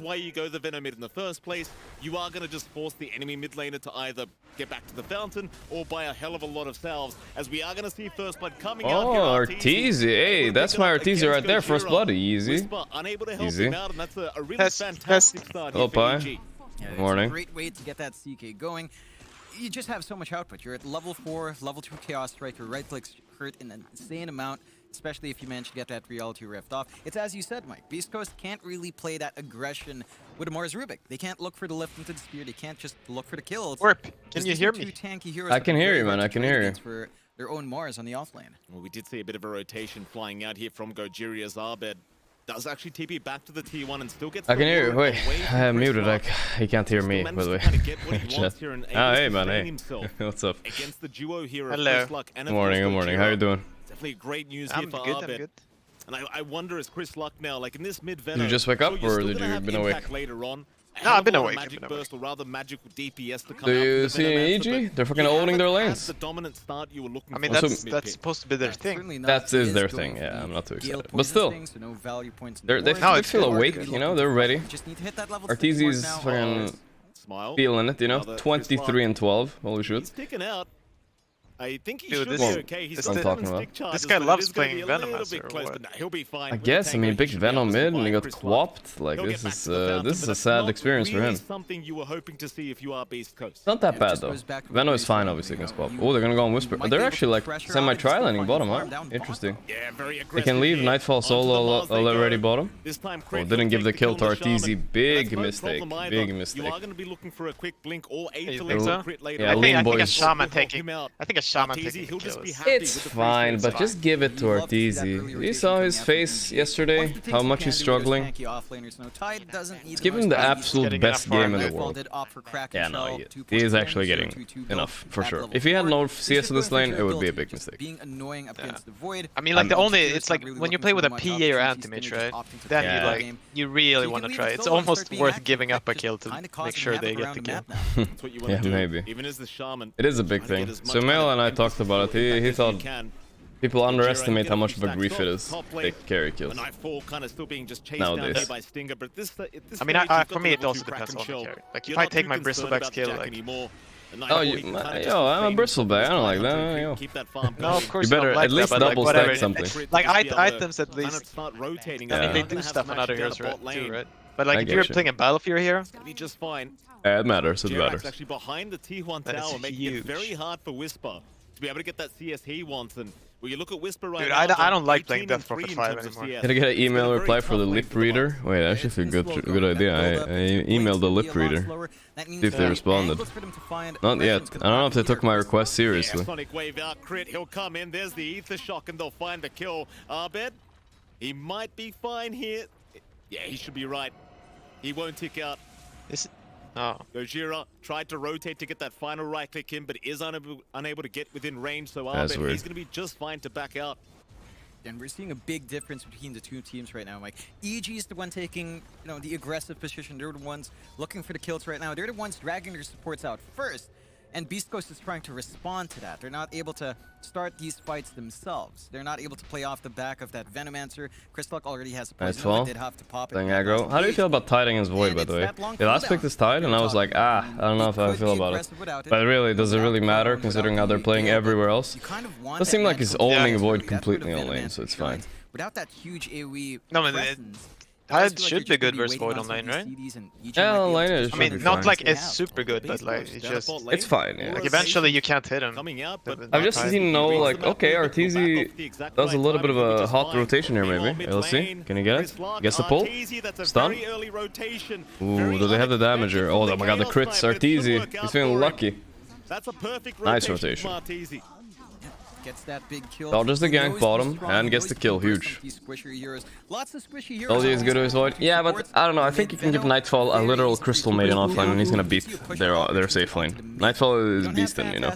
why you go the Venom mid in the first place. You are going to just force the enemy mid laner to either get back to the fountain or buy a hell of a lot of salves, as we are going to see first blood coming out here. Arteezy. Hey, that's my Arteezy right there. First blood. Easy. Whisper unable to help him out, and that's a really fantastic start here for EG. Yeah, Good morning. It's a great way to get that CK going. You just have so much output. You're at level 4, level 2 Chaos Strike. Your right clicks hurt an insane amount, especially if you manage to get that Reality Rift off. It's as you said, Mike. Beast Coast can't really play that aggression with a Mars Rubik. They can't look for the lift into the spear. They can't just look for the kills. Warp, can you hear me? Tanky heroes I can hear you, man. I can hear you. For their own Mars on the offlane. Well, we did see a bit of a rotation flying out here from Gorgc as Arbed does actually TP back to the T1 and still gets. I can hear you. Wait, I am muted. He can't hear me, by the way. Oh, hey, man. Hey. What's up? Against the duo here. Hello. Good morning. Good morning. How you doing? Definitely great news here for I'm Arbed. good. And I wonder, is Chris Luck now, like in this mid Venom? Did you just wake up, or did you been awake? Later on. No, I've been awake. Magic burst, or rather magic DPS to come Do you see EG? They're fucking owning their lanes. The dominant start you were looking I mean, for. that's supposed to be their thing. That is their thing. Yeah, I'm not too excited, but still, they feel awake. You know, they're ready. Arteezy's fucking feeling it. You know, 23 and 12. Holy shit. He's sticking out. I think he Dude, should be okay. He's I'm talking about. This guy loves playing Venom as he'll be fine. I guess. I mean, big Venom mid, and he got quapped. Like this is a sad experience for him. Something you were hoping to see if you are Beast Coast. It's not that bad though. Venom is fine, obviously against Pop. Oh, they're gonna go on Whisper. They're actually like semi-tri-laning bottom, huh? Interesting. Yeah, very aggressive. They can leave Nightfall solo already bottom. Oh, didn't give the kill to Arteezy. Big mistake. Big mistake. You are gonna be looking for a quick blink or a crit later. Yeah, I lean think a boys. shaman taking. I think a shaman taking. It's fine, but just give it to Arteezy. You saw his face yesterday, how much he's struggling. Just give him the absolute best game in the world. Yeah, no, he is actually getting enough, for sure. If he had no CS in this lane, it would be a big mistake. I mean, like, it's like, when you play with a PA or anti-mage, right? Then you really want to try. It's almost worth giving up a kill to make sure they get the kill. Yeah, maybe. It is a big thing. Sumail and I talked about it. He thought people underestimate how much of a grief it is to take carry kills nowadays. I mean, for me, it also depends on the carry. Like, if I take my Bristleback's kill, like... Oh, yo, I'm a Bristleback. I don't like that. Yo. No, of course you better at least double stack something. Like, items at least. I mean, they do stuff on other heroes too, right? But like, if you're playing a Battlefield here, just fine. It matters. It matters. Actually behind the T1 tower, making it very hard for Whisper to be able to get that CS he wants. And when you look at Whisper right now, I don't like playing Death Prophet 5 anymore. Can I get an email reply for the lip reader? Wait, that's actually a good idea. I emailed the lip reader. See if they responded. Not yet. I don't know if they took my request seriously. Sonic wave out, crit, he'll come in. There's the Ether Shock, and they'll find the kill. Arbed, he might be fine here. Yeah, he should be right. He won't tick out. Gojira tried to rotate to get that final right click in, but is unable to get within range, so Arbed, he's going to be just fine to back out. And we're seeing a big difference between the two teams right now, Mike. EG is the one taking, the aggressive position. They're the ones looking for the kills right now. They're the ones dragging their supports out first. And Beast Coast is trying to respond to that. They're not able to start these fights themselves. They're not able to play off the back of that Venomancer. Chris Luck already has a poison. Did have to pop it. Aggro. How do you feel about Tide against Void, by the way? The last pick is Tide, and I was like, I don't know if I feel about it. But really, does it really matter, considering how they're playing everywhere else? It does seem like he's owning Void completely on lane, so it's fine. Without that huge AoE presence, Tide should be good versus Void on lane, right? Yeah, on lane it I mean, not like it's super good, but like, it's just... It's fine, yeah. Like, eventually you can't hit him. I've just seen like, okay, Arteezy does a little bit of a hot rotation here, maybe. Let's see. Can he get it? Gets the pull? Stun? Ooh, do they have the damager? Oh my god, the crits. Arteezy. He's feeling lucky. Nice rotation. Gets that big kill. Dodges the gank bottom and gets the kill. Huge. LG is good with his Void. Yeah, but I don't know. I think you can give Nightfall a literal Crystal Maiden offline and he's gonna beat their safe lane. Nightfall is beastin', you know.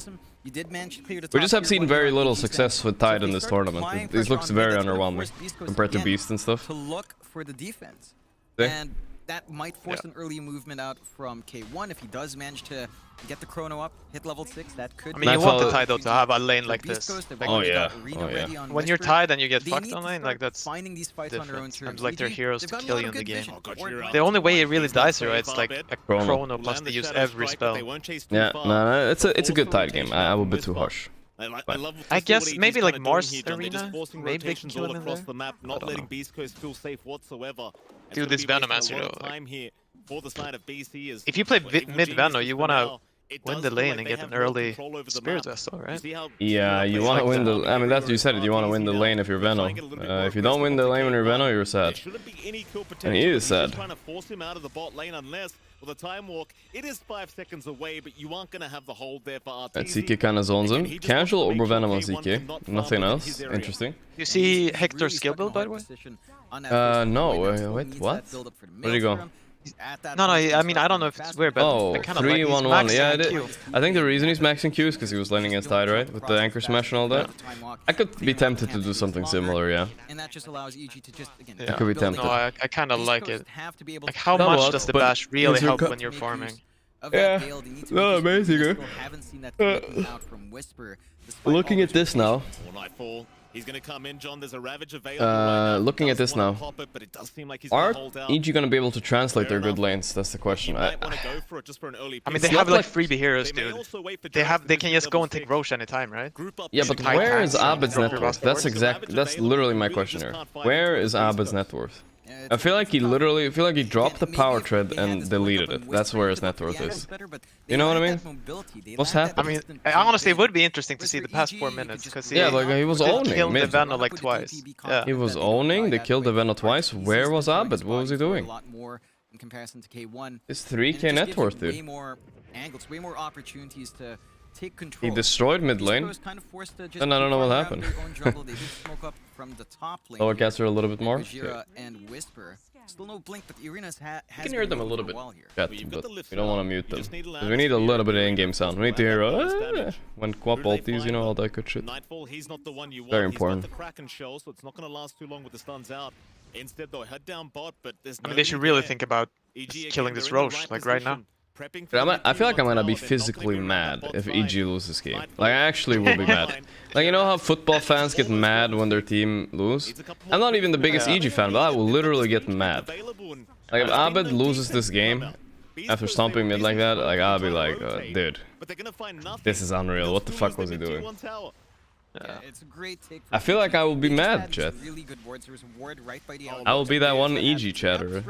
We just have seen very little success with Tide in this tournament. This looks very underwhelming compared to Beast and stuff. To look for the defense. See? And that might force an early movement out from K1 if he does manage to get the chrono up, hit level 6. That could. I mean, you want the Tide though to have a lane like this. Oh yeah. When you're Tide and you get fucked on lane, like that's finding these fights on their own terms. Like their heroes to kill you in the game. The only way it really dies here, it's like a chrono plus they use every spell. Yeah, no, it's a good Tide game. I will be too harsh. I guess maybe like Mars Arena, maybe they can kill him in there. The map, not letting Beast Coast feel safe whatsoever. Dude, this Venomancer though. If If you play mid Veno, you wanna win the lane and get an early Spirit Vessel, right? Yeah, you want to win the. I mean, that's you said it. You want to win the lane if you're Veno. If you don't win the lane when you're Veno, you're sad. And he is sad. Trying to force him out of the bot lane unless with a time walk, it is 5 seconds away, but you aren't gonna have the hold there for RTZ. And ZK kind of zones him. Casual over Venom on ZK. Nothing else. Interesting. You see Hector's skill build, by the way? No. Wait, what? Where'd he go? No, I mean, I don't know if it's weird, but oh, I kind of 3-1-1. like Yeah, I think the reason he's maxing Q is because he was laning against Tide, right? With the anchor smash and all that. I could be tempted to do something similar, yeah. And that just allows EG to just again. I could be tempted. No, I kind of like it. Like, how much does the bash really help when you're farming? Yeah, not amazing, Looking at this now. He's gonna come in, John. There's a Ravage available. Looking at this now. Are EG gonna be able to translate their good lanes? That's the question. I mean, they have like freebie heroes, dude. They can just go and take Roche anytime, right? Yeah, but where is Abed's net worth? That's literally my question here. Where is Abed's net worth? I feel like he dropped the power tread and deleted it. That's where his net worth is. You know what I mean? What's happening? I mean, honestly, it would be interesting to see the past 4 minutes because he was owning. Killed the Veno like twice. Yeah. He was owning. They killed the Veno twice. Where was Abed? What was he doing? It's 3k net worth, dude. Way more angles, way more opportunities to take control. He destroyed mid lane, and I don't know what happened. Lower caster a little bit more. And Whisper. Still no blink, but Irina's has you can hear them a little bit, chat, but we don't want to mute them. We need a little bit of in-game sound. We need to hear when Quap ulties, you know, all that good shit. Very important. Instead, though, head down bot, but there's I mean, they should really think about killing this Roche, like right now. I feel like I'm gonna be physically mad if EG loses this game. Like, I actually will be mad. Like, you know how football fans get mad when their team lose? I'm not even the biggest EG fan, but I will literally get mad. Like, if Abed loses this game after stomping mid like that, like, I'll be like, dude, this is unreal. What the fuck was he doing? I feel like I will be mad, chat. I will be that one EG chatter.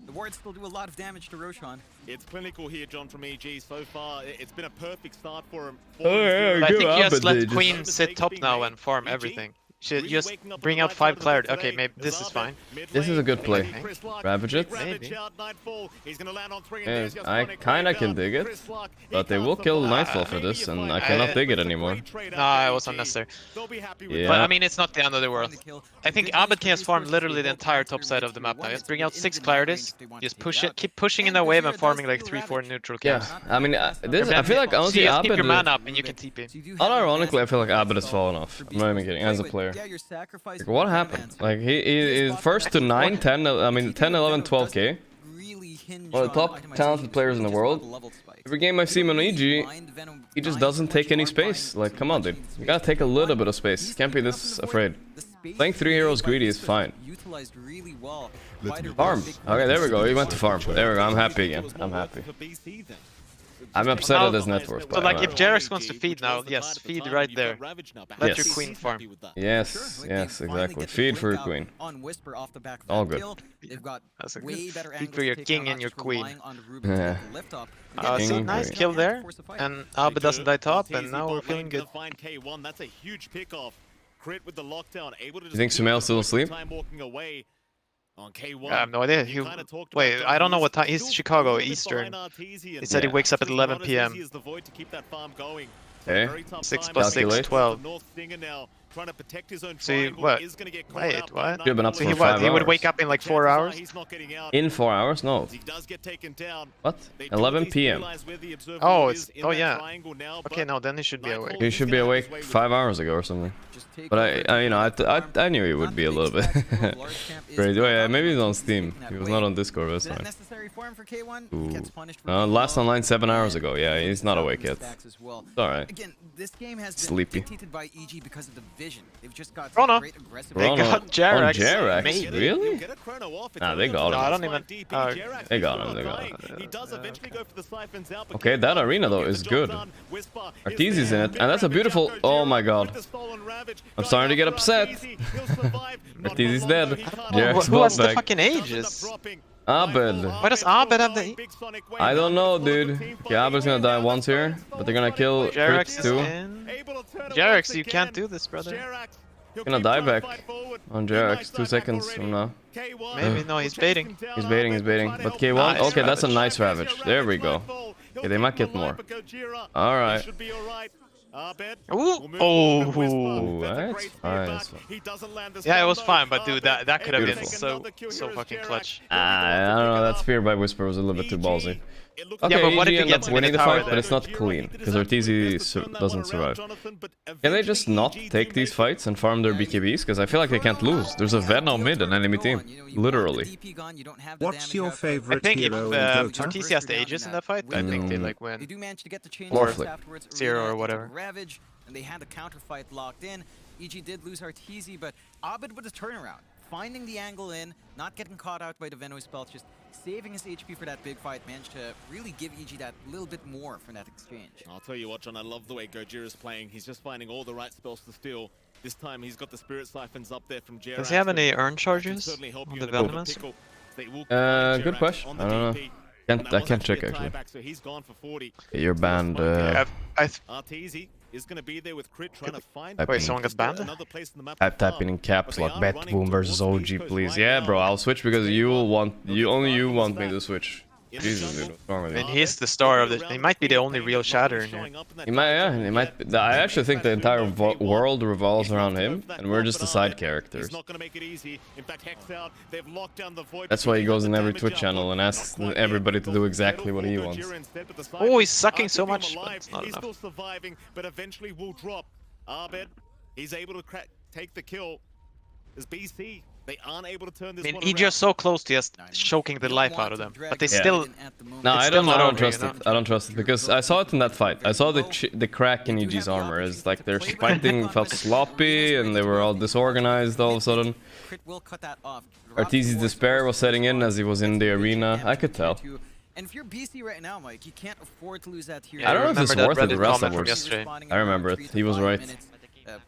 The wards still do a lot of damage to Roshan. It's clinical here, John, from EG. So far, it's been a perfect start for him. I think you just let Queen sit top now and farm everything. Should just bring out 5 clarity. Okay, maybe this is fine. This is a good play. Ravage it. Maybe. Yes, I kinda can dig it, but they will kill Nightfall for this, and I cannot dig it anymore. Nah, it was unnecessary. Yeah. But I mean, it's not the end of the world. I think Abed can just farm literally the entire top side of the map now. Just bring out 6 clarities, just push it, keep pushing in the wave and farming like 3-4 neutral camps. Yeah, I mean, I feel like honestly Abed keep your Abed. mana up and you can TP. Unironically, I feel like Abed has fallen off. I'm not even kidding. As a player. Like, what happened? Like, he is first to 9, 10, I mean 10, 11, 12k. One of the top talented players in the world. Every game I've seen him on EG, he just doesn't take any space. Like, come on, dude. You gotta take a little bit of space. Can't be this afraid. Playing 3 heroes greedy is fine. Farm. Okay, there we go. He went to farm. There we go. I'm happy again. I'm happy. I'm upset at his net worth. But like, if Jarex wants to feed now, yes, feed right there. Let your Queen farm. Yes, yes, exactly. Feed for your Queen. All good. That's a good feed for your King and your Queen. Yeah. So nice kill there, and Abed doesn't die top, and now we're feeling good. That's a huge pickoff. Crit with the lockdown, able to you think Sumail's still asleep? On K1. I have no idea. Wait, I don't know what time. He's Chicago Eastern. He said he wakes up at 11 PM. Okay. 6 + 6, 12. trying to protect his own See, triangle. what? Is gonna get caught Wait, out what? by You've been up Nightfall. for 5 He would hours. wake up in like 4 hours? He's not getting out. In 4 hours? No. He does get taken down. What? They 11 don't p.m. realize where the observer Oh, is it's in oh that yeah. triangle now, Okay, but no, then he should be awake. He should be awake 5 hours ago or something. But I knew he would be a little bit. Great. Oh yeah, maybe he's on Steam. He was not on Discord. That's fine. Last online 7 hours ago. Yeah, he's not awake yet. It's alright. Again, this game has been Sleepy. dictated by EG because of the vision. They've just got Chrono. great aggressive. They got Gorgc. On Gorgc? Maybe. Really? Nah, they got him. No, I don't even. They got him. They got him. He does eventually go for the siphons out, but Okay, that arena though is good. Arteezy's in it, and that's a beautiful. Oh my god. I'm starting to get upset. Arteezy's dead. Gorgc's Who has bot the back. fucking Aegis? Abed. Why does Abed have the? I don't know, dude. Okay, Abed's gonna die once here, but they're gonna kill Gorgc Crits is too. in. Gorgc, you can't do this, brother. Gonna die back on Gorgc 2 seconds from now. Maybe no, he's baiting. He's baiting, he's baiting. But K1, Nice okay, that's a Ravage. nice Ravage. There we go. Okay, they might get more. Alright. Ooh. Oh. Ooh, that's fine. Yeah, it was fine, but dude, that could have been Beautiful. so fucking clutch. I don't know, that Fear by Whisper was a little bit too ballsy. Okay, Yeah, but what if EG he ends gets up him in winning the the tower fight, but then? it's not clean, because Arteezy doesn't survive. Can they just not take these fights and farm their BKBs? Because I feel like they can't lose. There's a Venom mid on enemy team. Literally. What's your I favorite think if hero in Dota? Arteezy has the Aegis in that fight, I think they like They win. do manage to get the change Or first flip. afterwards. 0 or Arena whatever. into Ravage, and they had the counter fight locked in. EG did lose Arteezy, but Abed with a turnaround, finding the angle in, not getting caught out by the Venom spells, just saving his HP for that big fight, managed to really give EG that little bit more from that exchange. I'll tell you what, John, I love the way Gorgc is playing. He's just finding all the right spells to steal. This time he's got the Spirit Siphons up there from Gorgc. Does he have any urn charges on the Venomous? Good question. I don't know. I can't check actually. You're banned. Arteezy is going to be there with Crit trying to find. Wait, someone gets banned? Another place in the map. I'm typing in caps lock bet boom versus OG, please. Yeah, bro, I'll switch because you want me to switch. Jesus, dude, what's wrong with I you? mean, he's the star of the. He might be the only real shatter in here. He might, yeah, he might. I actually think the entire world revolves around him, and we're just the side characters. That's why he goes in every Twitch channel and asks everybody to do exactly what he wants. Oh, he's sucking so much, but it's not enough. Still surviving, but eventually will drop. Abed, he's able to take the kill. There's BC. They aren't able to turn this one EG are so close to just choking the life out of them, but they still. No, It's I still don't not over, trust you it. know? I don't trust it because I saw it in that fight. I saw the crack in EG's armor. It's like their fighting felt sloppy and they were all disorganized all of a sudden. Arteezy's despair was setting in as he was in the arena. I could tell. And if you're BC right now, Mike, you can't afford to lose that tier. Yeah, I don't know if it's remember that worth it the Reddit rest comment of from us. yesterday. I remember it. He was right.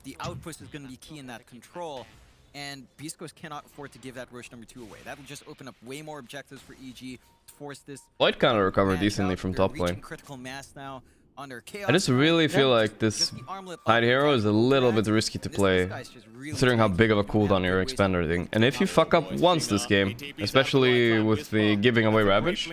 The outpost is going to be key in that control, and Beast Coast cannot afford to give that rush number 2 away. That will just open up way more objectives for EG, force this. White kind of recovered match decently out. from They're top reaching lane. critical mass now under Chaos. I just really feel like this side hero is a little bit risky to play, considering how big of a cooldown your expander thing. And if you fuck up once this game, especially with the giving away Ravage,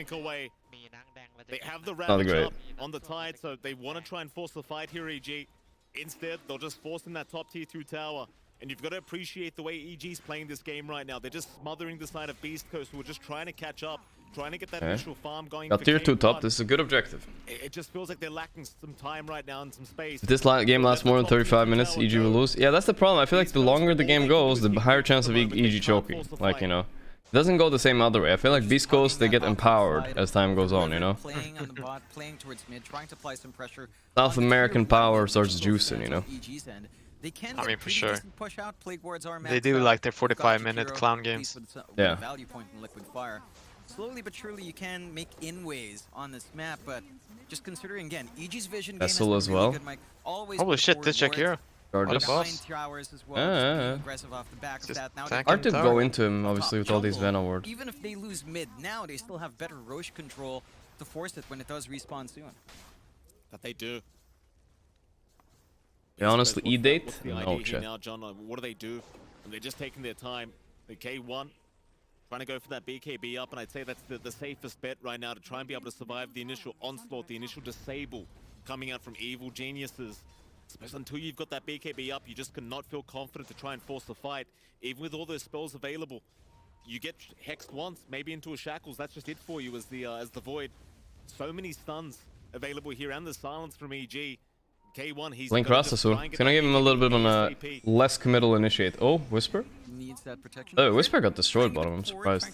They have the not Ravage great. up on the tide, so they want to try and force the fight here, EG. Instead, they'll just force in that top tier 2 tower. And you've got to appreciate the way EG's playing this game right now. They're just smothering the side of Beast Coast, who are just trying to catch up, trying to get that initial farm going. Got for tier 2 K1. top. This is a good objective. It just feels like they're lacking some time right now and some space. If this game lasts more than 35 minutes, EG will lose. Yeah, that's the problem. I feel like the longer the game goes, the higher chance of EG choking. Like, you know. It doesn't go the same other way. I feel like Beast Coast, they get empowered as time goes on, you know? Playing on the bot, playing towards mid, trying to apply some pressure. South American power starts juicing, you know? They can I mean, for sure. push out. Plague wards are They do like their 45-minute clown games. Yeah. Value point in liquid fire. Slowly but surely, you can make inways on this map, but just considering again, EG's vision game has Vessel been as really well. good, Mike. Always Holy put shit, forward this check here. wards. Gorgeous. boss. Towers as well, Yeah, just yeah, being yeah. aggressive off the back of Just that. Now tank they're Hard to tower. go into him, obviously, with all these Venom wards. even if they lose mid now, they still have better Roche control to force it when it does respawn soon. That they do. Yeah, honestly, E-date? What's the No, idea here chat. now, John? What do they do? And they're just taking their time. The K1 trying to go for that BKB up, and I'd say that's the safest bet right now to try and be able to survive the initial onslaught, the initial disable coming out from evil geniuses. Suppose until you've got that BKB up, you just cannot feel confident to try and force the fight, even with all those spells available. You get hexed once, maybe into a shackles. That's just it for you as the void. So many stuns available here, and the silence from EG. K1, he's Link Rastasu. Gonna give him a little bit on a less committal initiate. Oh, Whisper? Oh, Whisper got destroyed bottom, I'm surprised.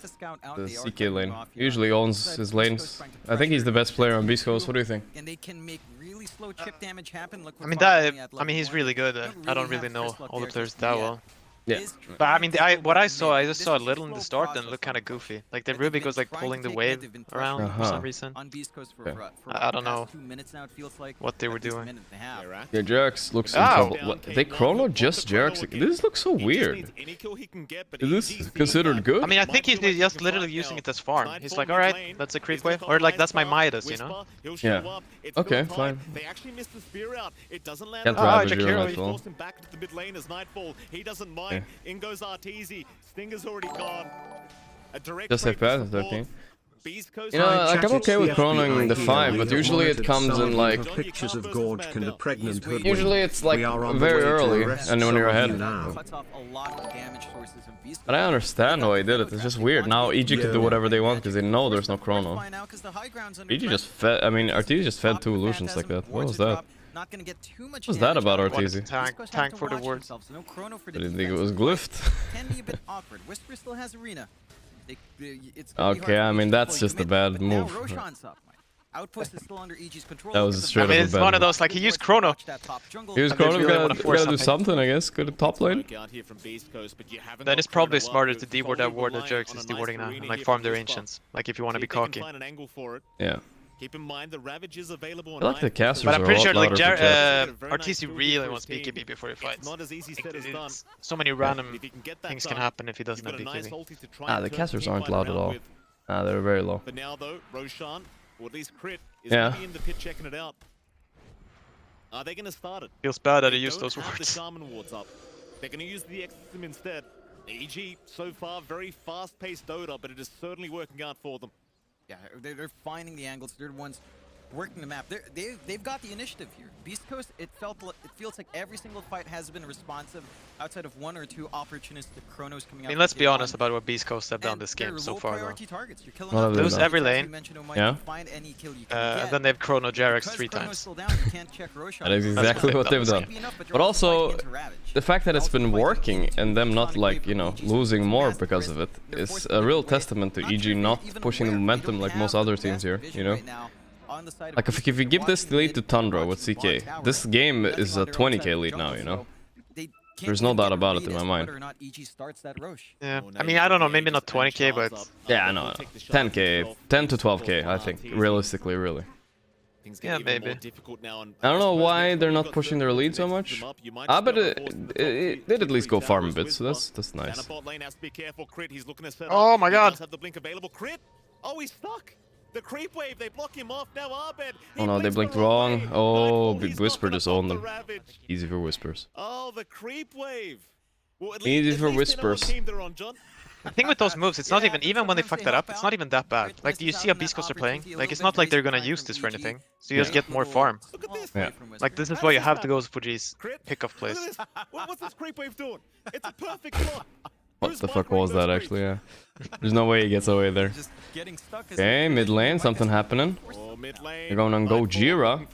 The CK lane. Usually owns his lanes. I think he's the best player on Beast Coast. What do you think? And they can make really slow chip damage happen. Look, I mean, he's really good. I don't really know all the players that well. Yeah. But I mean, what I just saw a little in the start and looked kind of goofy. Like the Rubik was like pulling the wave around for some reason. I don't know what they were doing. Yeah, Gorgc looks in trouble. What, they chrono just Gorgc? This looks so weird. Is this considered good? I mean, I think he's just literally using it as farm. He's like, alright, that's a creep wave. Or like, that's my Midas, you know? Yeah. Okay, fine. They actually missed the spear out. It doesn't land. Can't ravage your nightfall. Force him back to the mid lane as Nightfall. He doesn't mind. In goes Arteezy. Stinger's already gone. A direct just like that, 13. Beast Coast. You know, like I'm okay with chronoing the 5, but usually it comes in like... Pictures of Gorgc and the pregnant hoodwink. Usually it's like very early, and when you're ahead. But I understand how he did it, it's just weird. Now EG can do whatever they want because they know there's no chrono. EG just fed, I mean, Arteezy just fed 2 illusions like that. What was that? What was that about Arteezy? Tank for the word. I didn't think it was glyphed. Okay, I mean, that's just a bad move. That was a straight up a bad it's one of those, like, he used chrono. He used chrono, gotta do something, I guess. Go to top lane. Then it's probably smarter to deward that ward that Gorgc is dewarding now, and like farm their ancients. Like if you want to be cocky. Yeah. Keep in mind the Ravage is available. I like the casters. But I'm pretty sure like Arteezy really wants BKB before he fights. So many random things can happen if he doesn't have BKB. Ah, the casters aren't loud at all. Ah, they're very low. But now though, Roshan, or at least Crit, is going to be in the pit checking it out. Are they going to start it? Feels bad that he used those wards. The Shaman wards up. They're going to use the Exorcism instead. EG, so far, very fast-paced Dota, but it is certainly working out for them. Yeah, they're finding the angles. They're the ones working the map. They've got the initiative here. Beast Coast, it feels like every single fight has been responsive outside of 1 or 2 opportunistic chronos coming out. I mean, let's be honest about what Beast Coast have done this game so far. Well, they lose every lane. Yeah. And then they've chrono Gorgc 3 times. That is exactly what they've done. But also, the fact that it's been working and them not, like, you know, losing more because of it is a real testament to EG not pushing the momentum like most other teams here, you know? Like, if you give this lead to Tundra with CK, this game is a 20k lead now, you know? There's no doubt about it in my mind. Yeah, I mean, I don't know, maybe not 20k, but... Yeah, no, 10k, 10 to 12k, I think, realistically, really. Yeah, maybe. I don't know why they're not pushing their lead so much. Ah, but it did at least go farm a bit, so that's nice. Oh my god! Oh, he's stuck! The creep wave, they block him off now. Arbed. Oh no, they blinked wrong. Oh, Big Whisper just owned them. Easy for Whispers. Oh, the creep wave. Well, easy for Whispers. The thing with those moves, it's not even when they fuck that up, it's not even that bad. Like, do you see how Beast Coast are playing? Like, it's not like they're gonna use this for anything. So you just get more farm. Yeah. Like, this is why you have to go for these pick-off plays. What's this creep wave doing? It's a perfect block. What the fuck was that, actually? Yeah. There's no way he gets away there. Okay, mid lane, something happening. They're going on Gojira.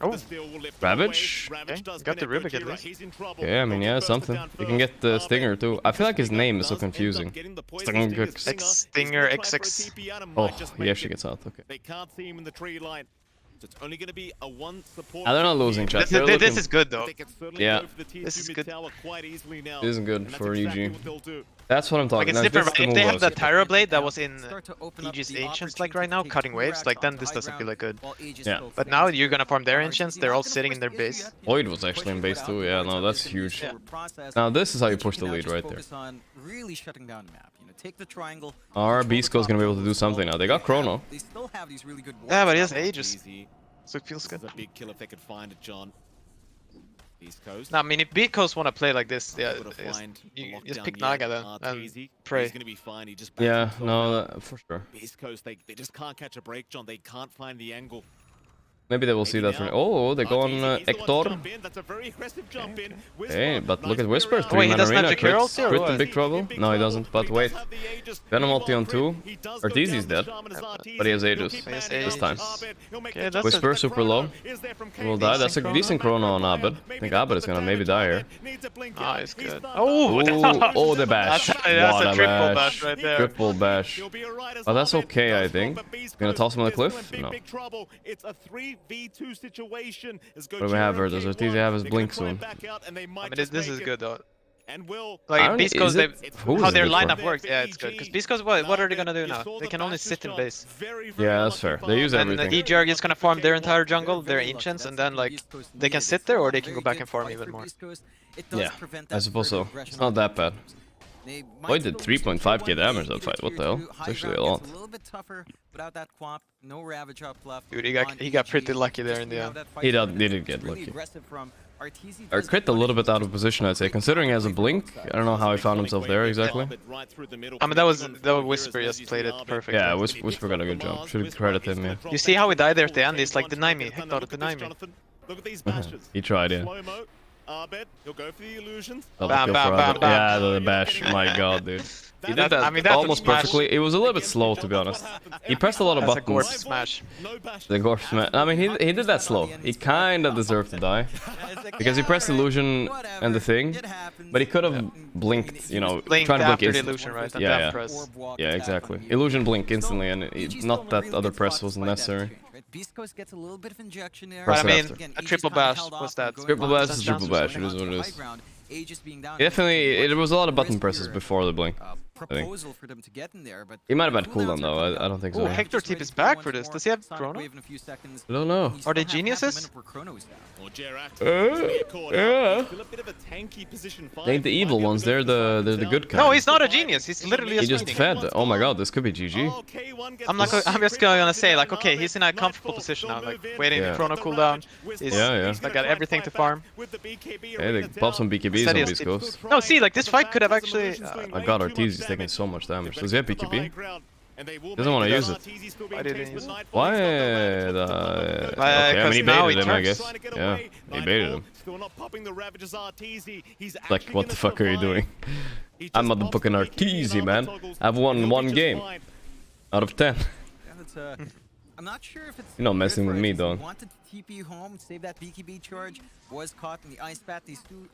Oh, Ravage? Okay, got the Rubik at least. Okay, I mean, yeah, something. You can get the Stinger too. I feel like his name is so confusing. Stinger XX. Oh, he actually gets out, okay. They can't see him in the tree line. So it's only going to be a 1 support. They're not losing, chat. This is good though. Yeah. This is good. This isn't good for EG. That's what I'm talking about. Like, it's different. If they have the Tyro Tyro Blade that was in EG's Ancients, like right now, cutting waves, like then this doesn't feel like good. Yeah. But now you're gonna farm their Ancients, they're all sitting in their base. Void was actually in base too, yeah, no, that's huge. Yeah. Now this is how you push the lead right there. Our Beast Coast gonna be able to do something now. They got Chrono. Yeah, but he has Aegis. So it feels good. A big kill if they could find it, John. Beast Coast. No, I mean, if Beast Coast want to play like this, yeah, you just pick Naga then and pray. Yeah, no, for sure. Beast Coast, they just can't catch a break, John. They can't find the angle. Maybe they will see that. Oh, they go on Hector. Hey, but look at Whisper. 3-man arena. Crit in big trouble. No, he doesn't. But wait. Venom ulti on 2. Arteezy's dead. But he has Aegis this time. Okay, Whisper super low. He will die. That's a decent chrono on Abed. I think Abed is gonna maybe die here. Ah, it's good. Oh, oh, the bash. That's a triple bash right there. Triple bash. Oh, that's okay, I think. Gonna toss him on the cliff? No. What do we have here? Does Arteezy have his blink soon? I mean, this is good though. Like Beastco's, how their lineup works, yeah, it's good. Because Beastco's, what are they gonna do now? They can only sit in base. Yeah, that's fair. They use everything. And Gorgc is gonna farm their entire jungle, their ancients, and then like they can sit there or they can go back and farm even more. Yeah, I suppose so. It's not that bad. Boy did 3.5k damage that fight. What the hell? It's actually a lot. Dude, he got pretty lucky there in the end. He did get lucky. Or crit a little bit out of position, I'd say. Considering he has a blink, I don't know how he found himself there exactly. I mean, that was Whisper just played it perfectly. Yeah, Whisper got a good job. Should credit him, yeah. You see how he died there at the end? He's like, deny me, Hector, deny me. He tried, yeah. He'll go for the illusions. Bam, bam, bam, bam. Yeah, the bash. My god, dude. He did that almost perfectly. It was a little bit slow, to be honest. He pressed a lot of buttons. Gorgc smash. The Gorgc smash. I mean, he did that slow. He kind of deserved to die. Because he pressed illusion and the thing. But he could have blinked, you know, trying to blink instantly. Illusion, right? Yeah, exactly. Illusion blink instantly, and not that other press wasn't necessary. Beastco's gets a little bit of injection there. But I mean, a triple bash, what's that? Triple bash is triple bash, it is what it is. Definitely, it was a lot of button presses before the blink. Proposal for them to get in there, but he might have had cooldown though. I don't think so. Oh, Hector Teep is back for this. Does he have chrono? I don't know. Are they geniuses? Yeah. They ain't the evil ones. They're the good kind. No, he's not a genius. He's literally. He just fed. Oh my god, this could be GG. I'm just gonna say like, okay, he's in a comfortable position now, like waiting for chrono cooldown. He's like got everything to farm. Hey, they pop some BKBs on Beastco's. No, see, like this fight could have actually. My god, Arteezy's taking so much damage. Does he have BKB? Doesn't want to use it. Why did he use it? Why? Okay, I mean, he baited him, I guess. Yeah, he baited him. Like, what the fuck are you doing? I'm motherfucking Arteezy, man. I've won 1 game out of 10. I'm not sure if it's You're not messing with me, Don. Wanted to TP home, save that BKB charge, was caught in the ice bat.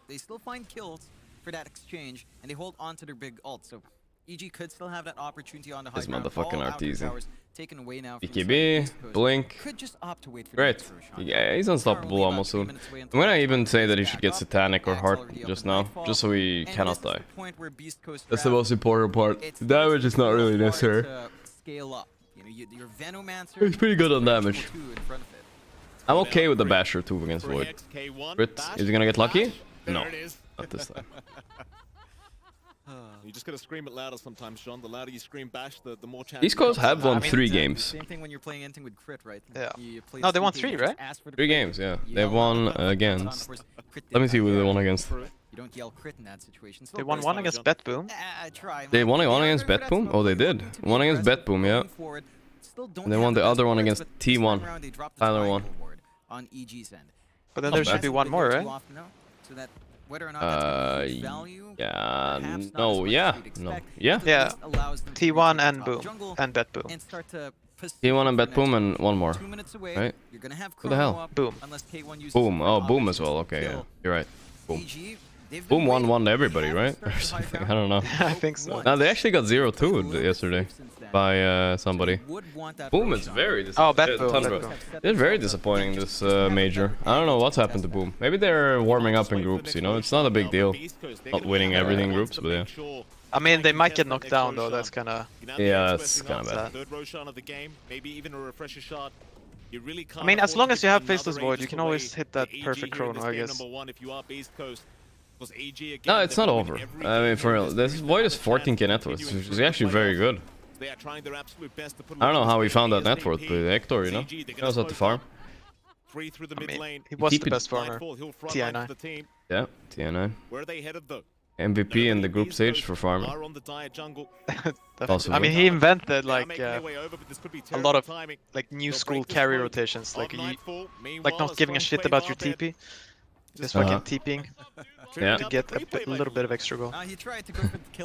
They still find kills for that exchange, and they hold on to their big ult. So EG could still have that opportunity on the high ground. This motherfucking Arteezy. Taken away now. BKB, blink. Could just opt to wait for great. Yeah, he's unstoppable almost soon. I'm gonna even say that he should get Satanic or Heart just now, just so he cannot die. That's the most important part. Damage is not really necessary. He's pretty good on damage. I'm okay with the Basher too against Void. Crit, is he gonna get lucky? No, not this time. You just gotta scream it louder sometimes, Sean. The louder you scream bash, the more chance. These guys have won 3 games. Same thing when you're playing anything with crit, right? Yeah. No, they won 3, right? 3 games, yeah. They won against. Let me see who they won against. You don't yell crit in that situation. They won 1 against BetBoom. They won 1 against BetBoom? Oh, they did. 1 against BetBoom, yeah. And they won the other one against T1. Tyler won. But then there should be 1 more, right? Yeah, no, yeah, no, yeah. Yeah, T1 and Boom, and BetBoom. T1 and BetBoom and 1 more, right? Who the hell? Boom. Boom, oh, Boom as well, okay, yeah, you're right. Boom. Boom won to everybody, right? Or something, I don't know. I think so. No, they actually got 0-2 yesterday by somebody. Boom is very disappointing. Oh, BetBoom. They're very disappointing this major. I don't know what's happened to Boom. Maybe they're warming up in groups, you know? It's not a big deal. Not winning everything in groups, but yeah. I mean, they might get knocked down though, that's kinda... Yeah, that's kinda bad. I mean, as long as you have Faceless Void, you can always hit that perfect chrono, I guess. No, it's not over. I mean, for real, this Void is 14k net worth, which is actually very good. I don't know how he found that net worth, but Hector, you know, he knows how to farm. I mean, he was the best farmer. TI9. Yeah, TI9. MVP in the group stage for farming. I mean, he invented like a lot of like new school carry rotations, like not giving a shit about your TP, just fucking TPing to get a little bit of extra gold.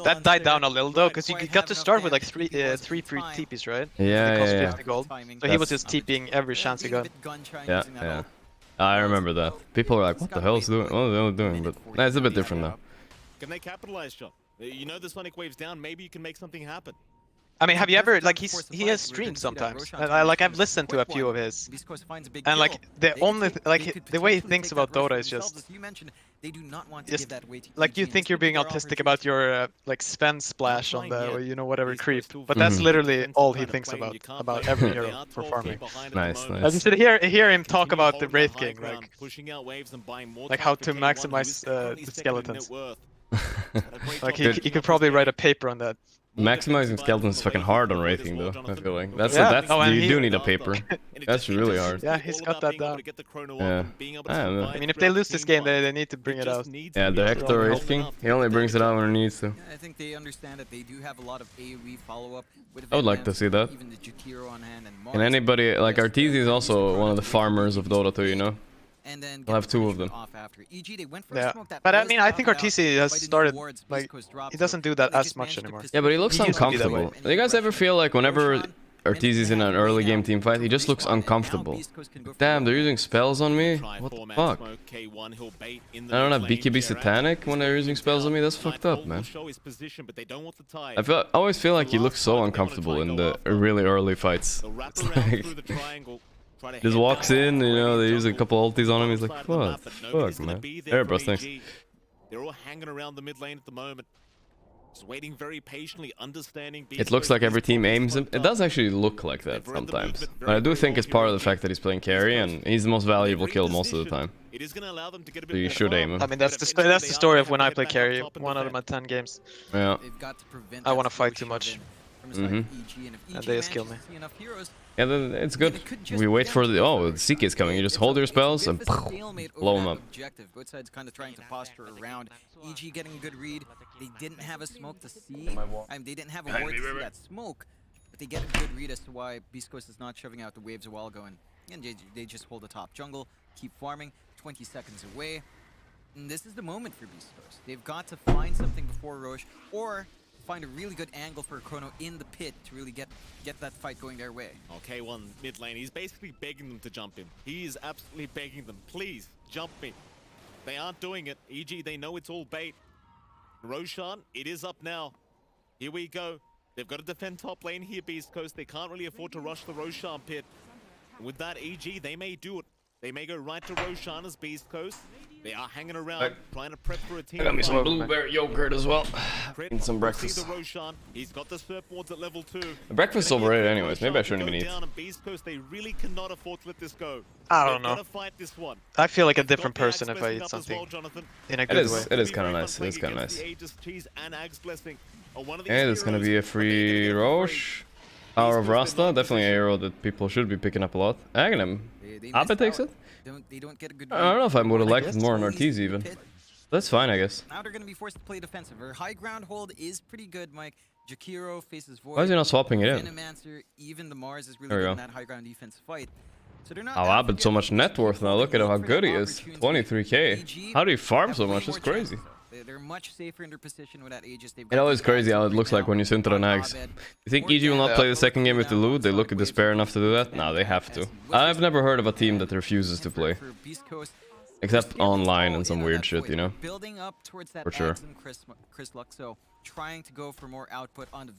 That died down a little though, because you got to start with like three free TPs, right? Yeah, it cost 50 gold. So he was just TPing every chance he got. Yeah. I remember that. People were like, "What the hell is doing? What are they doing?" But it's a bit different now. Can they capitalize, John? You know the Sonic Wave's down. Maybe you can make something happen. I mean, have you ever like he has streamed sometimes? Like I've listened to a few of his, and like the only the way he thinks about Dota is just like you think you're being autistic about your like Sven splash on the whatever creep, but that's literally all he thinks about every hero for farming. Nice. I just hear him talk about the Wraith King, like how to maximize the skeletons. Like he could probably write a paper on that. Maximizing skeletons is fucking hard on Wraithing though, I feel like. You do need a paper. That's really hard. Yeah, he's got that down. Yeah. I mean, if they lose this game, they need to bring it out. Yeah, the Hector Wraithing, he only brings it out when he needs to. I think they understand that they do have a lot of AoE follow-up. I would like to see that. And anybody, like Arteezy is also one of the farmers of Dota 2, you know? We'll have two of them. Yeah, but I mean, I think Arteezy has started, like, he doesn't do that as much anymore. Yeah, but he looks uncomfortable. Do you guys ever feel like whenever Arteezy's in an early game team fight, he just looks uncomfortable? Damn, they're using spells on me? What the fuck? I don't have BKB Satanic when they're using spells on me? That's fucked up, man. I always feel like he looks so uncomfortable in the really early fights. It's like... Just walks in, you know, they use a couple ultis on him, he's like, what the fuck, man. There, bro, thanks. They're all hanging around the mid lane at the moment. Just waiting very patiently, understanding... It looks like every team aims him. It does actually look like that sometimes. But I do think it's part of the fact that he's playing carry, and he's the most valuable kill most of the time. So you should aim him. I mean, that's the story of when I play carry, 1 out of my 10 games. Yeah. I want to fight too much. And they just kill me. Yeah, then it's good. We wait for the... Oh, the CK is coming. You just hold your spells and blow them up. Both sides kind of trying to posture around. EG getting a good read. They didn't have a smoke to see. They didn't have a ward to see that smoke. But they get a good read as to why Beast Coast is not shoving out the waves a while ago. And they just hold the top jungle, keep farming, 20 seconds away. And this is the moment for Beast Coast. They've got to find something before Roche, or find a really good angle for Chrono in the pit to really get that fight going their way. Okay, one mid lane. He's basically begging them to jump him. He is absolutely begging them. Please, jump me. They aren't doing it. EG, they know it's all bait. Roshan, it is up now. Here we go. They've got to defend top lane here, Beast Coast. They can't really afford to rush the Roshan pit. With that EG, they may do it. They may go right to Roshan as Beast Coast. They are hanging around, trying to prep for a team. I got me some blueberry yogurt as well. And some breakfast. He's got the surf wards at level 2. The breakfast's overrated anyways. Maybe I shouldn't even eat. They really cannot afford to let this go. I don't know. I feel like a different person if I eat something in a good way. It is kind of nice. It is kind of nice. Hey, there's gonna be a free Roche. Power of Rasta, definitely a hero that people should be picking up a lot. Aghanim. Abe takes it? They don't get a good I don't know if I would have liked it more on Arteezy even. That's fine, I guess. Now they're going to be forced to play defensive. Her high ground hold is pretty good, Mike. Jakiro faces Void. Why is he not swapping it in? Venomancer, even the Mars is really good in that high ground defense fight. So they're not Abe's so much net worth now. Look at how good he is. 23k. How do you farm so much? That's crazy. They're much safer in their position with that Aegis. It always crazy how it looks like when you Sintra and Nags. You think EG will not play the second game with the loot? They look despair enough to do that? No, they have to. I've never heard of a team that refuses to play. Except online and some weird shit, you know? For sure.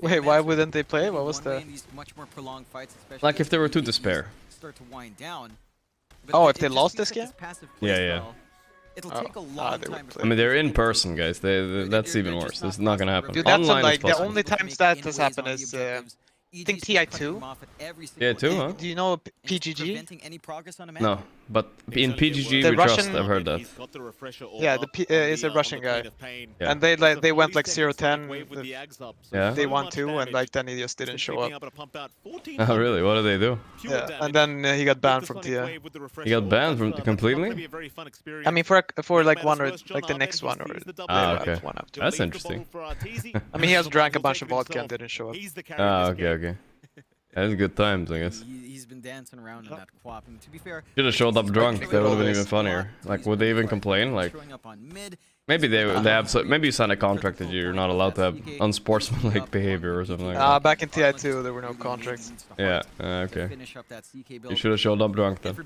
Wait, why wouldn't they play? What was the... Like if they were to despair. Oh, if they lost this game? Yeah. It'll take a long time. I mean, they're in person, guys. That's even worse. This is not gonna happen. Dude, that's like the only times that has happened is I think TI2. Yeah, too, huh? Do you know PGG? No, but in PGG we trust. I've heard that. Yeah, it's a Russian guy, Yeah. and they went like 0-10. Yeah. They won 2, and like then he just didn't show up. Oh really? What did they do? Yeah, and then he got banned from TI. He got banned from completely? I mean, for like one or like the next one or okay. one after. That's interesting. I mean, he has drank a bunch of vodka and didn't show up. Okay. That's good times, I guess. He's been dancing around in that quap. And to be fair, Should have showed up drunk. That would have been even funnier. Like, would they even complain? Like, maybe they have. Maybe you sign a contract that you're not allowed to have unsportsmanlike behavior or something like that. Back in TI2, there were no contracts. Yeah. Okay. You should have showed up drunk then.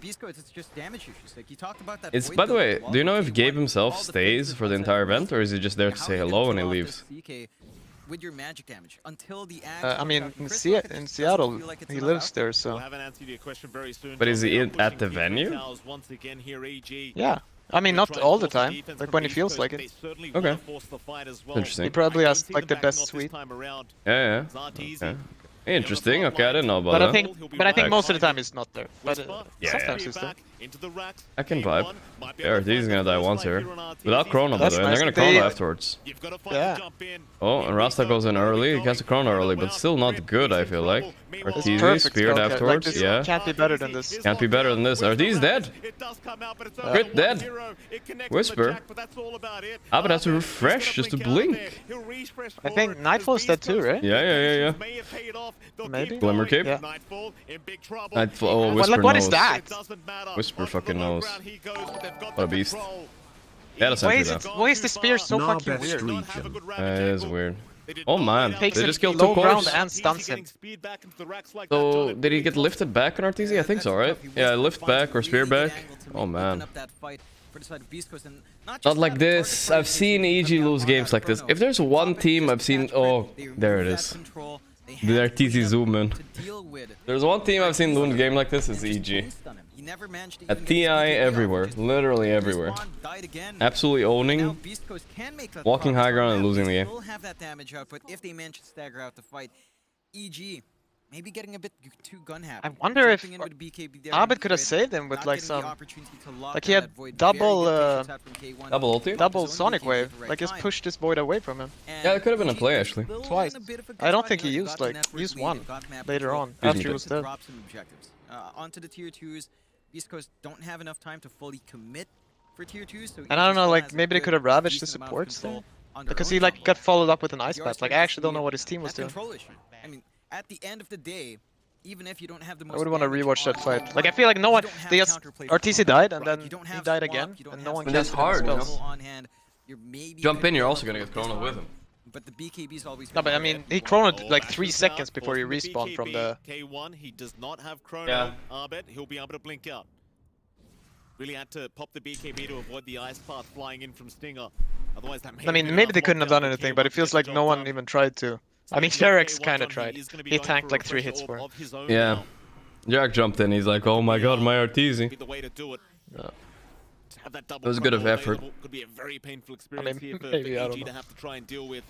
It's, by the way, do you know if Gabe himself stays for the entire event, or is he just there to say hello and he leaves? With your magic damage until the I mean, in Seattle, he lives there, so. But is he at the venue? Yeah. I mean, not all the time, like when he feels like it. Okay. Interesting. He probably has like the best suite. Yeah. Okay. Interesting. Okay, I didn't know about that. But I think most of the time he's not there. But sometimes he's there. I can vibe. Yeah, he's gonna die once here. Without Chrono, by the way. They're gonna Chrono afterwards. Yeah. Oh, and Rasta goes in early. He gets a Chrono early, but still not good, I feel like. Arteezy, Spirit afterwards, like yeah. Can't be better than this. Can't be better than this. Arteezy dead. Crit dead. Whisper. I would have to refresh just to blink. I think Nightfall's dead too, right? Yeah. Maybe. Glimmer Cape? Yeah. Nightfall. Oh, Whisper knows. What is that? Whisper fucking knows. What a beast. Yeah, that's empty though. Why is the spear so fucking weird? It is weird. Oh man, they just killed low 2 cores. and stuns him. So, did he get lifted back on Arteezy? I think so, right? Yeah, lift back or spear back. Oh man. Not like this. I've seen EG lose games like this. If there's one team I've seen... Oh, there it is. The Arteezy zoom in. There's one team I've seen lose a game like this, it's EG. At TI everywhere. Literally everywhere. Absolutely owning. Walking high ground and losing the game. Maybe getting a bit too gun happy. I wonder if Abed could have saved him with like some... Like he had double ulti? double Sonic Wave. Like just pushed this Void away from him. Yeah, it could have been a play actually. Twice. I don't think he used one later on after he was dead. Onto the tier 2s. Beast Coast don't have enough time to fully commit for tier 2s. So and I don't know, like maybe they could have ravaged the supports there. Because he like got followed up with an Ice Path. Like I actually don't know what his team was doing. I mean, at the end of the day, even if you don't have the most, I would want to rewatch that fight. Like I feel like no one, they just Arteezy died and then he died again, and no one. And that's hard, you know? Jump in, you're also gonna get Chrono with him. But the BKB's always. No, but I mean, he chronoed like 3 seconds before he respawned from the. K1, he does not have Chrono. Arbet, he'll be able to blink out. Really had to pop the BKB to avoid the Ice Path flying in from Stinger. Otherwise, that may. I mean, maybe they couldn't have done anything, but it feels like no one even tried to. I mean, Jarek's kind of tried. He tanked like 3 hits for him. Yeah. Jarek jumped in, he's like, oh my god, my Arteezy. That was good of effort. Could be a very painful experience here for EG to have to try and deal with.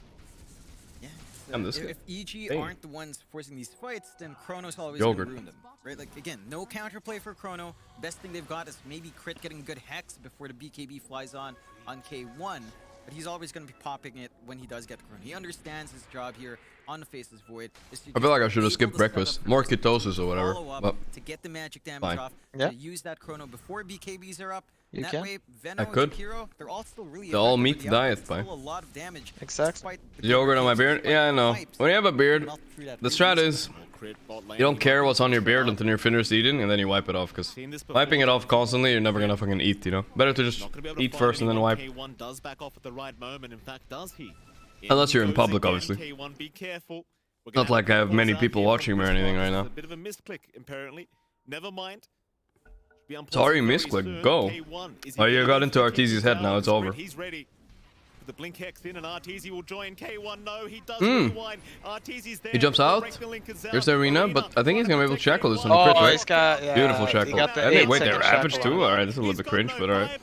If EG aren't the ones forcing these fights, then Chrono's always going to ruin them. Right? Like, again, no counterplay for Chrono. Best thing they've got is maybe Crit getting a good Hex before the BKB flies on K1. But he's always going to be popping it when he does get Chrono. He understands his job here on the Faceless Void. I feel like I should have skipped breakfast. More ketosis or whatever. But to get the magic damage off. Yeah. To use that Chrono before BKBs are up. You that can. way, Venom I could. and Kiro, they're all still really they all meet the diet, by. a lot of damage. Exactly. Yogurt on my beard? Yeah, I know. When you have a beard, the strat is you don't care what's on your beard until you're finished eating, and then you wipe it off. Because wiping it off constantly, you're never gonna fucking eat, you know? Better to just eat first and then wipe. Unless you're in public, obviously. Not like I have many people watching me or anything right now. Never mind. Sorry, misclick. Go. Oh, you got into Arteezy's head now. It's over. He's ready. The blink hex in and Arteezy will join K1. No, he does rewind. Arteezy's there. He jumps out. Here's the arena, but I think he's gonna be able to shackle this on the crit, right? He's got, yeah, beautiful shackle. Wait, they're ravaged too? Alright, this is a little bit cringe, but alright.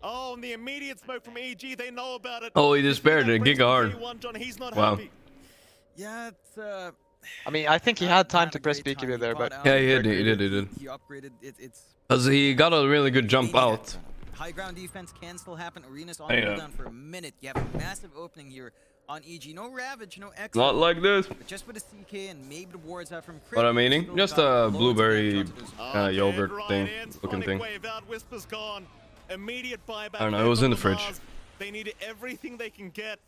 Oh, and the immediate smoke from EG, they know about it. Oh, he despaired. Giga hard. Wow. Yeah, it's I mean, I think he had time to press BKB there, but yeah, he did. He upgraded. It's Because he got a really good jump out. high ground defense can still happen. Arena's on cooldown for a minute. You have a massive opening here on EG. No Ravage, no X. Not like this. But just with a CK and maybe the wards out from Crit. What I'm meaning? Just a blueberry kind of yogurt thing, looking thing. I don't know, it was in the fridge. They need everything they can get.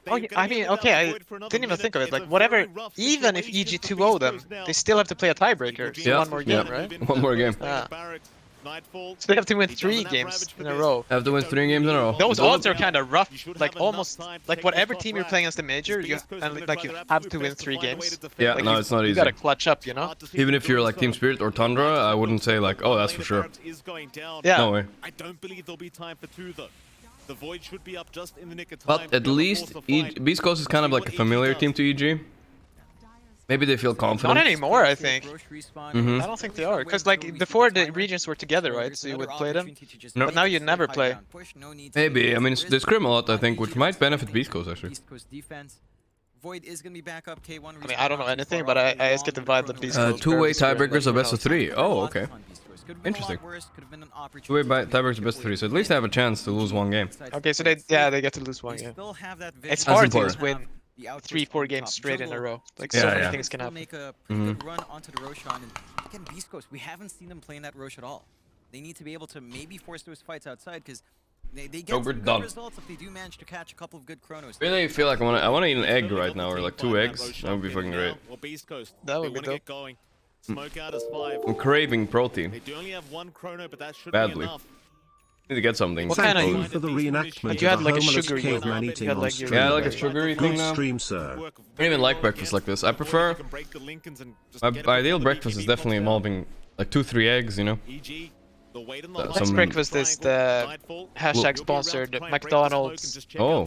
oh, yeah, I mean, okay, I didn't even think of it. Like, whatever, even if EG 2-0 them, they still have to play a tiebreaker. So Yeah, one more game, right? One more game. So they have to win 3 games in a row. Have to win 3 games in a row. Those odds are kind of rough. Like, almost, like, whatever team you're playing as the major, you have to win 3 games. Yeah, like, no, it's not easy. You gotta clutch up, you know? Even if you're like Team Spirit or Tundra, I wouldn't say like, oh, that's for sure. Yeah. No way. I don't believe there'll be time for 2 though. The Void should be up just in the nick of time. But at least Beast Coast is kind of like a familiar team to EG. Maybe they feel confident. Not anymore, I think. I don't think they are. Because, like, before the regions were together, right? So you would play them. No. But now you never play. Maybe. I mean, they scrim a lot, I think, which might benefit Beast Coast, actually. Void is gonna be back up. K1 I mean, I don't know anything, but I just get the vibe that Beast Coast... 2-way tiebreakers of best of 3. Oh, okay. Interesting. 2-way tiebreakers of best of 3, so at least they have a chance to lose 1 game. Okay, so they get to lose 1 game. It's hard to just win 3-4 games straight in a row. Like, so many things can happen. Make a good run onto the Roshan, and again, Beast Coast, we haven't seen them playing that Rosh at all. They need to be able to maybe force those fights outside, because they get some good results if they do manage to catch a couple of good chronos. Really feel like I want to eat an egg right now, or like 2 eggs. That would be fucking great. That would be dope. Smoke out as 5. I'm craving protein. They do only have 1 chrono, but that should Badly. be enough. Need to get something. What kind Thank you of... for the reenactment You had of like a a homeless sugary caveman yogurt. eating You had on like stream. Yeah, I like a sugary thing Good now. stream, sir. I don't even like breakfast like this. I prefer... My ideal breakfast is definitely involving like 2-3 eggs, you know? Next breakfast is the hashtag sponsored McDonald's. Oh.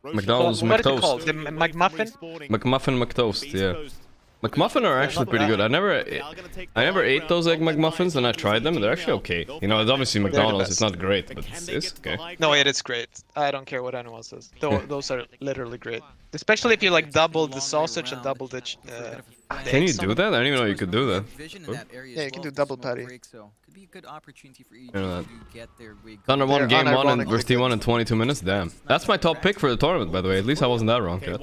McDonald's What is it McToast. called? The McMuffin? McMuffin McToast, yeah. McMuffin are actually pretty good. I never ate those egg McMuffins, and I tried them, and they're actually okay. You know, it's obviously McDonald's, it's not great, but it's okay. No, it is great. I don't care what anyone says. Those are literally great. Especially if you like double the sausage and double the Can you do that? I didn't even know you could do that. Yeah, you can do double patty. Thunder won game 1 and versus T1 in 22 minutes? Damn. That's my top pick for the tournament, by the way. At least I wasn't that wrong yet.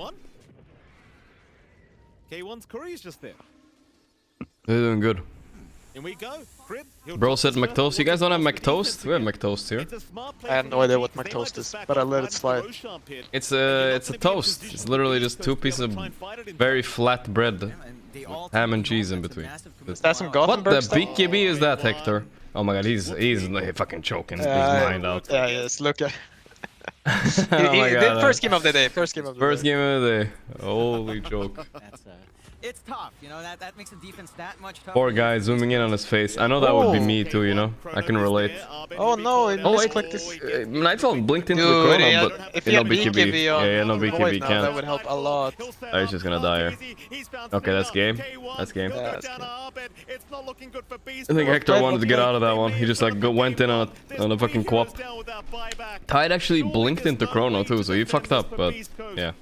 K1's curry is just there. They're doing good. In we go. Crit. Bro said McToast. You guys don't have McToast? We have McToast here. I have no idea what McToast is, but I let it slide. It's a toast. It's literally just 2 pieces of very flat bread. Ham and cheese in between. Is that some What the Gothenburg stuff? BKB is that, Hector? Oh my god, he's like, fucking choking his mind out. Yeah, yes, look at... Oh my god. First game of the day. First game of the day. Holy joke. It's tough, you know, that makes the defense that much tougher. Poor guy zooming in on his face. I know that would be me too, you know. I can relate. Oh no, it wait, this. Nightfall blinked into the chrono, but if no BKB, BKB. Yeah, no BKB that can't. would help a lot. Oh, he's just gonna die here. Okay, that's game. That's game. Yeah, that's game. I think Hector wanted to get out of that one. He just like went in on a fucking quap. Tide actually blinked into chrono too, so he fucked up, but yeah.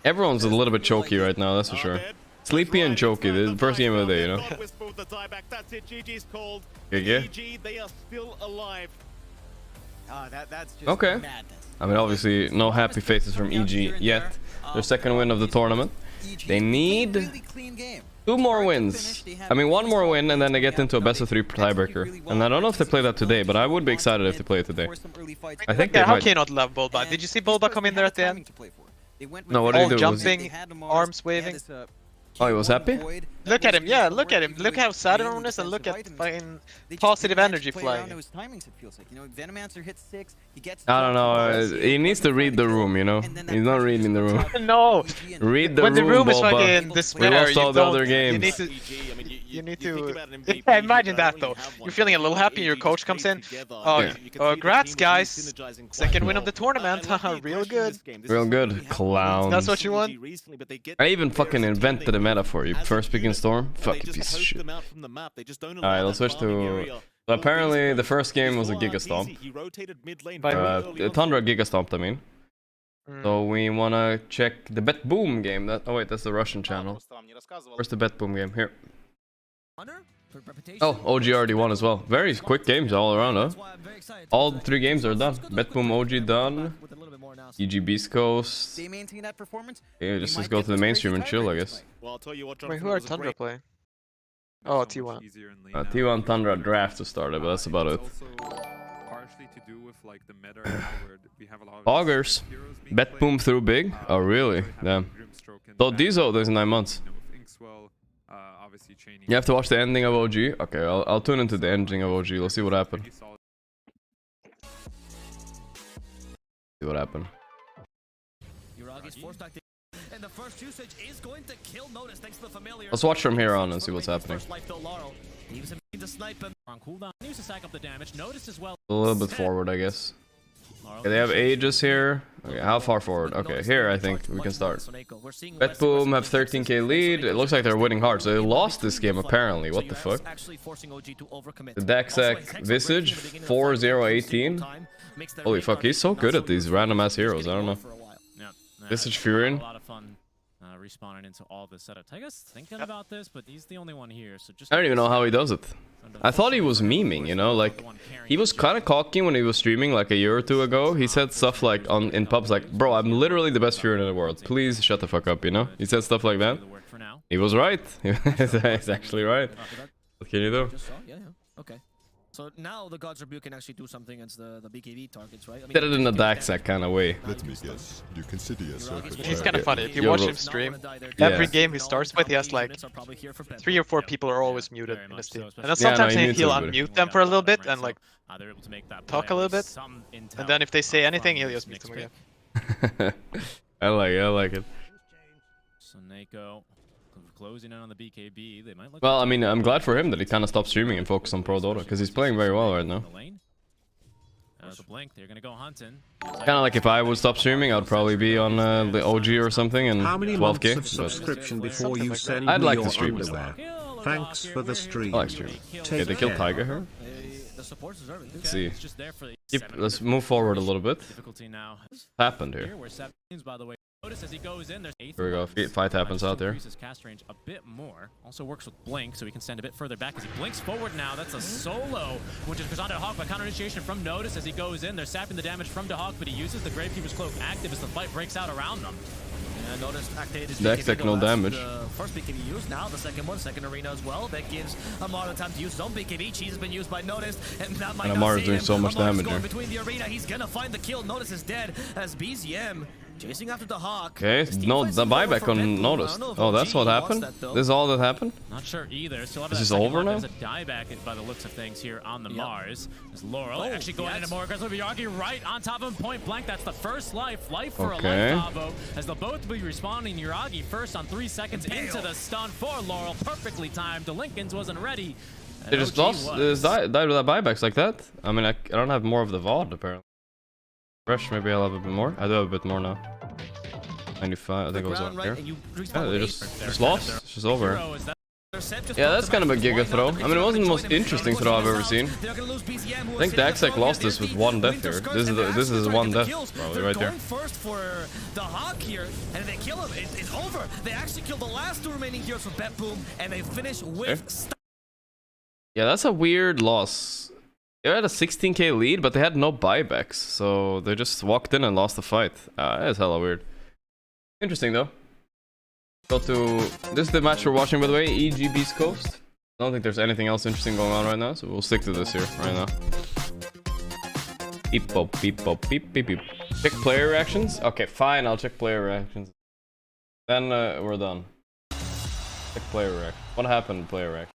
Everyone's a little bit choky right now, that's for sure. Sleepy and choky, the first game of the day, you know? GG? They are still alive. Okay. I mean, obviously, no happy faces from EG yet. Their second win of the tournament. They need 2 more wins. I mean, 1 more win, and then they get into a best of 3 tiebreaker. And I don't know if they play that today, but I would be excited if they play it today. I think they How might. can you not love Bulba? Did you see Bulba come in there at the end? No, what did he All do? jumping, arms waving. Oh, he was happy? Look at him, yeah, look at him. Look how sad everyone is, and look at fucking positive energy flying. I don't know, he needs to read the room, you know? He's not reading the room. No! Read the room, When the room is Bulba. fucking despair, We lost all the other you games. need to... Yeah, imagine that though. You're feeling a little happy, your coach comes in. Oh, congrats guys! Second win of the tournament, haha, real good. Real good, clowns. That's what you want? I even fucking invented a meta for you. First pick in Storm? Fuck you piece of shit. Alright, let's switch to... So apparently the first game was a Giga Stomp. Tundra Giga Stomped, I mean. So we wanna check the Bet Boom game. Oh wait, that's the Russian channel. Where's the Bet Boom game? Here. Oh, OG already won as well. Very quick games all around, huh? All 3 games are done. Bet Boom OG done. EG Beast Coast. They maintain that performance. Yeah, just go to the mainstream and chill, I guess. Wait, who are Tundra playing? Oh, T1. T1 Tundra draft to start it, but that's about it. Augers. Bet Boom through big? Oh, really? Damn. So Diesel, there's 9 months. You have to watch the ending of OG? Okay, I'll tune into the ending of OG. Let's see what happened. See what happened. Let's watch from here on and see what's happening. A little bit forward, I guess. Okay, they have ages here. Okay, how far forward? Okay, here I think we can start. Bet Boom have 13k lead. It looks like they're winning hard. So they lost this game apparently. What the fuck? The Gorgc Visage 4-0-18. Holy fuck, he's so good at these random ass heroes. I don't know. Visage Furion. Respawning into all the setups. I guess thinking about this, but he's the only one here, so just I don't even know how he does it. I thought he was memeing, you know, like he was kind of cocky when he was streaming like a year or 2 ago. He said stuff like in pubs like, bro, I'm literally the best Furion in the world. Please shut the fuck up, you know? He said stuff like that. He was right. He's actually right. What can you do? Okay. So now the God's Rebuke can actually do something against the BKB targets, right? I mean, did it in a Daxak kind of way. Let me guess. You consider yourself a He's kind of funny. If you watch him stream, every game he starts with, he has like 3 or 4 people are always muted in his team. And then sometimes he'll unmute them for a little bit and like talk a little bit. And then if they say anything, he'll just mute them again. I like it. So Nako closing in on the BKB. They might look. Well, I mean, I'm glad for him that he kind of stopped streaming and focused on Pro Dota because he's playing very well right now. The blink, they're gonna go hunting. Kind of like if I would stop streaming, I'd probably be on the OG or something and 12k. How many months of subscription before you send I'd me like your to stream as underwear? Thanks for the stream. I like streaming. Okay, they killed Tiger here. Let's see. Let's move forward a little bit. What happened here? Here we go. Fight happens out there. Cast range a bit more. Also works with blink, so he can stand a bit further back as he blinks forward now. That's a solo, which is presented to Hawk by counter initiation from Notice as he goes in. They're sapping the damage from Hawk, but he uses the Gravekeeper's Cloak active as the fight breaks out around them. Notice activated his Dex no damage. The first BKB used, now the second arena as well. That gives Amar the time to use his own BKB. Cheese has been used by Notice, and that might Amar is doing so much damage here. Between the arena, he's gonna find the kill. Notice is dead as BZM chasing after the Hawk. Okay, no, the buyback on Notice. Oh, that's what happened? This is all that happened? Not sure either. This is over now? There's a dieback by the looks of things here on the Mars. As Laurel actually going into more aggressive. Yagi right on top of him, point blank. That's the first life for a life, Avo. As they'll both be responding. Yuragi first on 3 seconds into the stun for Laurel. Perfectly timed. The Lincolns wasn't ready. They just lost, died with that buybacks like that? I mean, I don't have more of the VOD apparently. Fresh, maybe I'll have a bit more. I do have a bit more now. 95, I think it was over here. Yeah, they just lost. It's just over. Yeah, that's kind of a giga throw. I mean, it wasn't the most interesting throw I've ever seen. I think Daxak lost this with 1 death here. This is 1 death, probably, right there. First for the Hawk here, and they kill him. It's over. They actually killed the last 2 remaining heroes for Bet Boom, and they finish with... Yeah, that's a weird loss. They had a 16k lead, but they had no buybacks, so they just walked in and lost the fight. That's hella weird. Interesting though. This is the match we're watching, by the way, EG Beast Coast. I don't think there's anything else interesting going on right now, so we'll stick to this here right now. Beep bop, beep bop, beep beep beep. Check player reactions? Okay, fine, I'll check player reactions. Then we're done. Check player reaction. What happened to player reaction?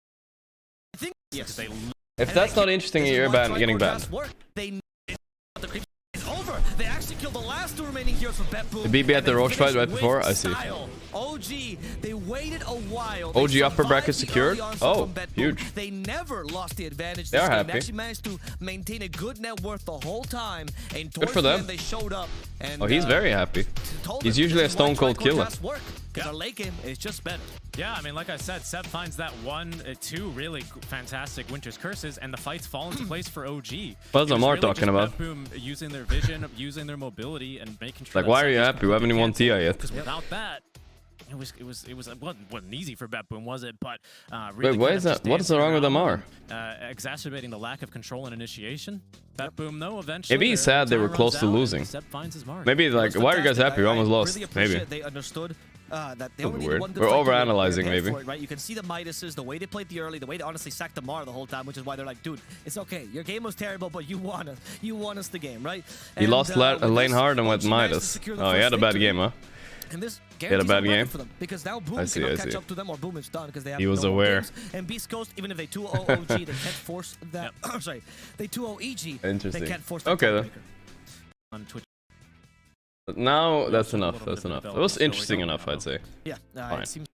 If that's not interesting, you're getting banned. They actually killed the last 2 remaining heroes for Bet Boom. The BB at the Roche fight right before? I see. OG, they waited a while. OG upper bracket secured? Oh, huge. They never lost the advantage. They are happy. They actually managed to maintain a good net worth the whole time. And good for them. they showed up. And, oh, he's very happy. He's usually a stone cold killer. because our late game is just better. Yeah, I mean, like I said, Seb finds that 2 really fantastic Winter's Curses, and the fights fall into place for OG. What's Amar talking about? Boom, using their vision, using their mobility, and making sure. Like, why are you happy? We haven't even won TI yet. Because without that, it wasn't easy for BetBoom, was it? But really, wait, why is that? What is wrong with Amar? Exacerbating the lack of control and initiation. BetBoom, though, eventually. Maybe he's sad they were close to losing. Maybe like, why are you guys happy? We almost lost. Maybe. They understood that they That's only weird. need We're overanalyzing, maybe. right? You can see the Midases, the way they played the early, the way they honestly sacked the Mar the whole time, which is why they're like, dude, it's okay. Your game was terrible, but you won us. You won us the game, right? He lost lane hard and went Midas. Oh, he had a bad game, huh? And this He had a bad game. for them because now Boom cannot catch up to them, or Boom is done because they have He was no aware. games. And Beast Coast, even if they 2-0 OG, they can't force that. Sorry, they 2-0 EG. Interesting. They can't force that okay then. On Twitch. But now that's enough. That's enough. It was interesting enough, I'd say. Yeah, Fine. it seems.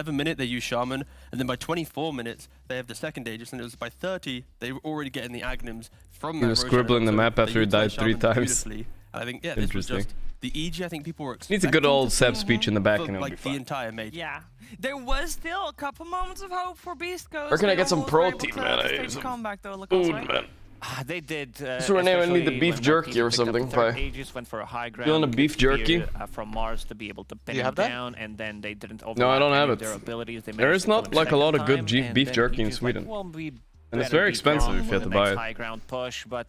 11 minute they use Shaman, and then by 24 minutes they have the second Aegis, and it was by 30 they were already getting the Agnums from that. He was scribbling the map after he died 3 times. And I think this was just the EG. I think people were expecting. Needs a good old Seb speech in the back, and like the entire major. Yeah, there was still a couple moments of hope for Beast Coast. Where can I get some protein, man? man? I need some comeback though. Look food, right. man. They did. So right now I need the beef jerky or something. Aegis went for a high ground. Feeling a beef jerky? From Mars to be able to pin him down, and then they didn't overlap. No, I don't have it. Their abilities. They there is not like a lot of good beef jerky in Sweden. And it's very expensive if you have to buy it. High ground push, but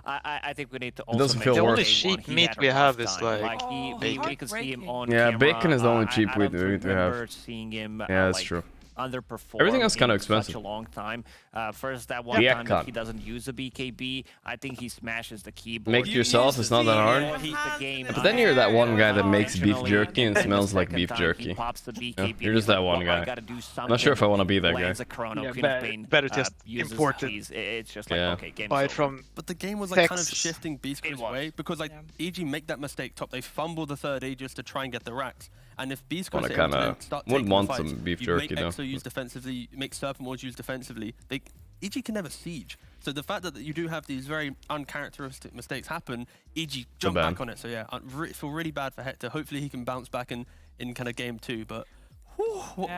I think we need to also. It doesn't feel the worth only it. cheap meat we have is like bacon. We can see him on yeah, camera. bacon is the only cheap meat we have. Seeing him, yeah, that's true. Underperform. Everything else kind of expensive. Such a long time. First, that one time that he doesn't use a BKB, I think he smashes the keyboard. Make it yourself. It's not that hard. But then you're that one guy that makes beef jerky and smells like beef jerky. Yeah, you're just that one guy. I'm not sure if I want to be that guy. Better just import it. It's just like okay, game buy it from. But the game was like kind of shifting Beast Coast's way because like EG make that mistake top. They fumble the third Aegis to try and get the racks. And if Beast Coast would want some beef jerky though. You use defensively, you make Serpent Wards use defensively. EG can never siege. So the fact that you do have these very uncharacteristic mistakes happen, EG jump back on it. So yeah, I feel really bad for Hector. Hopefully he can bounce back in kind of game 2, but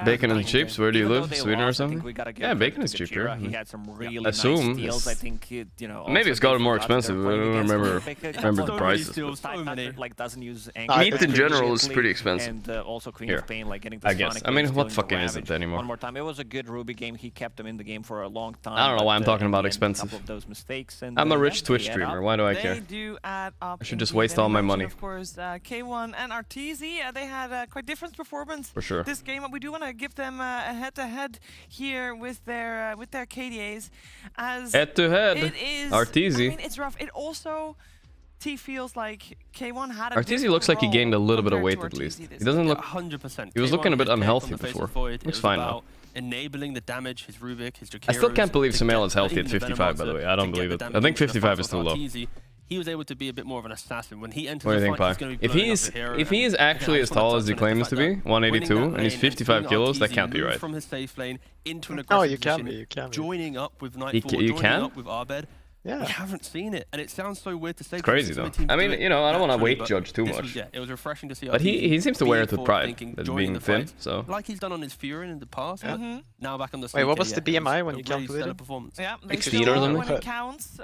bacon and chips, where do you live? Sweden or something? Yeah, bacon is cheaper. He had some really nice steals. I think maybe it's gotten more expensive. I don't remember the prices. Like doesn't use meat in general is pretty expensive. And also Queen of Pain, like getting the I guess. I mean, what fucking is it anymore? One more time. It was a good Ruby game. He kept them in the game for a long time. I don't know why I'm talking about expensive. Of those mistakes. And I'm a rich Twitch streamer. Why do I care? They do add up. I should just waste all my money. Of course, K1 and Arteezy, they had quite different performance. For sure. This game, we do want to give them a head-to-head here with their KDAs. As head-to-head, Arteezy. I mean, it's rough. It also feels like K1 had a Arteezy looks like he gained a little bit of weight at least. He doesn't look 100%. He was looking a bit unhealthy before. Looks fine now. Enabling the damage, his Rubik, his Jaqueiros. I still can't believe sumail is healthy at 55, by the way. I don't believe it. I think 55 is too low. He was able to be a bit more of an assassin when he entered what do you think, Pi? If he is actually as tall as he claims to be, 182, and he's 55 kilos, that can't be right. From his safe lane into an aggressive position, you can be. Joining up with Nightfall, joining up with Arbed. Yeah. We haven't seen it, and it sounds so weird to say. It's crazy though. I mean, you know, I don't want to weight judge too much. Yeah, it was refreshing to see. But he seems to wear it with pride, that being thin. So like he's done on his Furin in the past. Now back on the. Wait, what was the BMI when you calculated? Yeah, 16 or something. When it counts,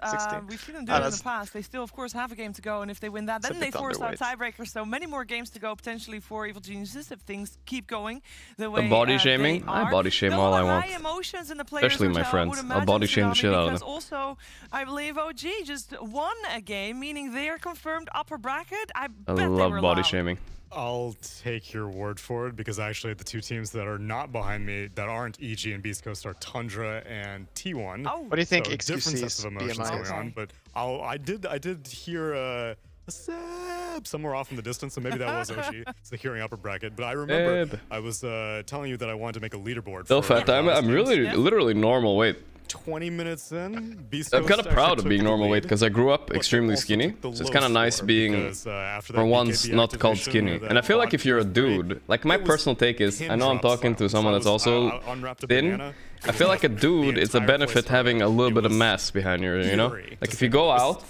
we've seen them do it in the past. They still, of course, have a game to go, and if they win that, then they force out tiebreakers. So many more games to go potentially for Evil Geniuses if things keep going the way. The body shaming, I body shame all I want. Especially my friends. I'll body shame the shit out of them. Also, I believe OG just won a game, meaning they are confirmed upper bracket. I love body shaming. I'll take your word for it because actually the two teams that are not behind me that aren't EG and Beast Coast are Tundra and T1. Oh. What do you think? So different sets of emotions going on, but I did hear a Seb somewhere off in the distance, so maybe that was OG. It's the hearing upper bracket. But I remember I was telling you that I wanted to make a leaderboard. So fat, I'm really literally normal weight. 20 minutes in, Beast I'm kind of proud of being normal weight because I grew up extremely skinny, so it's kind of nice being for once not called skinny. And I feel like if you're a dude, like my personal take is, I know I'm talking to someone that's also thin, I feel like a dude, it's a benefit having a little bit of mass behind you, you know? Like if you go out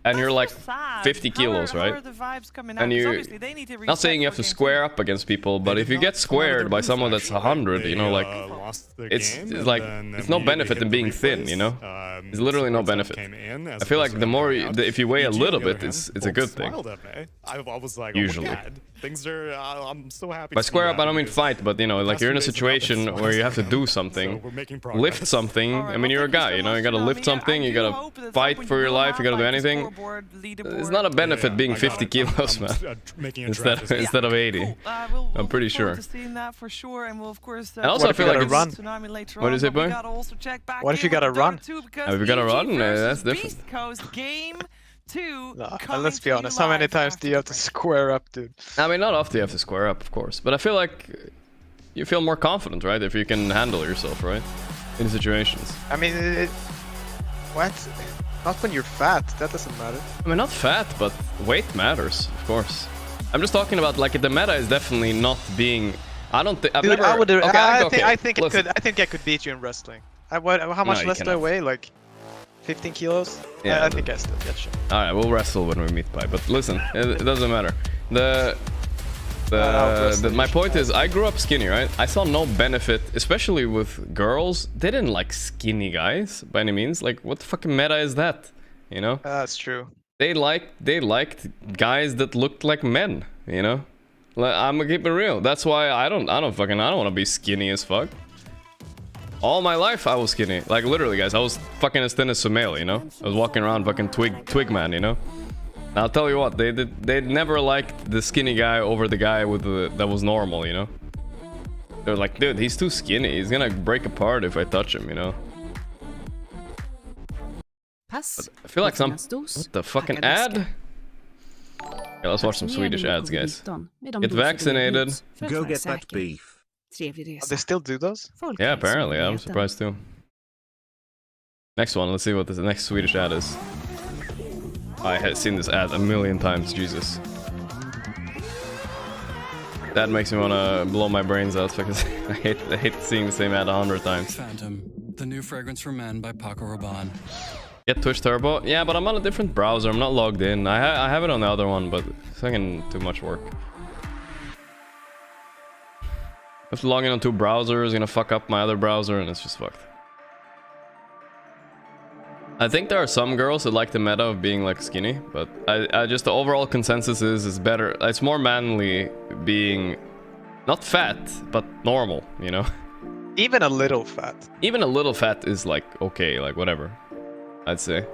and you're like 50 kilos, right? And you're not saying you have to square up against people, but if you get squared by someone that's 100, you know, like it's like it's no benefit in being thin, you know. There's literally no benefit. I feel like the more if you weigh a little bit, it's a good thing. Usually. Things are. I'm so happy. By square up, I don't mean fight, but you know, like you're in a situation where you have to do something, lift something. I mean, you're a guy, you know, you gotta lift something, you gotta fight for your life, you gotta do anything. It's not a benefit being 50 kilos, man. Instead of 80. I'm pretty sure. And also, I feel like run. What is it, boy? What if you gotta run? If you gotta run, that's different. And let's be honest, how many times do you have to square up, dude? I mean, not often you have to square up, of course, but I feel like you feel more confident, right? If you can handle yourself, right? In situations. I mean, what? Not when you're fat, that doesn't matter. I mean, not fat, but weight matters, of course. I'm just talking about, like, the meta is definitely not being... I don't think... Dude, I think I could beat you in wrestling. How much less do I weigh? Like... 15 kilos? Yeah, I think I still get you. Alright, we'll wrestle when we meet by. But listen, it doesn't matter. My point is, I grew up skinny, right? I saw no benefit, especially with girls. They didn't like skinny guys by any means. Like, what the fucking meta is that? You know? That's true. They liked guys that looked like men. You know? I'm gonna keep it real. That's why I don't want to be skinny as fuck. All my life I was skinny, like literally, guys. I was fucking as thin as sumail, you know. I was walking around fucking twig man, you know. And I'll tell you what, they never liked the skinny guy over the guy with that was normal, you know. They're like, dude, he's too skinny. He's gonna break apart if I touch him, you know. But I feel like what the fucking ad? Okay, let's watch some Swedish ads, guys. Get vaccinated. Go get that beef. They still do those? Yeah, apparently. I'm surprised too. Next one. Let's see what the next Swedish ad is. I had seen this ad a million times. Jesus. That makes me want to blow my brains out because I hate seeing the same ad 100 times. Phantom, the new fragrance for men by Paco Rabanne. Get Twitch Turbo? Yeah, but I'm on a different browser. I'm not logged in. I have it on the other one, but it's fucking too much work. I have to log in on 2 browsers, gonna fuck up my other browser, and it's just fucked. I think there are some girls that like the meta of being like skinny, but I just the overall consensus is better. It's more manly being not fat, but normal, you know? Even a little fat. Even a little fat is like okay, like whatever, I'd say.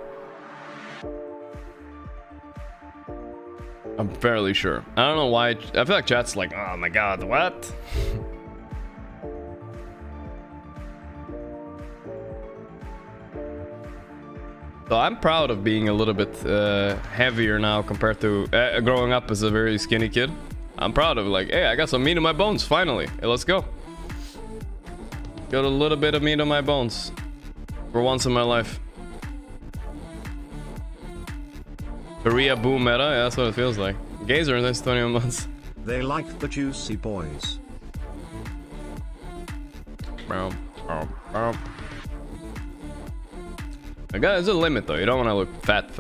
I'm fairly sure. I don't know why. I feel like chat's like, oh my god, what? So I'm proud of being a little bit heavier now compared to growing up as a very skinny kid. I'm proud of like, hey, I got some meat in my bones finally. Hey, let's go. Got a little bit of meat on my bones for once in my life. Korea boom meta, yeah, that's what it feels like. Gays are in this 21 months. They like the juicy boys. There's a limit though, you don't want to look fat.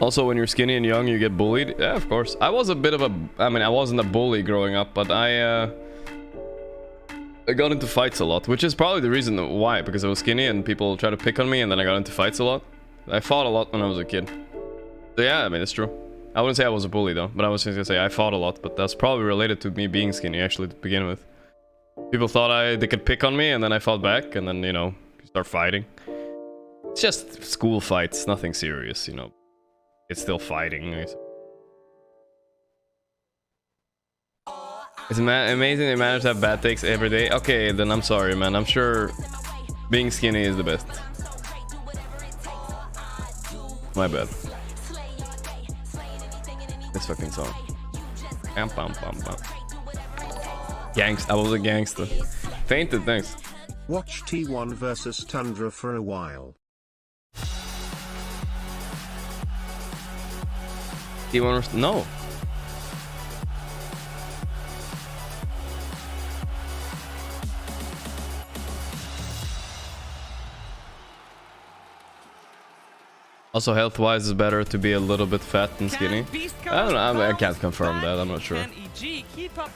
Also, when you're skinny and young, you get bullied. Yeah, of course. I was a bit of a... I mean, I wasn't a bully growing up, but I got into fights a lot, which is probably the reason why, because I was skinny and people try to pick on me, and then I got into fights a lot. I fought a lot when I was a kid. So yeah, I mean, it's true. I wouldn't say I was a bully though, but I was just gonna say I fought a lot, but that's probably related to me being skinny actually to begin with. People thought they could pick on me, and then I fought back, and then, you know, start fighting. It's just school fights, nothing serious, you know. It's still fighting. It's amazing they manage to have bad takes every day. Okay, then I'm sorry, man. I'm sure being skinny is the best. My bad. This fucking song. Gangsta. I was a gangster. Fainted, thanks. Watch T1 versus Tundra for a while. T1 versus... No. Also, health-wise, it's better to be a little bit fat and skinny. I don't know. I can't confirm that. I'm not sure. I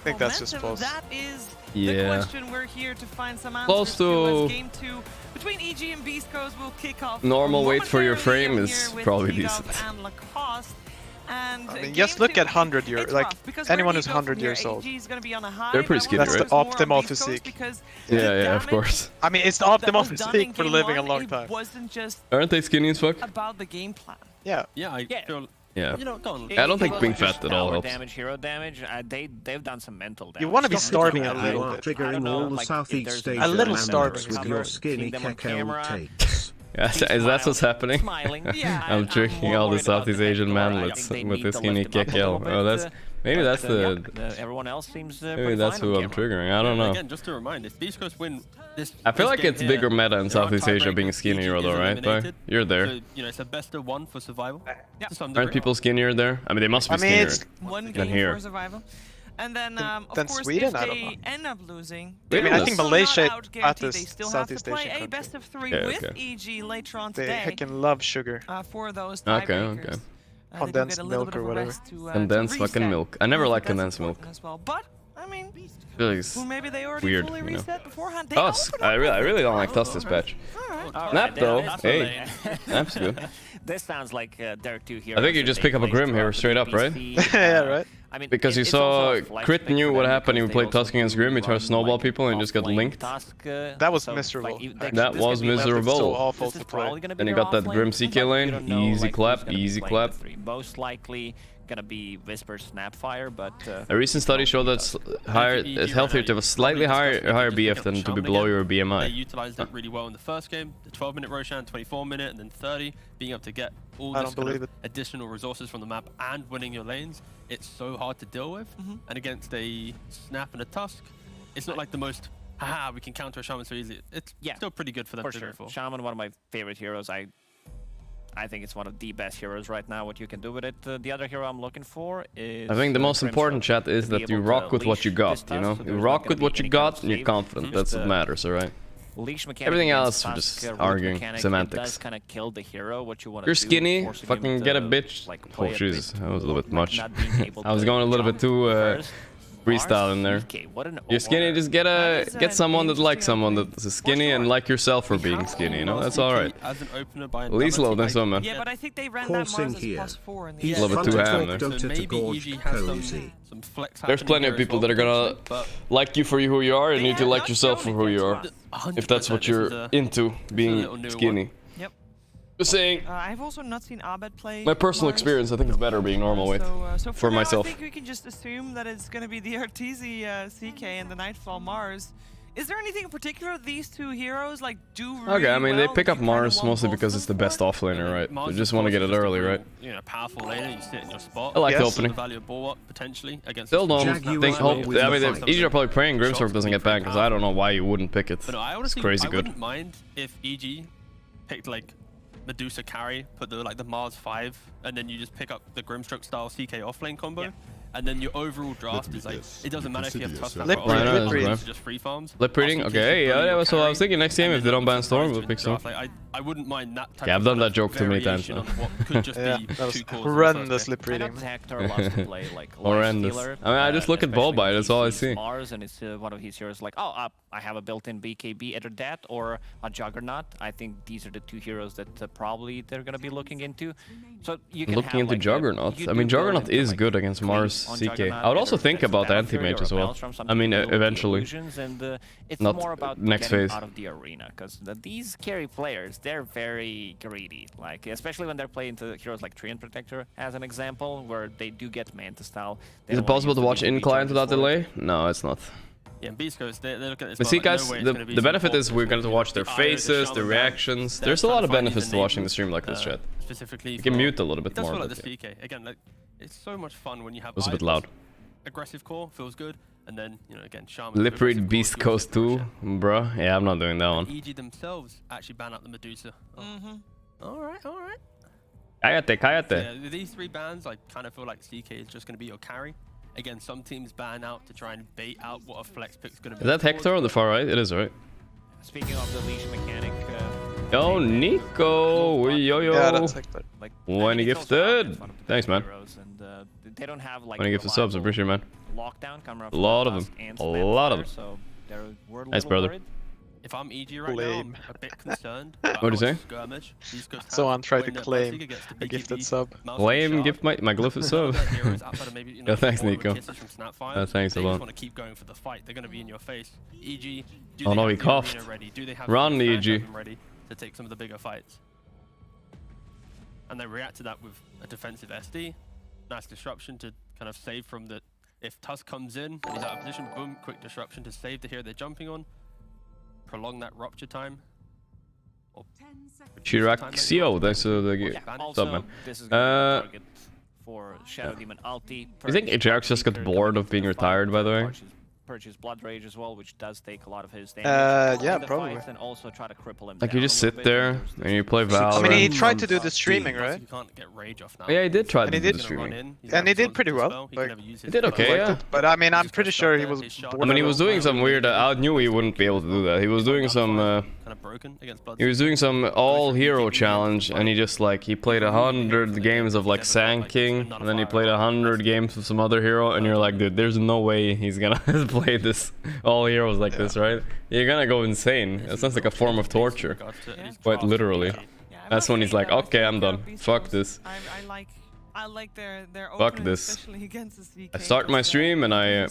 think that's just close. That is yeah. the question. We're here to find some answers Close to game 2 between EG and Beastcoast will kick off. Normal weight for your frame is probably decent. And Lacoste. And I mean, just look at 100 years, like anyone who's 100 years old. They're pretty skinny, That's right? the optimal physique. Yeah, of course. I mean, it's the optimal physique for living a long time. Aren't they skinny as fuck? About the game plan. Yeah. Yeah, I feel... Yeah. You know, I don't think being fat at all helps. Hero damage, they've done some mental damage. You want to be starving a little bit. Triggering all the Southeast Asian a little starving with your skinny Kekel takes. Is that what's happening? I'm tricking all the Southeast Asian manlets with the skinny Kekel. Oh, that's maybe that's the. Everyone else seems. Maybe that's who I'm triggering. I don't know. Again, just to remind, if Beastcoast win this, I feel like it's bigger meta in Southeast Asia being a skinny hero, though, right? But you're there. So, you know, it's a best of 1 for survival. Yeah. Aren't people skinnier there? I mean, they must be skinnier one than game here. for survival. And then, of course, Sweden, if I don't they know. end up losing, I mean, I think Malaysia at they this still have to Southeast play Asian a best country. of 3 with EG later on They today. heckin' love sugar. For those Okay, tiebreakers. okay. Condensed milk or whatever. Condensed fucking milk. I never liked condensed milk. As well. But I mean, Really well, maybe they already weird, fully you know. reset beforehand. They Tusk. I really don't like Tusk this patch. Snap though. Hey, Snap's good. This sounds like there are two heroes. I think you just pick up a Grim here straight up, right? Yeah, right. I mean, because you saw Crit knew what happened when we played Tusk against Grim. He tried to snowball people and just got linked. That was miserable. That was miserable. So awful to play. Then you got that Grim CK lane. Easy clap, easy clap. Most likely gonna be Whisper Snapfire, but a recent study showed that it's healthier to have a slightly higher BF than to be below your They BMI. utilized that really well in the first game. The 12-minute Roshan, 24-minute, and then 30. Being able to get all this kind of additional resources from the map and winning your lanes, it's so hard to deal with. And against a Snap and a Tusk, it's not like the most, haha, we can counter a Shaman so easily. It's still pretty good for them to go for. Shaman, one of my favorite heroes. I think it's one of the best heroes right now, what you can do with it. The other hero I'm looking for is... I think the most important, chat, is that you rock with what you got, you know? You rock with what you got and you're confident. That's what matters, alright? Everything else, we're just arguing semantics. Does kind of kill the hero, what you want to You're skinny, fucking get a bitch. Oh, Jesus, that was a little bit much. I was going a little bit too freestyle in there. You're skinny, just get someone that likes someone that's skinny and like yourself for being skinny, you know? That's alright. At least low than some, man. Yeah, but I think they ran that Mars as +4 in the He's end. A little bit too ham there. There's plenty of people that are gonna like you for who you are and need to like yourself for who you are. If that's what you're into, being skinny. Just saying. I've also not seen Abed play. My personal Mars. experience, I think it's better being normal weight So for now, myself. I think we can just assume that it's going to be the Arteezy CK and the Nightfall Mars. Is there anything in particular these two heroes like do really Okay, I mean well they pick up Mars mostly because it's the best offlaner, right? They just want to get it early, right? You know, powerful laner, you sit in your spot. I like the opening. The value of bulwark potentially against. Still don't think. I mean, EG are probably praying Grimstorm doesn't get banned because I don't know why you wouldn't pick it. But no, I honestly, it's crazy I good. wouldn't mind if EG picked like Medusa carry, put the Mars 5, and then you just pick up the Grimstroke style CK offlane combo. And then your overall draft is like, it doesn't matter if you have Tusk Lip reading, just free farms. Lip reading, okay, yeah, so I was thinking next game if they don't ban Storm, we'll pick Storm. I wouldn't mind that type Yeah, I've done that joke too many times now. That was horrendous lip reading. Horrendous. I mean, I just look at Ballbite, that's all I see. Mars, and it's one of his heroes like, oh, I have a built-in BKB, either that or a Juggernaut. I think these are the two heroes that probably they're going to be looking into. So you can looking into Juggernaut. I mean, Juggernaut is good against Mars CK. I would also think about anti-mage as well. I mean, eventually. It's not more about next getting phase. out of the arena, because these carry players, they're very greedy. Like, especially when they're playing to heroes like Treant Protector, as an example, where they do get Manta style. Is it possible to watch incline without delay? No, it's not. Yeah, Beast Coast, they look at this. But see, guys, the benefit is we're going to watch their faces, their reactions. There's a lot of benefits to watching the stream like this, chat. Specifically, you can mute a little bit more. Like the CK. Again, like, it's so much fun when you have. It was a bit loud. Aggressive core feels good, and then again, Shaman. Lip read Beast Coast 2, bruh. Yeah, I'm not doing that one. EG themselves actually ban out the Medusa. All right. Cállate. Yeah, these three bans, I kind of feel like CK is just going to be your carry. Again, some teams ban out to try and bait out what a flex pick is going to be. Is that Hector on the far right? It is, right? Speaking of the leash mechanic. Yo, Nico! Yo. Yeah, that's Hector. Like, 20 gifted. Thanks, man. And, they don't have like 20 gifted subs, I appreciate it, man. Lockdown coming up. A lot of them. A lot of them. So Nice, brother. Worried. If I'm EG right now, I'm a bit concerned. What do you say? Someone tried to claim a gifted sub. Claim gift my gifted sub. Yeah, thanks, Nico. Thanks a lot. Want to keep going for the fight. They're going to be in your face. EG. Oh no, he coughed. Run, EG. Ready to take some of the bigger fights. And they react to that with a defensive SD. Nice disruption to kind of save from the. If Tusk comes in and he's out of position, boom, quick disruption to save the hero they're jumping on. Prolong that rupture time. Chiraxio, thanks for the sub, man. This is gonna be a target for Shadow Demon ulti. You think Ajax just got bored of being retired, by the way? Purchase Blood Rage as well, which does take a lot of his damage. Yeah, probably. And also try to cripple him like you just sit there and you play Valorant. I mean, he tried to do the streaming, right? You can't get rage off now. Yeah, he did try to do the streaming. And he did pretty well. Like, he did okay, yeah. But I mean, I'm pretty sure he was. I mean, he was doing some weird. I knew he wouldn't be able to do that. He was doing some. He was doing some all-hero challenge, and he just like he played 100 games of like Sanking, and then he played 100 games of some other hero, and you're like, dude, there's no way he's gonna play this all heroes like this, right? You're gonna go insane. It sounds like a form of torture, quite literally. That's when he's like, okay, I'm done. Fuck this. I like their fuck opening, this. especially against the CK. I start my stream and I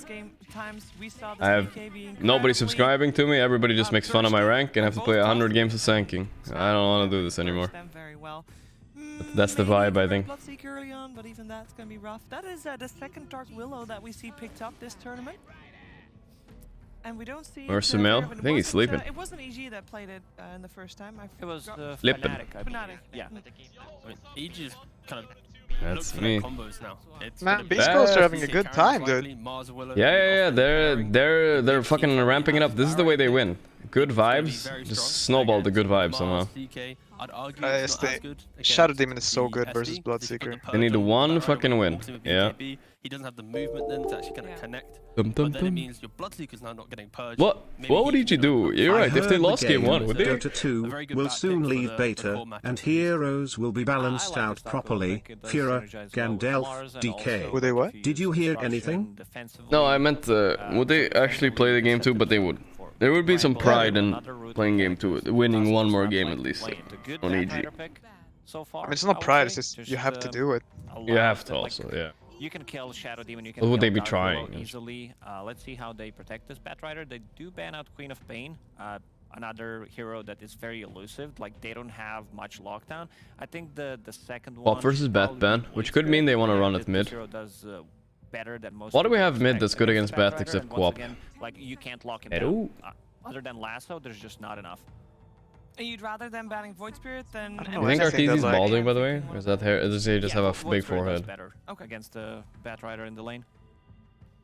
have nobody subscribing to me. Everybody just makes fun of my rank, and I have to play 100 games of Sanking. I don't want to do this anymore. That's the vibe, I think. Bloodseeker early on, but even that's gonna be rough. That is the second Dark Willow that we see picked up this tournament. And we don't see. Or Sumail. I think he's sleeping. It wasn't EG that played it in the first time. It was Fnatic. Fnatic. Yeah. I mean, EG is kind of. That's me. Man, Beastcoast are having a good time, dude. Yeah. They're fucking ramping it up. This is the way they win. Good vibes. Just snowball the good vibes somehow. Shadow Demon is so good versus Bloodseeker. They need one fucking win. Yeah. He doesn't have the movement then to actually kind of connect. But then it means your Bloodseeker's now not getting purged. What would EG do? You're right. If they lost game 1, would they? Dota 2 will soon leave beta, and heroes will be balanced out properly. Fura, Gandalf, DK. Would they what? Did you hear anything? No, I meant would they actually play the game 2? But they would. There would be some pride in playing game 2, winning one more game at least on EG. I mean, it's not pride. It's just you have to do it. You have to also, yeah. You can kill Shadow Demon, you can What would kill they be Dark trying? Willow easily. Let's see how they protect this Batrider. They do ban out Queen of Pain, another hero that is very elusive. Like, they don't have much lockdown. I think the second one... What versus Bat ban, which could mean they want to run at mid. Better than most. What do we have mid that's good against Bat except Quap? Like, you can't lock him down. Other than Lasso, there's just not enough. And you'd rather them banning Void Spirit than... You think Arteezy's balding, by the way? Or is that hair? Does he just have a big forehead? Better against the Batrider in the lane.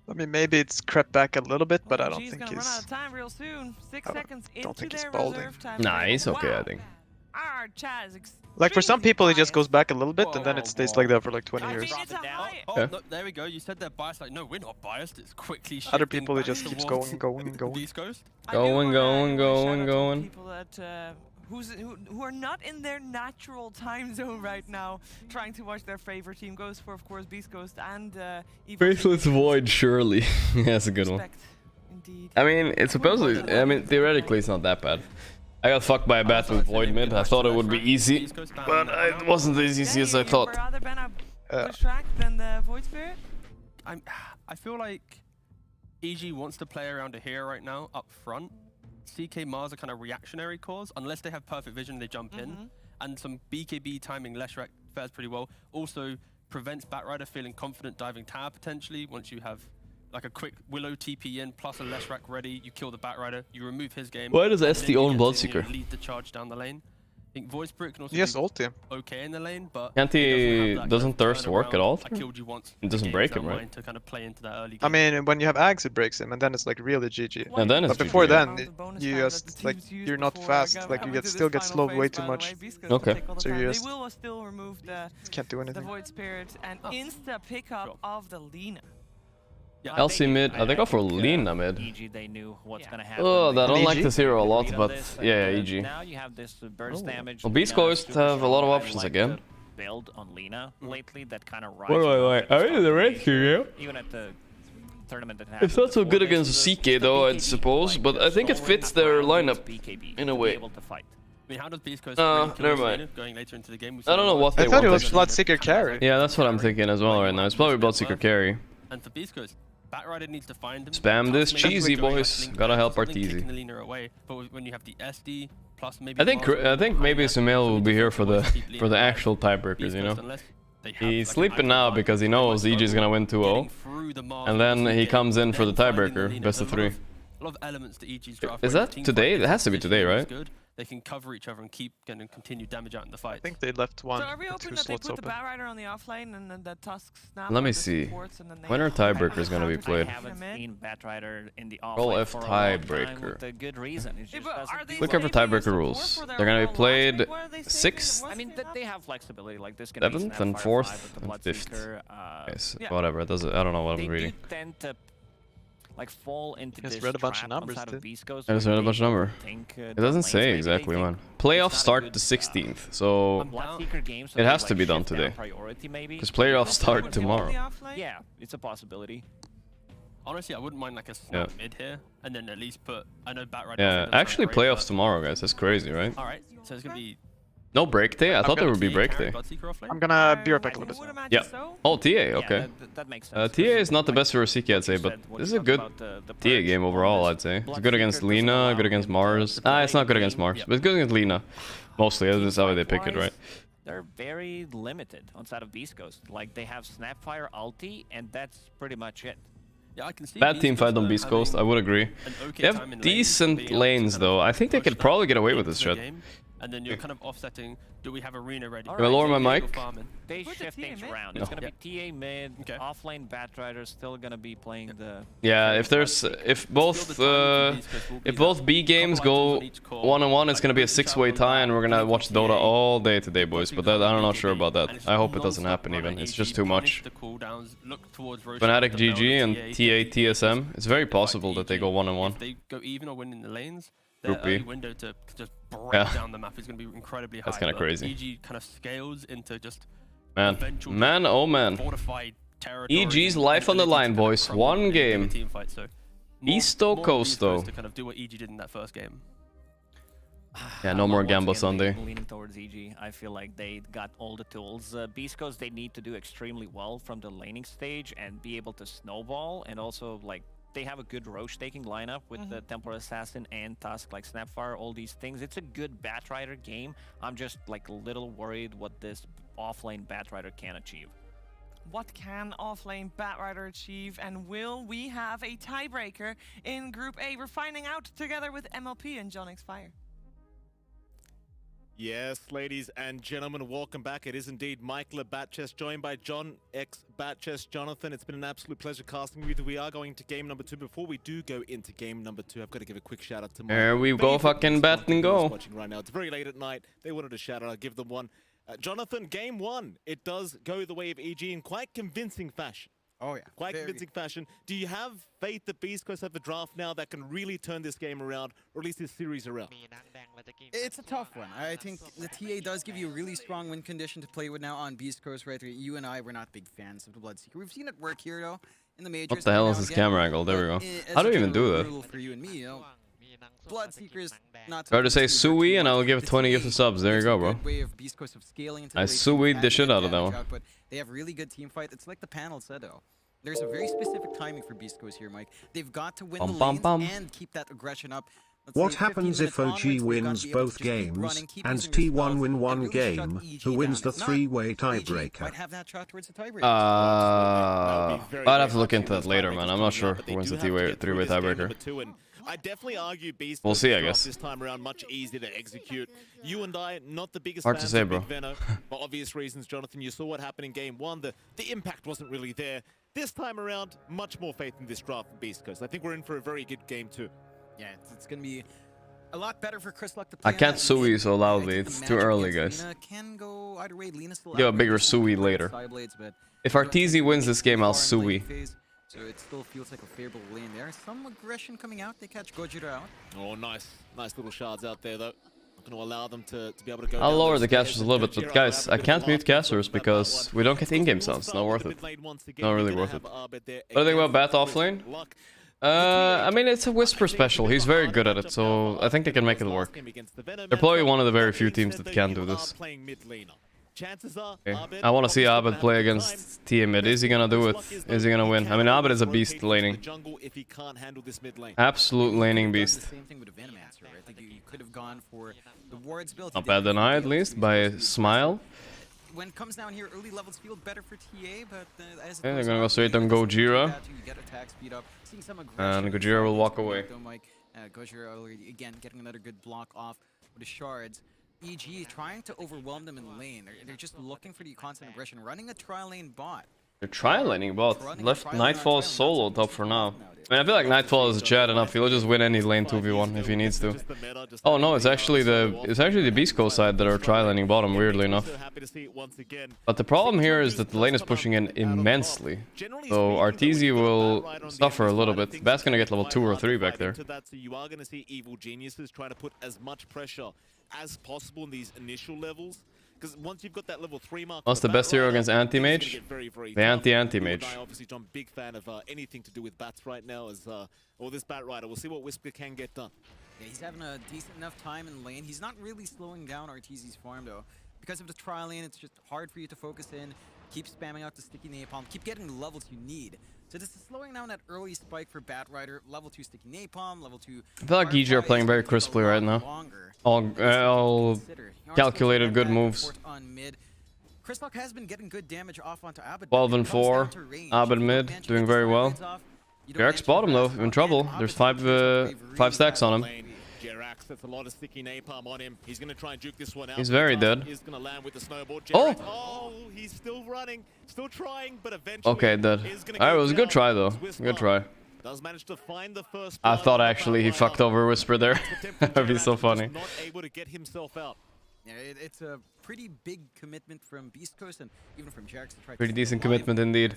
I mean, maybe it's crept back a little bit, but I don't think gonna he's... run out of time real soon. 6 seconds into he's their balding. reserve time. Nah, he's okay, I think. Our chat is like, for some people, he just goes back a little bit, and then it stays like that for like 20 years. Oh, Okay. no, there we go. You said they're biased. Like, no, we're not biased. It's quickly Other people, it just keeps going. East Coast. Going. People that who are not in their natural time zone right now, trying to watch their favorite team. Goes for, of course, Beast Coast and Faceless Void, surely. That's a good one. Indeed. I mean, it's supposedly. I mean, theoretically, it's not that bad. I got fucked by a bat with Void mid. I thought it would be easy, but it wasn't as easy as I thought. Rather ban a track than the Void Spirit. I feel like EG wants to play around a hero right now up front. CK Mars are kind of reactionary cores, unless they have perfect vision, they jump in. And some BKB timing Leshrac fares pretty well. Also prevents Batrider feeling confident diving tower potentially. Once you have like a quick Willow TP in plus a Leshrac ready, you kill the Batrider, you remove his game. Why does SD own Bloodseeker? Lead the charge down the lane. I think Void Spirit can also be okay in the lane, but can't doesn't Thirst work at all? I killed you once. It doesn't break him, right? To kind of play into that early game. I mean, when you have Ags, it breaks him, and then it's like really GG. And then it's but before GG. then, you just like you're not fast. Like you still get slowed way too much. Okay. So you they will still remove the can't do anything. The Void Spirit and insta pickup of the Lina. LC mid. I think I'll for Lina mid. EG, they knew what's gonna happen. Oh, I don't like this hero a lot, but yeah, EG. Now you have this burst damage. Well, Beast Coast have a lot of options again. build on Lina lately that kind of rides. What do I like? I mean, the rescue, even at the tournament that it's not so good against CK though, I suppose, but I think it fits their lineup in a way. I mean, how does Beast Coast never mind. going later into the game? I don't know what they I thought it wanted. was Bloodseeker carry. Yeah, that's what I'm thinking as well right now. It's probably Bloodseeker carry. And for Beast Coast, Batrider needs to find him. Spam this cheesy, boys. Gotta help our teasy. But when you have the SD plus maybe I think maybe Sumail will be here for the actual tiebreakers, you know. He's sleeping now because he knows EG is gonna win 2-0, and then he comes in for the tiebreaker, best of 3. A lot of elements to EG's draft. Is that today? It has to be today, right? They can cover each other and keep going to continue damage out in the fight. I think they left one. So are we hoping that they put the Batrider on the offlane and then the Tusk snap? Let me see. When are tiebreakers gonna be played? I haven't seen Batrider in the offlane Roll F for a tiebreaker. with a good reason. Look over tiebreaker rules. They're gonna be played 6th, I mean, they have flexibility. Like this, 7th, and 4th, and 5th. Yes, whatever. It doesn't. I don't know what I'm reading. They tend to like fall into this read a bunch of trap numbers, outside of too. Beast Coast I just read a bunch of number. It doesn't say exactly when. Playoffs start the 16th, so it has to be done today. Because playoffs start tomorrow. Yeah, it's a possibility. Honestly, I wouldn't mind like a snap mid here, and then at least put. I know Batrider. Yeah, actually playoffs tomorrow, guys. That's crazy, right? All right, so it's gonna be. No break day? I thought there would be break day. I'm gonna be right back a little bit. Yeah. Oh, TA, okay. That makes sense. TA is not the best for CK, I'd say, but this is a good TA game overall, I'd say. It's good against Lina, good against Mars. It's not good against Mars, but it's good against Lina. Mostly, that's how they pick it, right? They're very limited on side of Beast Coast. Like, they have Snapfire ulti, and that's pretty much it. Yeah, I can see bad team fight on Beast Coast, I would agree. They have decent lanes, though. I think they could probably get away with this shit. And then you're kind of offsetting, do we have a arena ready? Can I lower my mic? They shift things around. It's going to be TA mid, offlane Batrider still going to be playing the... Yeah, if both B games go 1-on-1, it's going to be a 6-way tie, and we're going to watch Dota all day today, boys. But that, I'm not sure about that. I hope it doesn't happen even. It's just too much. Fnatic GG and TA TSM. It's very possible that they go 1-on-1. If they go even or win in the lanes, their early window to just break down the map is going to be incredibly high. That's kind of crazy. EG kind of scales into just man, oh man. Fortified territory. EG's life on the line, boys. One game. Easto Coasto. To kind of do what EG did in that first game. Yeah, no more Gamble Sunday. Leaning towards EG. I feel like they got all the tools. Beast Coast, they need to do extremely well from the laning stage and be able to snowball, and also like they have a good Roche-taking lineup with the Templar Assassin and Tusk, like Snapfire, all these things. It's a good Batrider game. I'm just like a little worried what this offlane Batrider can achieve. What can offlane Batrider achieve, and will we have a tiebreaker in Group A? We're finding out together with MLP and John X Fire. Yes, ladies and gentlemen, welcome back. It is indeed Michael Batchest, joined by John X Batchest. Jonathan, it's been an absolute pleasure casting with you. We are going to game number 2. Before we do go into game number 2, I've got to give a quick shout out to my there we go, fucking bat and go. Watching right now. It's very late at night. They wanted a shout out. I'll give them one. Jonathan, game 1. It does go the way of EG in quite convincing fashion. Oh yeah, quite convincing fashion. Do you have faith that Beast Coast have a draft now that can really turn this game around, or at least this series around? It's a tough one. I think the TA does give you a really strong win condition to play with now on Beast Coast, right? You and I were not big fans of the Bloodseeker. We've seen it work here though in the majors. What the hell is this camera angle? There we go. How do we even do that? For you and me, you know, Bloodseekers not. Try to say Sui and I'll give 20 gifted subs. There you go, bro. I Sui'd the shit out of that one. But they have really good team fight. It's like the panel said though. There's a very specific timing for Beast Coast here, Mike. They've got to win the lanes and keep that aggression up. What happens if OG wins both games and T1 win one game? Who wins the 3-way tiebreaker? I'd have to look into that later, man. I'm not sure who wins the 3-way tiebreaker. I definitely argue Beast we'll see, I guess. This time around much easier to execute. You and I, not the biggest hard fans to say, of bro. Big Venom, for obvious reasons, Jonathan. You saw what happened in game 1. The impact wasn't really there. This time around, much more faith in this draft from Beast Coast. I think we're in for a very good game too. Yeah, it's going to be a lot better for Chris Luck to play. I can't Sui so loudly. It's too early, guys. Can go either way. Give a bigger Sui later. If Arteezy wins this game, I'll Sui. So it still feels like a favorable lane there. Some aggression coming out. They catch Gorgc out. Oh, nice. Nice little shards out there, though. going to allow them to be able to go. I'll lower the casters a little bit, but guys, I can't mute casters because we don't get in-game sounds. Not worth it. Not really worth it. What do you think about Bat off lane? I mean, it's a Whisper special. He's very good at it, so I think they can make it work. They're probably one of the very few teams that can do this. Okay. I want to see Abed play against Tiamat. Is he gonna do it? Is he gonna win? I mean, Abed is a beast laning. Absolute laning beast. Not bad denied, at least, by Sumail. When it comes down here, early levels feel better for TA, but as they're gonna go straight on Gorgc. And Gorgc will walk away. Gorgc again getting another good block off with the shards. EG trying to overwhelm them in the lane. They're just looking for the constant aggression, running a tri-lane bot. They're tri-laning bot. Left Nightfall solo top for now. I mean, I feel like Nightfall is chat enough. He'll just win any lane 2v1 if he needs to. Oh no, it's actually the Beastco side that are tri-laning bottom, weirdly enough. But the problem here is that the lane is pushing in immensely. So Arteezy will suffer a little bit. Bat's gonna get level 2 or 3 back there. So you are going to see evil geniuses trying to put as much pressure as possible in these initial levels. Because once you've got that level 3 mark, what's the best hero against anti-mage? The anti-mage. Obviously, I'm a big fan of anything to do with bats right now. Or this bat rider. We'll see what Whisper can get done. Yeah, he's having a decent enough time in lane. He's not really slowing down Arteezy's farm though. Because of the trial lane, it's just hard for you to focus in. Keep spamming out the sticky napalm. Keep getting the levels you need. So this is slowing down that early spike for Bat Rider. Level 2 sticky napalm, level 2... I feel like EG are playing very crisply right now. All calculated good moves. Crystalk has been getting good damage off onto Abed. 12 and 4. Abed mid, doing very well. Gorgc's bottom though, in trouble. There's 5 stacks on him. That's a lot of sticky napalm on him. He's going to try and juke this one out. He's very dead. He's going to land with the snowball. Oh! He's still running, still trying, but eventually okay, dead. Alright, it was a good try though. Good try. Does manage to find the first I thought actually he fucked over Whisper there. That'd be so funny. Not able to get himself out. Yeah, it's a pretty big commitment from Beast Coast and even from Gorgc to try. Pretty decent commitment indeed.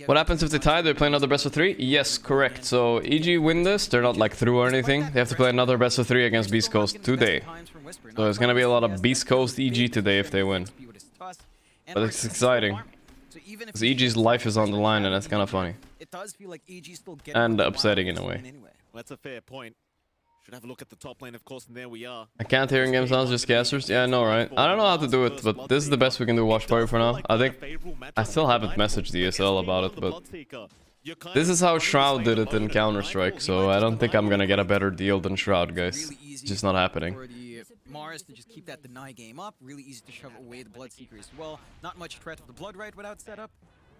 What happens if they tie? They play another best of 3? Yes, correct. So EG win this. They're not like through or anything. They have to play another best of 3 against Beast Coast today. So there's gonna be a lot of Beast Coast EG today if they win. But it's exciting. Because EG's life is on the line and that's kind of funny. And upsetting in a way. That's a fair point. Should have a look at the top lane, of course, and there we are. I can't hear in-game sounds, just casters. Yeah, I know, right? I don't know how to do it, but this is the best we can do watch party for now. I think I still haven't messaged ESL about it, but this is how Shroud did it in Counter-Strike, so I don't think I'm gonna get a better deal than Shroud, guys. It's just not happening. Mars to just keep that deny game up, really easy to shove away the Bloodseeker as well. Not much threat of the Blood Right without setup.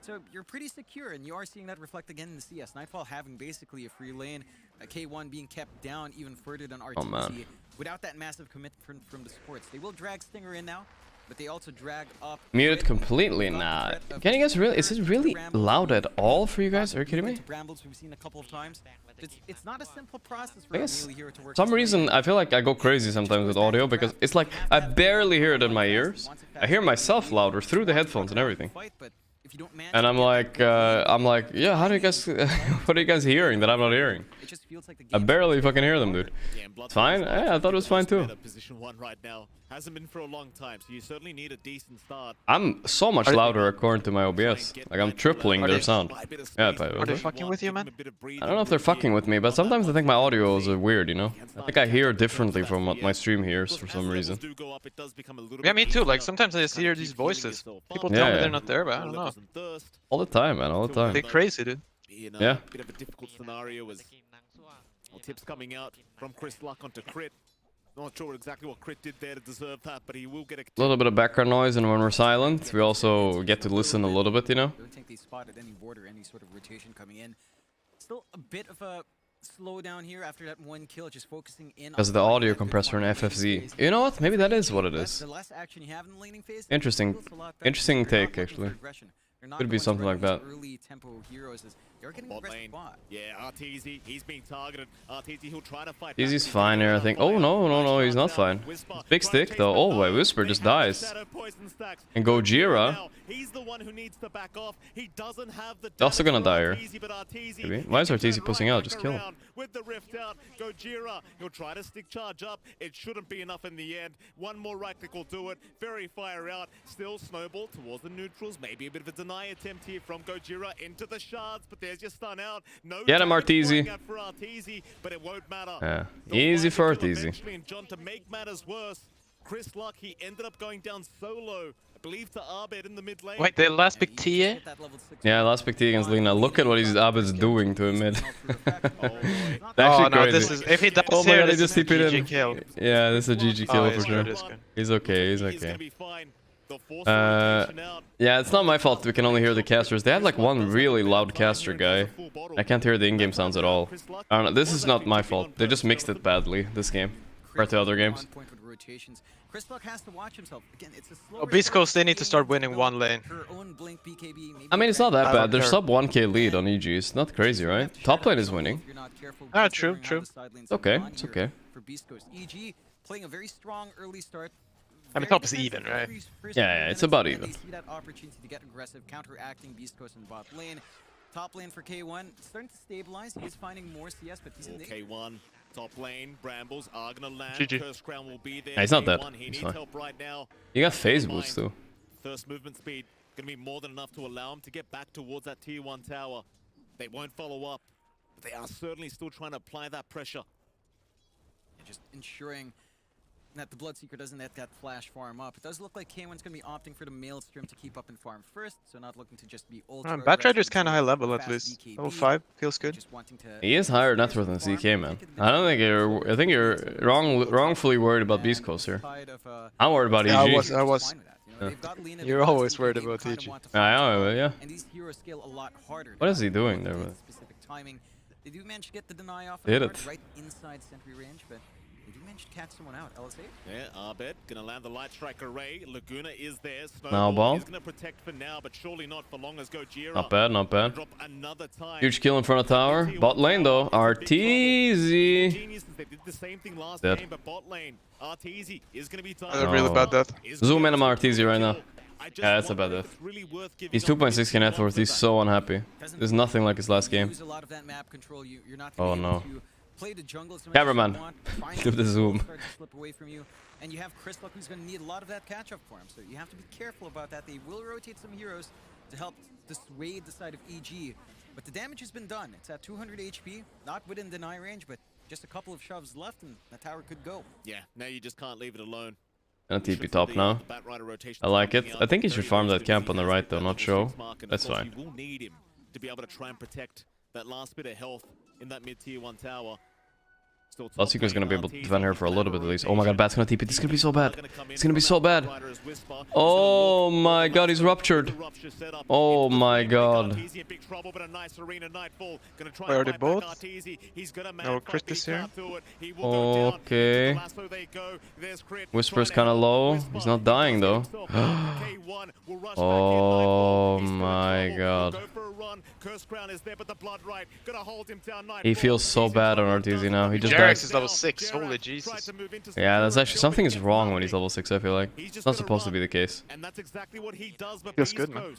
So you're pretty secure, and you are seeing that reflect again in the CS. Nightfall having basically a free lane, K1 being kept down even further than Arteezy. Without that massive commitment from the supports. They will drag Stinger in now, but they also drag up... Muted completely? Nah. Can you guys really... Is it really loud at all for you guys? Are you kidding me? Brambles we've seen a couple of times. It's not a simple process for for some reason, I feel like I go crazy sometimes with audio because it's like I barely hear it in my ears. I hear myself louder through the headphones and everything. And I'm like, yeah, how do you guys, what are you guys hearing that I'm not hearing? I barely fucking hear them, dude. It's fine? Yeah, I thought it was fine too. Hasn't been for a long time, so you certainly need a decent start. I'm so much louder according to my OBS. Like I'm tripling their sound. Yeah, are they fucking with you, man? I don't know if they're fucking with me, but sometimes I think my audio is weird, you know? I think I hear differently from what my stream hears for some reason. Yeah, me too. Like sometimes I just hear these voices. People tell me they're not there, but I don't know. All the time, man. All the time. They're crazy, dude. Yeah. Bit of a difficult scenario as tips coming out from Chris Luck onto Crit. Not sure exactly what Crit did there to deserve that, but he will get a little bit of background noise, and when we're silent, we also get to listen a little bit, you know? Don't think they spotted any border, any sort of rotation coming in. Still a bit of a slowdown here after that one kill, just focusing in because the audio compressor in FFZ. You know what? Maybe that is what it is. The less action you have in the laning phase, interesting take, actually. Could be something like that. Early tempo heroes as They're getting aggressive bot. Yeah, Arteezy, he's being targeted. Arteezy, he'll try to fight. He's fine here, I think. Oh, no, he's not fine. Big stick, though. Oh, wait, Whisper just dies. And Gorgc. He's the one who needs to back off. He doesn't have the also gonna die here. Maybe. Why is Arteezy pushing out? Just kill him. With the rift out, Gorgc, he'll try to stick charge up. It shouldn't be enough in the end. One more right click will do it. Very fire out. Still snowball towards the neutrals. Maybe a bit of a deny attempt here from Gorgc into the shards, but there's your stun out. No get him, Arteezy. For Arteezy, but it won't matter. Yeah, easy for Arteezy. And John, to make matters worse, Chris Luck, he ended up going down solo. I believe to Abed in the mid lane. Wait, the last big TA? Yeah, last big T against Lina. Look at what Abed's doing to him mid. Oh no, this is, if he dies oh my here, God, this is a GG kill. Yeah, this is a GG kill for sure. He's okay, he's okay. Yeah, it's not my fault we can only hear the casters. They had like one really loud caster guy. I can't hear the in-game sounds at all. I don't know, this is not my fault. They just mixed it badly, this game, compared to other games. Beast they need to start winning one lane. I mean, it's not that bad. They're sub 1k lead on EG. It's not crazy, right? Top lane is winning. Ah, true. It's okay, it's okay. EG playing a very strong early start. I mean, top is even, right? Yeah, it's about even. See that opportunity to get aggressive, counteracting Beast Coast and bot lane. Top lane for K1, starting to stabilize. He is finding more CS, but he's in the K1. Top lane, Brambles are gonna land. GG. Crown will be there. Nah, he's not dead. He He's needs fine. help right now. You got phase boost too. First movement speed gonna be more than enough to allow him to get back towards that tier 1 tower. They won't follow up, but they are certainly still trying to apply that pressure. And just ensuring that the Bloodseeker doesn't let that flash farm up. It does look like K1's going to be opting for the Maelstrom to keep up and farm first, so not looking to just be ultra Batrider's kind of high level at least. Level 5 feels good. He is higher net worth than CK, man. I don't think you're. I think you're wrongfully worried about Beast Coast here. I'm worried about EG. Yeah, I was. You're always worried about EG. I know, yeah. And these heroes scale a lot harder. What is he doing there? Specific timing. They do manage to get the deny off hit it right inside sentry range, but they do manage to catch someone out. LSA? Yeah, Abed gonna land the light strike array. Laguna is there. Now ball. Is gonna protect for now, but surely not for long as Gorgc. Not bad, not bad. Huge kill in front of tower. Bot lane though. Arteezy. They did the same thing last Dead. game, but bot lane. Arteezy is gonna be really bad death. Zoom in on Arteezy right now. Yeah, that's a bad death. He's 2.6k net worth. He's so unhappy. There's nothing like his last game. Oh no. Cameraman, do the zoom. And you have Chris Luck, who's going to need a lot of that catch-up for him, so you have to be careful about that. They will rotate some heroes to help dissuade the side of EG, but the damage has been done. It's at 200 HP, not within deny range, but just a couple of shoves left, and the tower could go. Yeah, now you just can't leave it alone. And TP top now. I like it. I think he should farm that camp on the right though, not show. That's fine. You will need him to be able to try and protect that last bit of health in that mid-tier 1 tower. Bloodseeker's gonna be able to defend her for a little bit at least. Oh my god, Bat's gonna TP. This is gonna be so bad. It's gonna be so bad. Oh my god, he's ruptured. Oh my god. Where are they both? No, Chris is here. Okay. Whisper's kinda low. He's not dying though. Oh my god. He feels so bad on Arteezy now. He just Gorgc is level 6. Holy Jesus. Yeah, that's actually something is wrong when he's level 6. I feel like it's not supposed to be the case. Feels good, man.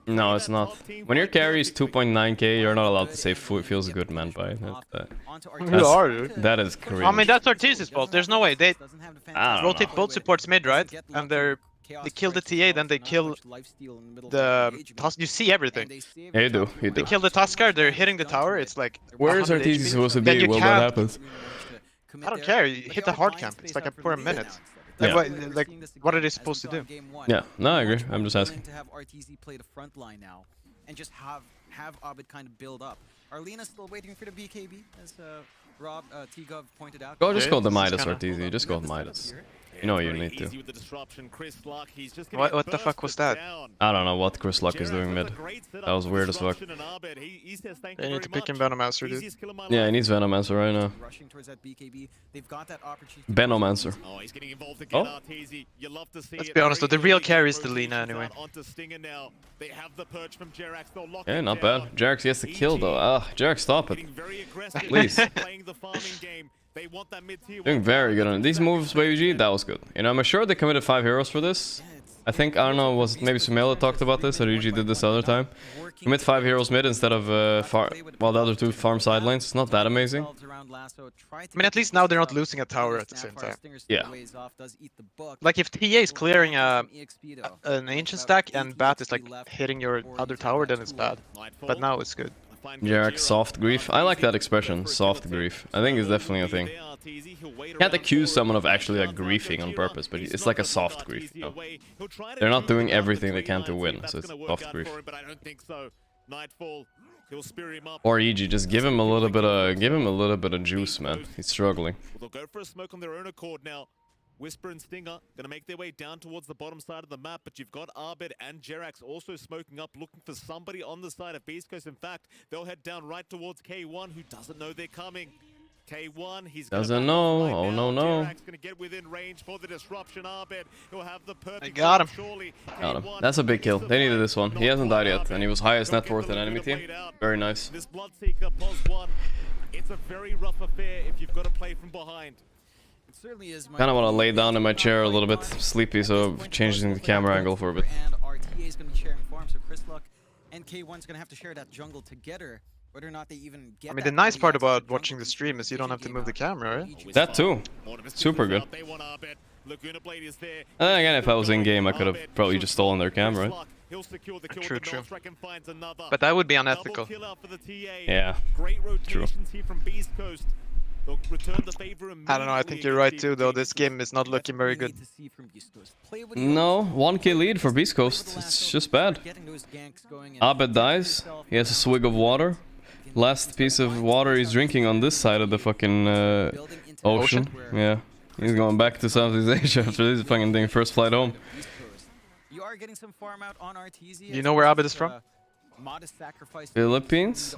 No, it's not. When your carry is 2.9k, you're not allowed to say "it feels good, man." By that is crazy. I mean, that's Arteezy's fault. There's no way they rotate both supports mid, right? And they kill the TA, then they kill the Tusk. You see everything. Yeah, you do. You do. They kill the Tuskar, they're hitting the tower. It's like where is Arteezy supposed to be when that happens? I don't care. You hit the hard camp. It's like for a minute. Like, what are they supposed to do? Yeah, no, I agree. I'm just asking. To have Arteezy play the front line now, and just have Abed kind of build up. Arlena's still waiting for the BKB as Rob, T-Gov pointed out. Go, just go the Midas, Arteezy. Just go with Midas. You know you need to. What the fuck was that? I don't know what Chris Luck is doing mid. That was weird as fuck. They need to pick him Venomancer, dude. Yeah, he needs Venomancer right now. Venomancer. Oh? Let's be honest though, the real carry is the Lina anyway. Yeah, not bad. Jarek gets the kill though. Ah, Jarek, stop it. Please. Doing very good on it. These moves, BG, that was good. You know, I'm sure they committed 5 heroes for this. I think, I don't know, was it maybe Sumail that talked about this, or UG did this other time. Commit 5 heroes mid instead of the other 2 farm side lanes. It's not that amazing. I mean, at least now they're not losing a tower at the same time. Yeah. Like if TA is clearing an ancient stack and Bat is like hitting your other tower, then it's bad. But now it's good. Jarek, soft grief. I like that expression, soft grief. I think it's definitely a thing. You can't accuse someone of actually like griefing on purpose, but it's like a soft grief. You know? They're not doing everything they can to win, so it's soft grief. Or EG, just give him a little bit of juice, man. He's struggling. They'll go for a smoke on their own accord now. Whisper and Stinger gonna make their way down towards the bottom side of the map, but you've got Arbed and Jerax also smoking up, looking for somebody on the side of Beast Coast. In fact, they'll head down right towards K1, who doesn't know they're coming. K1, he's doesn't know. Oh no, no. Gonna get within range for the disruption. Arbed, he'll have the I got him. Got him. That's a big kill. They needed this one. He hasn't died yet, and he was highest net worth in enemy team. Very nice. This Bloodseeker +1. It's a very rough affair if you've got to play from behind. Kind of want to lay down in my chair a little bit, sleepy, so changing the camera angle for a bit. And RTA is going to be sharing farm, so Chris Luck and K1's going to have to share that jungle together. Whether or not they even get. I mean, the nice part about watching the stream is you don't have to move the camera, right? That too. Super good. And then again, if I was in game, I could have probably just stolen their camera, right? True, true. But that would be unethical. Yeah, true. I don't know, I think you're right too, though. This game is not looking very good. No, 1k lead for Beast Coast. It's just bad. Abed dies. He has a swig of water. Last piece of water he's drinking on this side of the fucking ocean. Yeah. He's going back to Southeast Asia after this fucking thing. First flight home. You know where Abed is from? Philippines?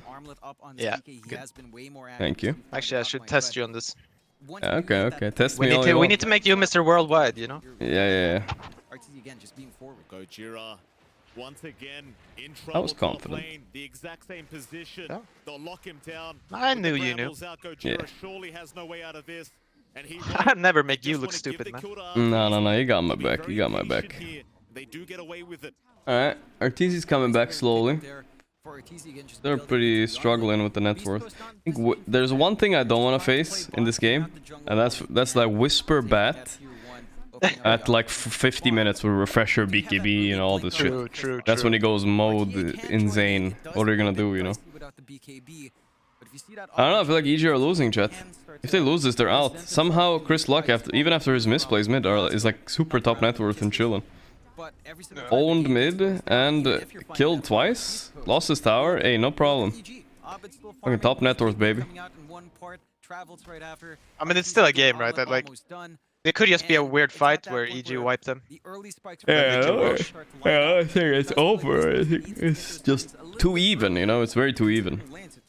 Yeah, good. Thank you. Actually, I should test you on this. Yeah, okay. Test me all you We want. need to make you Mr. Worldwide, you know? Yeah. RTZ again, just being forward. Gojira once again in trouble. I was confident. The exact same position. Yeah. They'll lock him down. I knew you knew. Gojira surely has no way out of this. And he I'd never make you look stupid, man. No, you got my back. You got my back. They do get away with it. Alright, Arteezy's coming back slowly. They're pretty struggling with the net worth. I think there's one thing I don't want to face in this game, and that's like Whisper Bat at like 50 minutes with Refresher, BKB, and all this shit. True. That's when he goes mode insane. What are you gonna do, you know? I don't know, I feel like EG are losing, chat. If they lose this, they're out. Somehow Chris Luck, even after his misplays mid, is like super top net worth and chilling. Owned mid and killed twice. Lost his tower. Hey, no problem. Fucking top net worth, baby. I mean, it's still a game, right? That like, it could just be a weird fight where EG wiped them. Yeah, I think it's over. I think it's just too even, you know? It's very too even.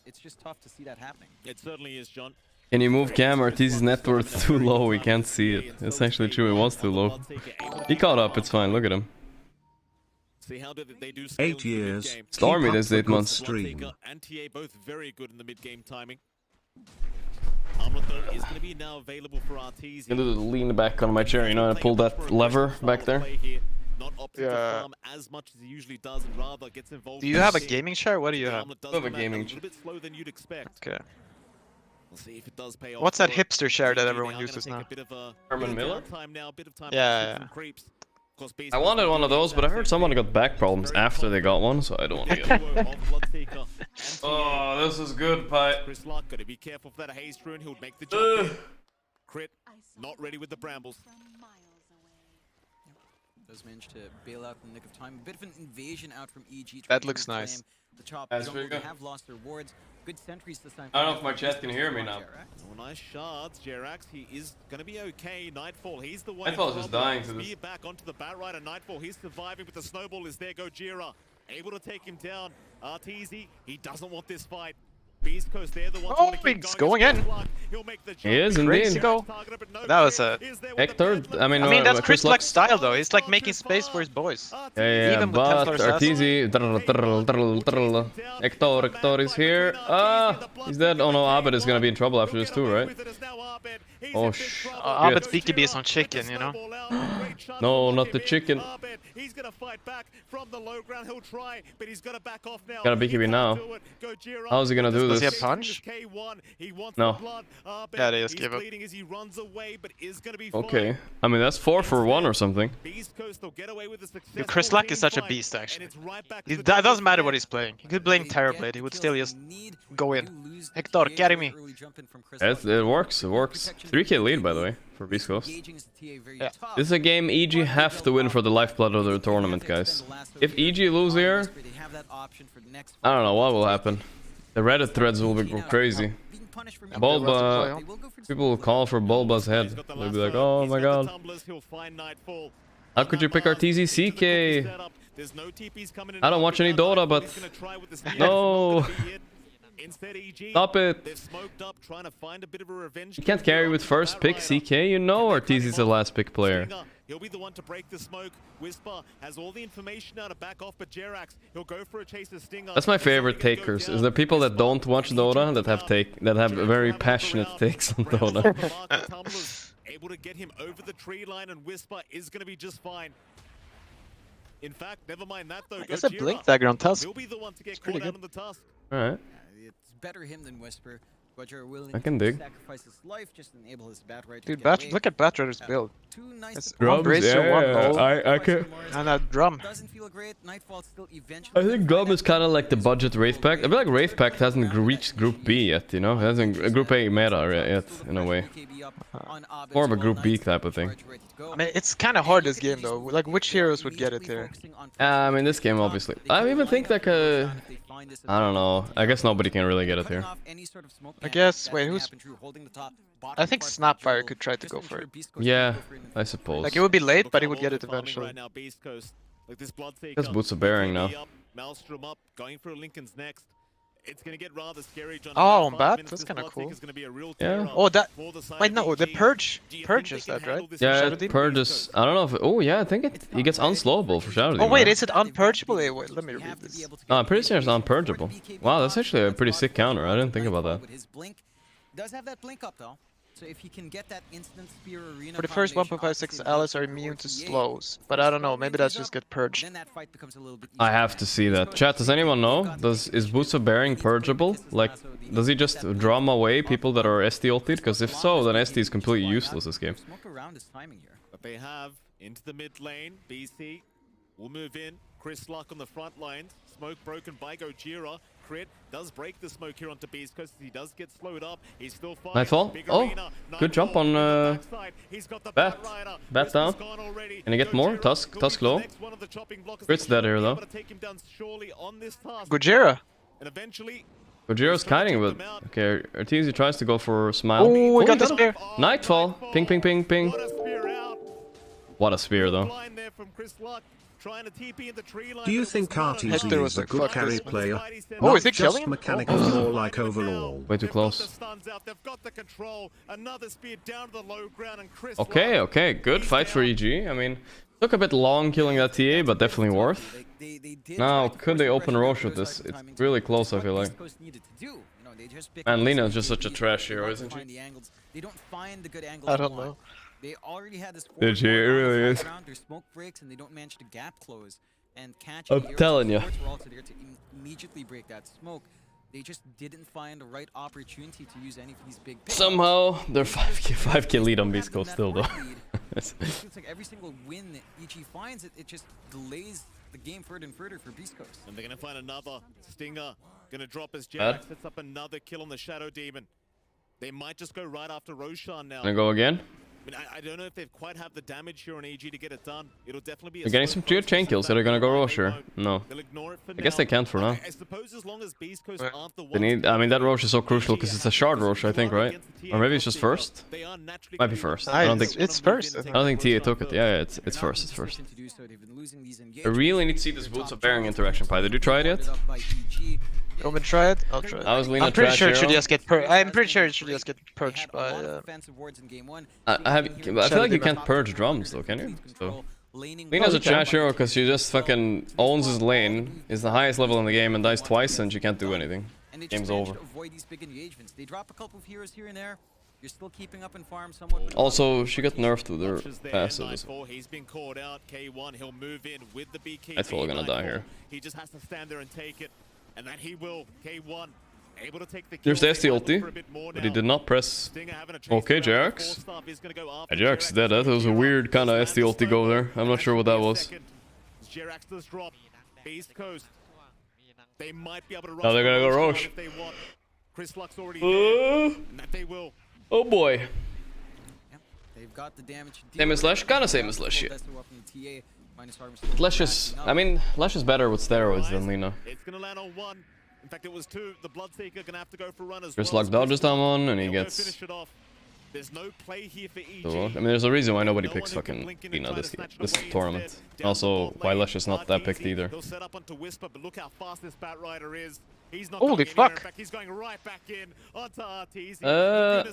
It's just tough to see that happening. It certainly is, John. Can you move Cam? Arteezy's net worth too low, we can't see it. It's actually true, it was too low. He caught up, it's fine, look at him. 8 years. Stormy does 8 months. Stream. And TA both very good in the mid-game timing. Is going to be now available for Arteezy. I'm gonna lean back on my chair, you know, and pull that lever back there. Yeah. As much as he usually does, and rather gets involved. Do you have a gaming chair? What do you have? I have a gaming chair. A little bit slower than you'd expect. Okay. We'll see if it does pay off. What's that hipster chair that everyone uses now? Herman Miller? Yeah. I wanted one of those, but I heard someone got back problems after they got one, so I don't want to get it. Oh, this is good, Pi. Chris Luck, gotta be careful for that haze rune. He'll make the jump. Crit, not ready with the brambles. Does manage to bail out in the nick of time. A bit of an invasion out from EG. That looks nice. The chop. That's very good. They have lost their wards. Good sentries this time. I don't know if my chat can hear me now. Oh, nice shards. Jerax, he is going to be okay. Nightfall, he's the one. Nightfall's just dying to this. Back onto the bat right, and Nightfall, he's surviving, but the snowball is there. Gojira, able to take him down. Arteezy, he doesn't want this fight. Beast Coast, they're the ones he's going in. He is indeed. That was a Hector. I mean that's Chris Luck's style though. He's like making space for his boys. Yeah, even but Arteezy. Hector is here. He's dead. Oh no, Abed is gonna be in trouble after this too, right? Oh Abed's BKB is on chicken, you know. No, not the chicken. He's gonna fight back from the low ground. He'll try, but he's gonna back off now. Got a BKB now. How's he gonna do this? Does he have punch? No. Yeah, they just give up. Okay. I mean, that's 4 for 1 or something. Dude, Chris Luck is such a beast, actually. It doesn't matter what he's playing. He could play Terrorblade, he would still just go in. Hector, carry me. It works, it works. 3k lead, by the way, for Beast Coast. Yeah. This is a game EG have to win for the lifeblood of the tournament, guys. If EG lose here, I don't know what will happen. The Reddit threads will go crazy. Bulba, people will call for Bulba's head. They'll be like, oh my god. How could you pick Arteezy CK? I don't watch any Dota, but no. Stop it. You can't carry with first pick CK, you know Arteezy's the last pick player. He'll be the one to break the smoke. Whisper has all the information now to back off, but Jerax, he'll go for a chase of Stinger. That's my favorite takers, is the people that don't watch Dota that have very passionate takes on Dota. Able to get him over the tree line, and Whisper is going to be just fine. In fact, never mind that though. There's a Blink Dagger on Tusk. He'll be the one to get caught out on the Tusk. Alright. It's better him than Whisper. I can dig. Sacrifice his life, just enable his bat right. Dude, look at Batrider's build. Drums, I can. And a drum. Doesn't feel great. Nightfall still eventually. I think Glum is kind of like the budget Wraith Pact. I feel like Wraith Pact hasn't reached Group B yet, you know? It hasn't Group A meta yet, in a way. More of a Group B type of thing. I mean, it's kind of hard this game though. Like, which heroes would get it here? I mean, this game obviously. I even think like I don't know. I guess nobody can really get it here. I guess. Wait, who's? I think Snapfire could try to go for it. Yeah, I suppose. Like it would be late, but he would get it eventually. Because Boots of Bearing now. Maelstrom up, going for Lincoln's next. It's gonna get rather scary, John. Oh, Bat? That's kind of cool. Yeah. Oh, that. Wait, no, the Purge purges that, right? Yeah, it purges. I don't know if. Oh, yeah, I think he gets unslowable for Shadow Demon. Oh, wait, is it unpurgeable? Wait, let me read this. No, I'm pretty sure it's unpurgeable. Wow, that's actually a pretty sick counter. I didn't think about that. Does have that blink up though. So if he can get that instant spear arena for the first 1.56 allies are immune to slows, but I don't know, maybe that's just get purged. Then that fight becomes a little bit I have to see that. Chat, does anyone know? Is Boots of Bearing purgeable? Like, does he just drum away people that are SD ulted? Because if so, then SD is completely useless this game. Smoke around his timing here. But they have into the mid lane. BC will move in. Chris Luck on the front lines. Smoke broken by Gojira. Crit does break the smoke here onto Beast Coast. He does get slowed up. He's still fine. Nightfall. Oh, good jump on Bat. Bat down. Can he get more? Tusk low. Crit's dead here though. Gojira. Gojira's kiting, but okay. Arteezy tries to go for Sumail. Oh, we got the spear. Nightfall. Ping, ping, ping, ping. What a spear though. Do you think Arteezy is a good carry player? Oh, is he just killing him? mechanical, more like overall? Way too close. Okay, good fight for EG. I mean, took a bit long killing that TA, but definitely worth. Now, could they open Roche with this? It's really close, I feel like. Man, Lina is just such a trash hero, isn't she? I don't know. They already had this. It really is. Their smoke breaks and they don't manage to gap close and catch. I'm telling you. Were also there to immediately break that smoke. They just didn't find the right opportunity to use any of these big. Somehow they're 5k lead on Beast Coast still though. It's like every single win that EG finds, it just delays the game further and further for Beast Coast. And they're gonna find another Stinger. Gonna drop his Jerax. Sets up another kill on the Shadow Demon. They might just go right after Roshan now. Gonna go again? I mean, I don't know if they've quite have the damage here on EG to get it done. It'll definitely be. They're getting some good chain kills. Are they gonna go Roche here? No. I guess they can't for now. I suppose as long as Beast Coast aren't the They need. I mean, that Roche is so crucial because it's a shard Roche, I think, right? Or maybe it's just first. Might be first. I don't think it's first. I don't think TA took it. Yeah, it's first. It's first. I really need to see this Boots of Bearing interaction. Did you try it yet? You want me to try it? I'll try it. I'm pretty sure it should just get purged by. I feel like you can't purge drums though, can you? So. Lina's a trash hero because she just fucking owns his lane, is the highest level in the game, and dies twice, and she can't do anything. Game's over. Also, she got nerfed with her passive. Nightfall gonna die here. He just has to stand there and take it, and then he will. K1 able to take the. There's the ST ulti, but he did not press. Okay, Jax. Jax is dead. That was a weird kind of ST ulti go there. I'm not sure what that was. Jax does drop. East Coast. They might be able to rush. Now they're gonna go Roche. Chris Luck's already there, and that they will. Oh boy. They've got the damage. Same as Lesh? Kinda same as Lesh, shit. Lesh is, I mean, Lesh is better with steroids than Lina. It's gonna land on one. In fact, it was two. The Bloodseeker gonna have to go for run as well. Chris Luck dodges that one, and he gets. There's no play here for EG. So, I mean, there's a reason why nobody picks fucking Lina this tournament. Also, why Lesh is not that picked either. He'll set up onto Whisper, but look how fast this Bat Rider is. He's not holy fuck! In fact, he's going right back in onto Arteezy.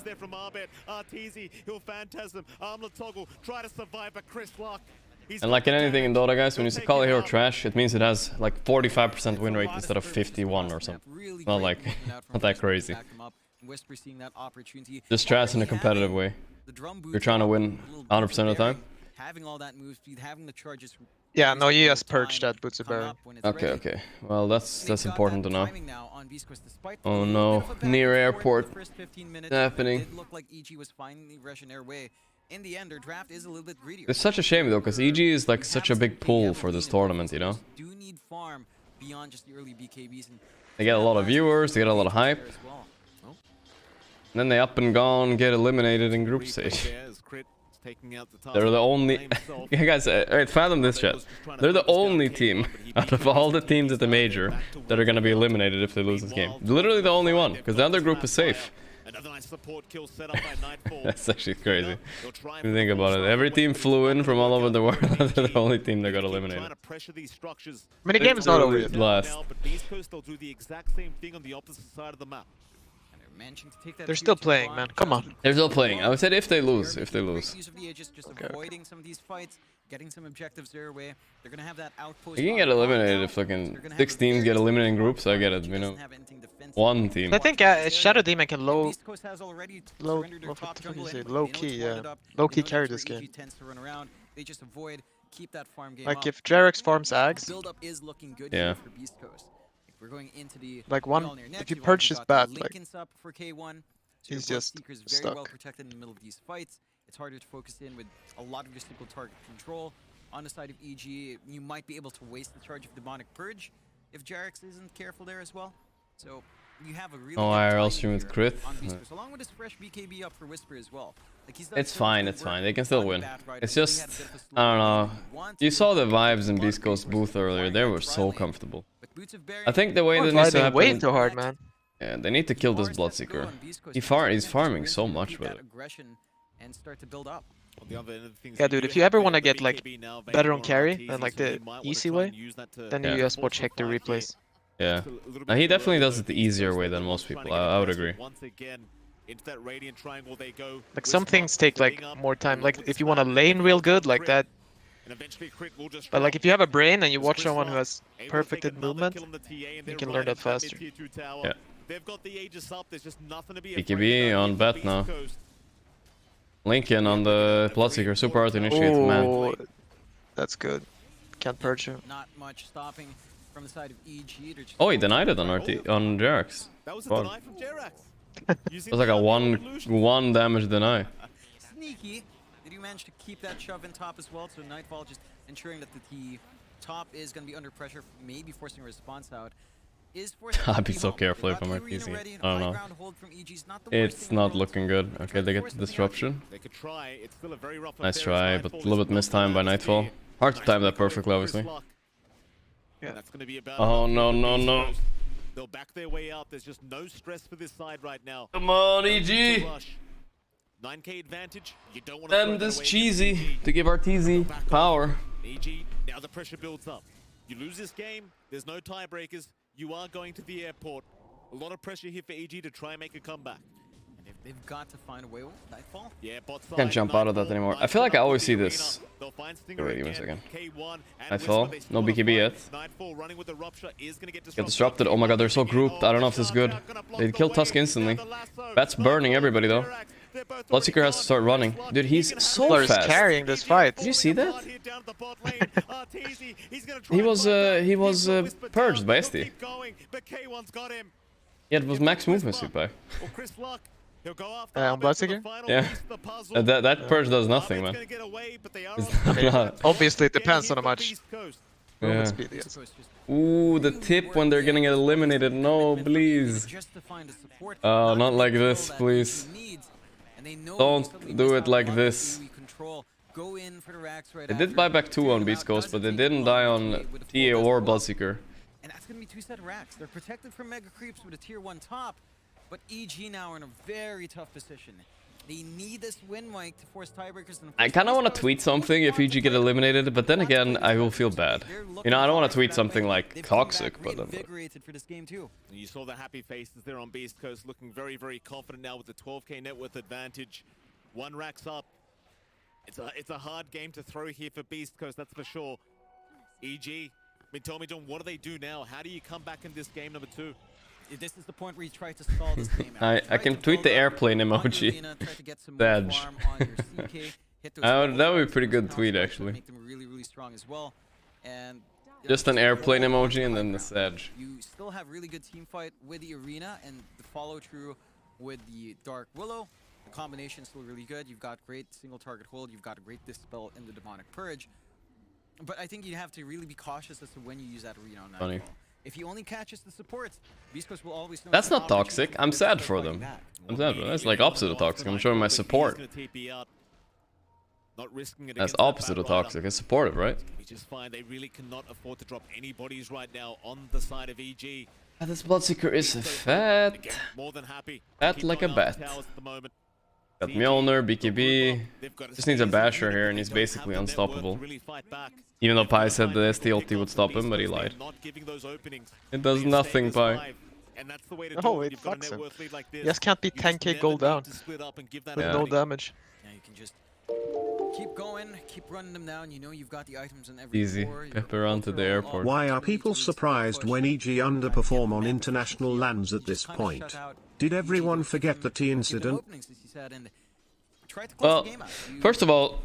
There from Arbet. Arteezy, he'll Phantasm. Armlet Toggle, try to survive, but Chris Luck. And like in anything in Dota, guys, when you call a hero trash, it means it has like 45% win rate instead of 51 or something. Not like, not that crazy. Just trash in a competitive way. You're trying to win 100% of the time. Yeah, no, you just purged that Boots of Bearing. Okay. Well, that's important to know. Oh no, near airport happening. In the end, their draft is a little bit greedier. It's such a shame though, because EG is like such a big pool for this tournament, you know? Do need farm beyond just the early BKBs, and they get a lot of viewers, they get a lot of hype. And then they up and gone, get eliminated in group stage. They're the only... Yeah, guys, alright, fathom this chat. They're the only team out of all the teams at the major that are going to be eliminated if they lose this game. Literally the only one, because the other group is safe. Another nice support kill set up by Nightfall. That's actually crazy. If you think about it, every team flew in from all over the world. They're the only team that got eliminated. Mini game is not over yet. Last. They're still playing, man. Come on. They're still playing. I would say if they lose. If they lose. Getting some objectives their way. They're gonna have that outpost. You can get eliminated if fucking 6 teams get eliminated in groups. I get it, you know. One team. I think Shadow Demon can low key, yeah. Low key carry this game. Like if Jarex farms Ags. Yeah. Like one, if you purge his bat, like he's just stuck. It's harder to focus in with a lot of your single target control. On the side of EG, you might be able to waste the charge of Demonic Purge if Jarex isn't careful there as well. So you have a really IRL stream with crit. Along with his fresh BKB up for Whisper as well. Like it's fine, it's fine. They can still win. It's just, I don't know. You saw the vibes in Beast Coast booth earlier. They were so comfortable. I think the way that needs to happen... way too hard, man. Yeah, they need to kill this Bloodseeker. He's farming so much with it. And start to build up. Yeah, dude, if you ever want to get like better on carry and like the easy way, then you just watch Hector replays. Yeah, now, he definitely does it the easier way than most people. I would agree. Like some things take like more time. Like if you want to lane real good like that. But like if you have a brain and you watch someone who has perfected movement, you can learn that faster. Yeah. BKB on bet now. Lincoln on the Bloodseeker, super hard to initiate, man. That's good. Can't purge him. Not much stopping from the side of EG. Oh, he denied it on Jarex. That was a deny from Jarex. It was like a one damage deny. Sneaky. Did you manage to keep that shove in top as well? So Nightfall just ensuring that the top is going to be under pressure, maybe forcing a response out. I'd be so careful if I'm RTZ. I don't know. It's not looking good. Okay, they get the disruption. Nice try, but a little bit mistimed by Nightfall. Hard to time that perfectly, obviously. Oh, no, no, no. They'll back their way out. There's just no stress for this side right now. Come on, EG. 9k advantage. You don't want Them this cheesy to give RTZ power. EG, now the pressure builds up. You lose this game, there's no tiebreakers. You are going to the airport. A lot of pressure here for EG to try and make a comeback. And if they've got to find a way, Nightfall. Yeah, bot side, Can't jump out of that anymore. I feel like I always see this. Wait, give me a second. Nightfall, no BKB yet. Get disrupted. Oh my god, they're so grouped. I don't know if this is good. They killed Tusk instantly. Bat's burning everybody though. Bloodseeker has to start running. Dude, he's so fast. Carrying this fight. Did you see that? he was purged by SD. Yeah, it was max movement speed by. On Bloodseeker? Yeah. That purge does nothing, man. Obviously, it depends on how much. Yeah. Ooh, the tip when they're gonna get eliminated. No, please. Oh, not like this, please. Don't do it like this. They did buy back 2 on Beast Coast, but they didn't die on TA or Bloodseeker. And that's gonna be 2 set racks. They're protected from mega creeps with a tier 1 top, but EG now are in a very tough position. They need this win, Mike, to force tiebreakers. I kind of want to tweet something if EG get eliminated, but then again, I will feel bad. You know, I don't want to tweet something like toxic, but you saw the happy faces there on Beast Coast, looking very, very confident now with the 12k net worth advantage. 1 racks up. It's a hard game to throw here for Beast Coast, that's for sure. EG, midone, what do they do now? How do you come back in this game number 2? This is the point where you try to stall this game out. I can tweet the airplane emoji. Badge. That would be a pretty good tweet, actually. Make them really, really strong as well. And just an airplane emoji and then the Sedge. You still have really good team fight with the Arena and the follow through with the Dark Willow. The combination is still really good. You've got great single target hold. You've got a great Dispel in the Demonic Purge. But I think you have to really be cautious as to when you use that Arena on Nightfall. If he only catches the supports, Beast Coast will always know. That's not toxic. I'm sad for them. I'm sad for them. That's like opposite of toxic. I'm showing my support. That's opposite of toxic. It's supportive, right? We just find they really cannot afford to drop any bodies right now on the side of EG. And this Bloodseeker is fat. Fat like a bat. Got Mjolnir, BKB. Just needs a basher here and he's basically unstoppable. Even though Pi said the ST ulti would stop him, but he lied. It does nothing, Pi. Oh, it fucks him. You just can't be 10k gold down with no damage. Yeah, you can just keep going, keep running them down. You know you've got the items in every easy. Pepper onto the airport. Why are people surprised when EG underperform on international lands at this point? Did everyone forget the T incident? Well, first of all,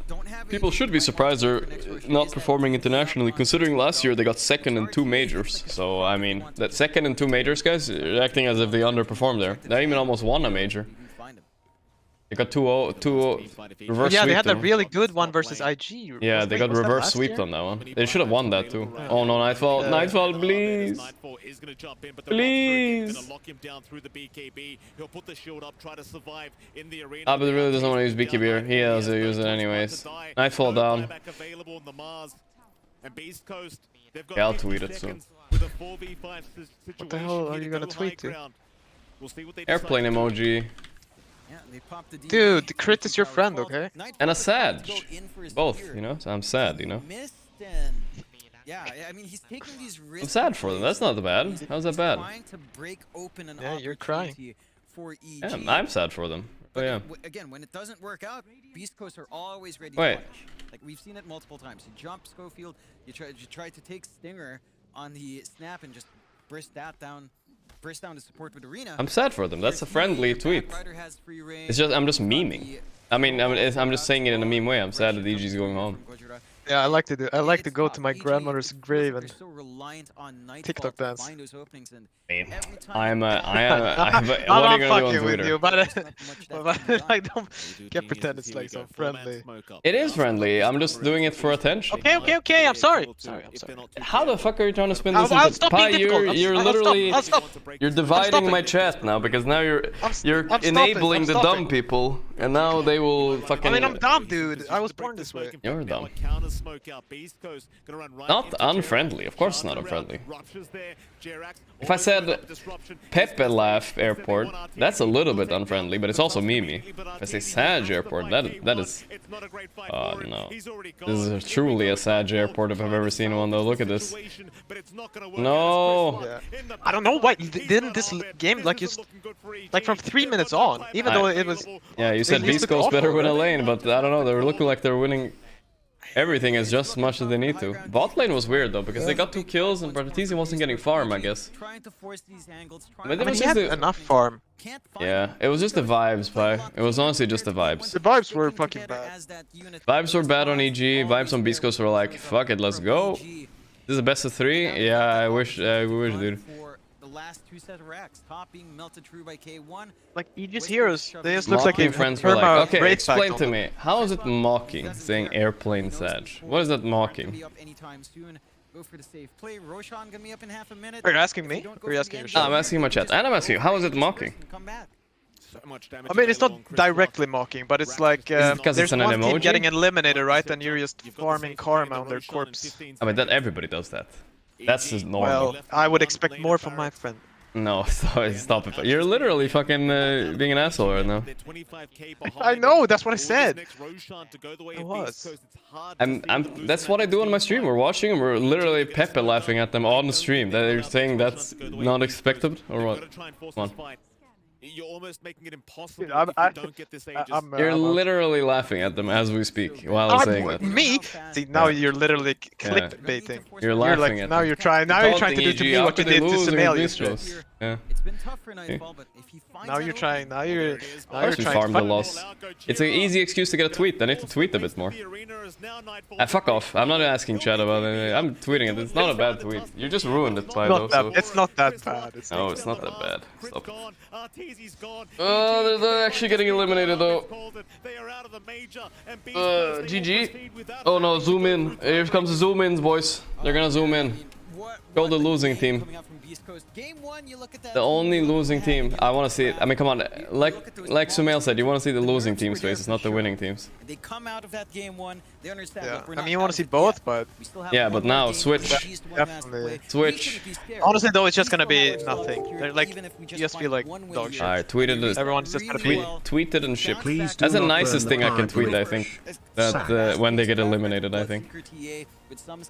people should be surprised they're not performing internationally, considering last year they got 2nd in 2 majors. So, I mean, that 2nd in 2 majors, guys, are acting as if they underperformed there. They even almost won a major. They got 2-0 reverse yeah, sweep they had a them. really good one versus IG. Yeah, they got reverse sweep on that one. They should have won that too. Oh no, Nightfall, Nightfall, please. Please. Ah, but he really doesn't want to use BKB here. He has to use it anyways. Nightfall down. Yeah, I'll tweet it soon. What the hell are you gonna tweet to? Airplane emoji. Dude, the crit is your friend, okay? And a Sedge. Both, you know? So I'm sad, you know? Yeah, I mean, he's taking these risks. I'm sad for them. That's not bad. How's that bad? Yeah, you're crying. Yeah, I'm sad for them. But yeah. Again, when it doesn't work out, Beast Coast are always ready to punish. Like, we've seen it multiple times. You jump Schofield, you try to take Stinger on the snap and just burst down the support with Arena. I'm sad for them. That's a friendly tweet. It's just I'm just memeing. I mean, I'm just saying it in a meme way. I'm sad that EG's going home. Yeah, I like to do. I like to go to my grandmother's grave and TikTok dance. I am. What are you gonna do on Twitter? But like, don't pretend it's like so friendly. It is friendly. I'm just doing it for attention. Okay. I'm sorry. How the fuck are you trying to spin this into Pi? You're literally you're dividing my chat now because now you're enabling the dumb people, and now they will fucking. I mean, I'm dumb, dude. I was born this way. You're dumb. Not unfriendly. Of course, it's not unfriendly. If I said Pepe Laugh Airport, that's a little bit unfriendly, but it's also Mimi. If I say Sag Airport, that is... Oh no. This is truly a Sag Airport if I've ever seen one though. Look at this. No! Yeah. I don't know why, didn't this game, like from 3 minutes on, even though it was... Yeah, you said Beastco's better win a lane, but I don't know, they were looking like they're winning everything is just as much as they need to. Bot lane was weird though, because they got 2 kills and part1 wasn't getting farm, I guess. But it was just enough farm. Yeah, it was just the vibes, Pi. It was honestly just the vibes. The vibes were fucking bad. Vibes were bad on EG, vibes on Beastco's were like, fuck it, let's go. This is a best of 3? Yeah, I wish, dude. Last 2 set of racks, top being melted through by K1. Like Aegis heroes, they just look like friends were like, okay, explain to me, how is it mocking saying airplane Sag? What is that mocking? Go for the safe play. Roshan gonna be up in half a minute. Are you asking me? Or are you asking yourself? I'm asking my chat, and I'm asking you, how is it mocking? I mean, it's not directly mocking, but it's like there's one team getting eliminated, right? And you're just farming karma on their corpse. I mean, that everybody does that. That's just normal. Well, I would expect more from my friend. No, stop it. You're literally fucking being an asshole right now. I know, that's what I said. I was. That's what I do on my stream. We're watching and we're literally Pepe laughing at them on the stream. They're saying that's not expected, or what? Come on. You're almost making it impossible Dude, if you don't get this Aegis. You're literally laughing at them as we speak while I'm saying that. Me? See, now you're literally clickbaiting. You're laughing at now them. you're trying to do to me what you did to Sumail yesterday. Yeah. It's been tough for Nightfall, but if he finds now you're trying. Now you're trying to farm the loss. It's an easy excuse to get a tweet. I need to tweet a bit more. Fuck off. I'm not asking chat about it. I'm tweeting it. It's not a bad tweet. You just ruined it, by though. It's not that bad. No, it's not that bad. Stop it. Oh, they're actually getting eliminated though. GG. Oh no, zoom in. Here comes the zoom ins, boys. They're gonna zoom in. Go the losing team. The only losing team. I want to see it. I mean, come on. Like Sumail said, you want to see the losing team's faces, not the winning teams. They come out of that game 1. They understand. Yeah. I mean, you want to see both, but yeah, but now switch. Definitely. Switch. Honestly, though, it's just gonna be nothing. They're like, you just feel like dog shit. Alright, tweeted it. Everyone's just gonna tweeted and shipped. That's the nicest thing I can tweet, I think. That when they get eliminated, I think.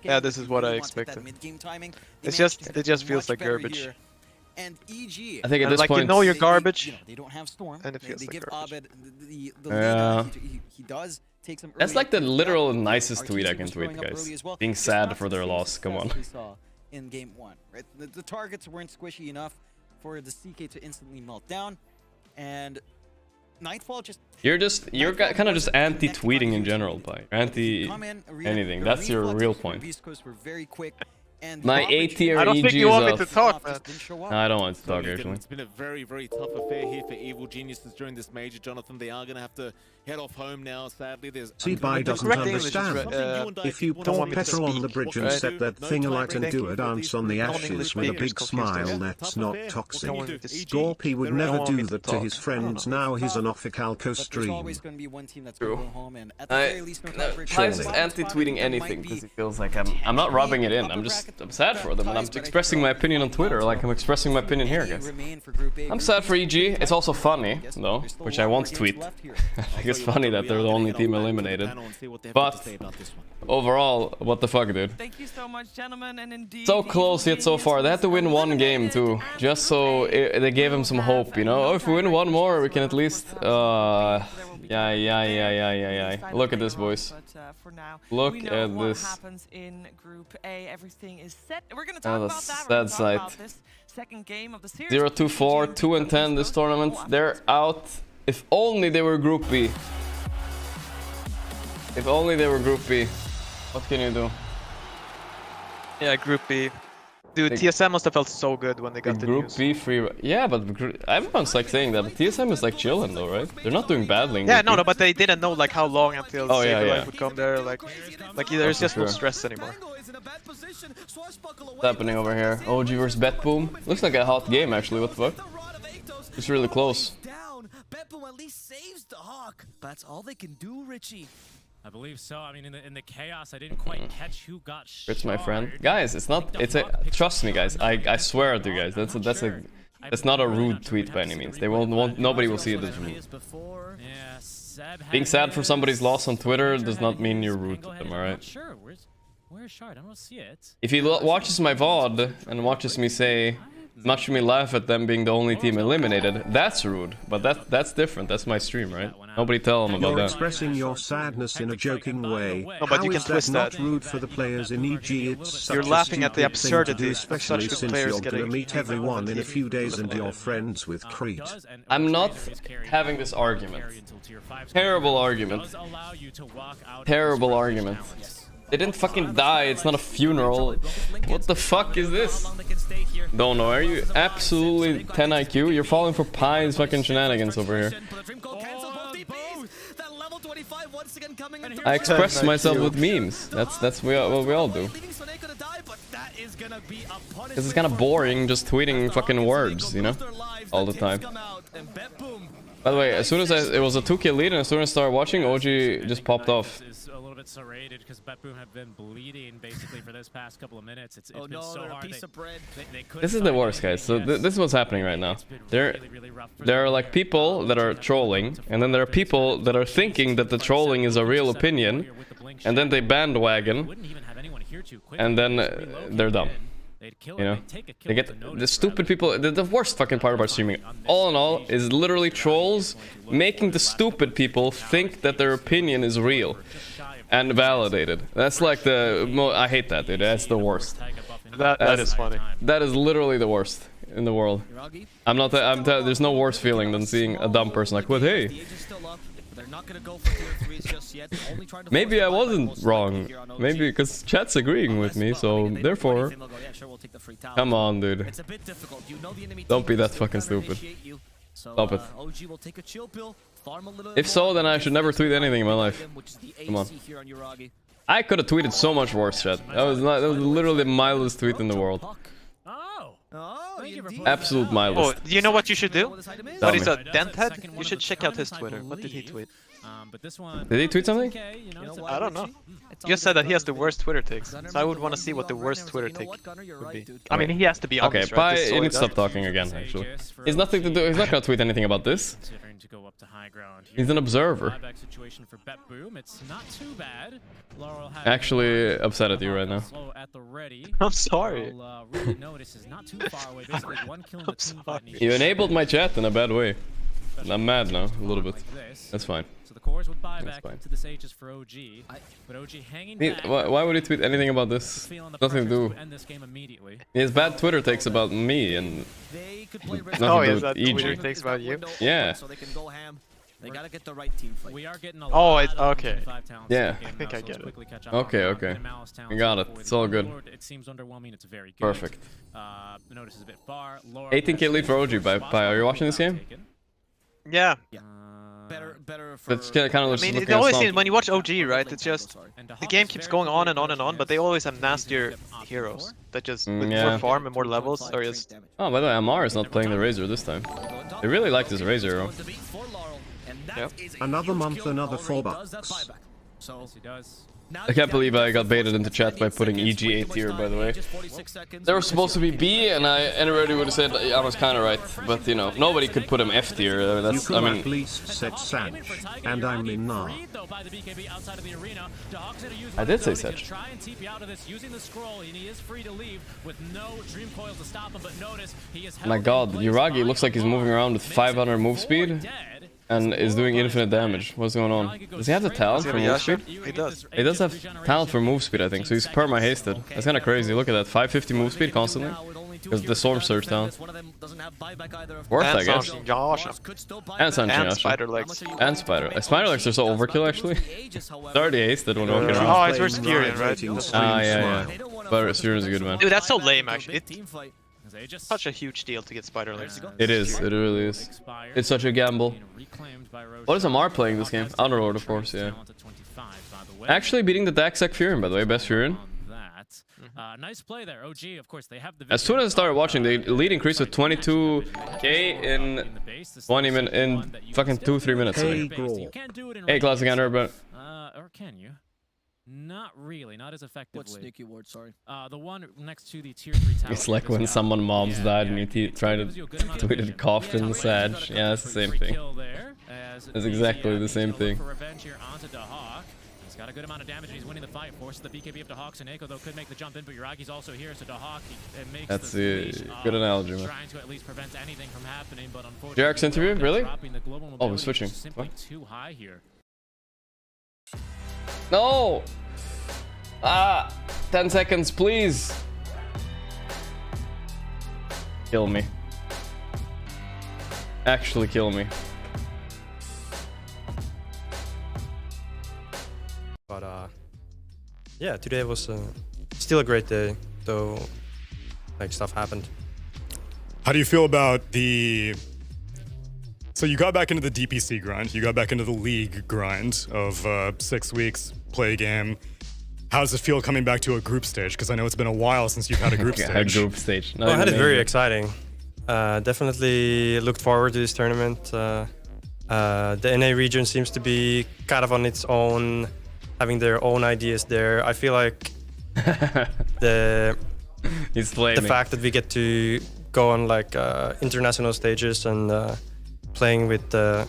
Yeah, this is what I expected. It just feels like garbage. And EG, I think at this point, you know you're garbage. They don't have Storm, and it feels like garbage. Yeah. He does take some. That's like the literal nicest tweet I can tweet, guys. Being sad for their loss. Come on. In game 1, right? The targets weren't squishy enough for the CK to instantly melt down, and Nightfall just. You're kind of just anti-tweeting in general, Pi. Anti anything. That's your real point. Were very quick. And my A tier I don't think you want me to talk, man. No, I don't want to talk, actually. It's been a very, very tough affair here for Evil Geniuses during this major, Jonathan. They are going to have to head off home now, sadly. There's Pi doesn't understand. If you pour petrol on the bridge and set that thing alight and do a dance on the ashes with a big smile, that's not toxic. Gorgc would never do that to his friends. Now he's an off-Calco stream. True. Pi's just anti-tweeting anything because he feels like I'm not rubbing it in. I'm sad for them, and I'm expressing my opinion on Twitter like I'm expressing my opinion here, guys. I'm sad for EG. It's also funny, though, which I won't tweet. I think it's funny that they're the only team eliminated. But overall, what the fuck, dude? Thank you so much, gentlemen, and indeed. So close yet so far. They had to win 1 game too, just so they gave him some hope, you know. Oh, if we win 1 more, we can at least. Yeah. Look at this, boys. For now, look at what this. Happens in Group A. Everything is set. We're gonna talk about that. We're gonna talk about this second game of the series. 0-2-4, 2-10 this tournament. They're out. If only they were Group B. If only they were Group B. What can you do? Yeah, Group B. Dude, TSM must have felt so good when they got the Group news. B free. Yeah, but everyone's like saying that. But TSM is like chilling though, right? They're not doing badly. Yeah, no, but they didn't know like how long until Saberlife would come there. Like there's just no stress anymore. What's happening over here? OG versus Bet-Boom. Looks like a hot game actually. What the fuck? It's really close. Bet-Boom at least saves the Hawk. That's all they can do, Richie. I believe so. I mean, in the chaos, I didn't quite catch who got shot. It's my friend. Guys, it's not. It's a. Trust me, guys. I swear to you guys. That's not a rude tweet by any means. They won't. Nobody will see it as rude. Being sad for somebody's loss on Twitter does not mean you're rude to them. All right. Sure. Where's Shard? I don't see it. If he watches my VOD and watches me say, watching me laugh at them being the only team eliminated, that's rude. But that's different. That's my stream, right? Nobody tell them about You're that. expressing your sadness in a joking way. No, but you can How is twist that that. not rude for the players in EG? It's such You're a laughing at the stupid thing to do, absurdity, especially such since players you're gonna getting meet everyone in a few days and you're friends with Crete. I'm not having this argument. Terrible argument. Terrible argument. They didn't fucking die, it's not a funeral. What the fuck is this? Don't know, are you absolutely 10 IQ? You're falling for Pine's fucking shenanigans over here. I express myself with memes. That's what we all do. This is kind of boring, just tweeting fucking words, you know? All the time. By the way, as soon as it was a 2-kill lead, and as soon as I started watching, OG just popped off. A little bit serrated because Bet-Boom have been bleeding basically for this past couple of minutes. It's been so hard. This is the worst, guys. So this is what's happening right now. There are like people that are trolling, and then there are people that are thinking that the trolling is a real opinion, and then they bandwagon, and then they're dumb. You know, they get the stupid people. The worst fucking part about streaming, all in all, is literally trolls making the stupid people think that their opinion is real and validated. That's like I hate that, dude. That's the worst. That is funny. That is literally the worst in the world. I'm not. There's no worse feeling than seeing a dumb person like, "What? Hey." Maybe I wasn't wrong. Maybe because chat's agreeing with me, so therefore... Come on, dude. Don't be that fucking stupid. Stop it. If so, then I should never tweet anything in my life. Come on. I could have tweeted so much worse, chat. That was literally the mildest tweet in the world. Absolute mildest. Oh, you know what you should do? What is a Denthead? You should check out his Twitter. What did he tweet? Did he tweet something? I don't know. You just said that he has the worst Twitter takes, so I would want to see what the worst Twitter take would be. I mean, he has to be honest, right? Okay, you need to stop talking again, actually. He's nothing to do. He's not gonna tweet anything about this. He's an observer. Actually upset at you right now. I'm sorry. I'm sorry. You enabled my chat in a bad way. I'm mad now, a little bit. That's fine. So the cores would buy back to the sages for OG, but OG hanging back. Why would he tweet anything about this? Nothing to do. He has bad Twitter takes about me and oh, is that Twitter takes about you? Yeah. They gotta get the right team fight. We are getting okay. Yeah. I think I get it. Okay. I got it. It's all good. It seems underwhelming. It's very good. Perfect. Notice is a bit far. 18k lead for OG. By are you watching this game? Yeah. Better for... It's kind of looks. I mean, it always seems when you watch OG, right? It's just the game keeps going on and on and on, but they always have nastier heroes that just with more farm and more levels are just. Oh, by the way, Amar is not playing the Razor this time. They really like this Razor hero. Yep. Another month, another $4. I can't believe I got baited into chat by putting EG A tier, by the way. They were supposed to be B, and everybody would have said I was kind of right, but you know, nobody could put him F tier. I mean, that's, you could at least said Sag, and I'm in now. I did say Sag. My god, Yuragi looks like he's moving around with 500 move speed. And is doing infinite damage. What's going on? Does he have the talent for move speed? He does. He does have talent for move speed, I think. So he's perma hasted. That's kind of crazy. Look at that. 550 move speed constantly. Because the Storm Surge down. Worth, I guess. And Sunshine Spider Legs. And Spider. Spider Legs are so overkill, actually. It's already aced that one walking around. Oh, it's versus Tyrion, right? Ah, yeah. But Tyrion's a good man. Dude, that's so lame, actually. It's such a huge deal to get Spider Legs. It is. It really is. It's such a gamble. What is Amar playing this game? Underlord, of course, yeah. Actually beating the Daxak Furin, by the way. Best Furin. Nice play there. OG, of course, they have the. As soon as I started watching, the lead increased with 22k in 20 minutes, in fucking 2-3 minutes. Hey, classic Ender, but. Or can you? Not really, not as effectively. What sneaky word, sorry? The one next to the tier 3 tower. It's like when someone mom's died and you try to tweet it coughed in the Sag. Yeah, it's the same thing. It's exactly the same thing. He's got a good amount of damage and he's winning the fight. Forces the BKB up to Hawks, and Eiko though could make the jump in, but Yuragi's also here, so Dahak makes that's a good analogy, man. Trying to at least prevent anything from happening, but unfortunately Jarek's interview? Really? Oh, we're switching. Simply too high here. No! 10 seconds, please. Kill me. Actually kill me. But yeah, today was still a great day, though like stuff happened. How do you feel about the... So you got back into the DPC grind, you got back into the league grind of 6 weeks, play a game. How does it feel coming back to a group stage? Because I know it's been a while since you've had a group stage. A group stage. Well, I had it very exciting. Definitely looked forward to this tournament. The NA region seems to be kind of on its own, having their own ideas there. I feel like the fact that we get to go on like international stages and playing with the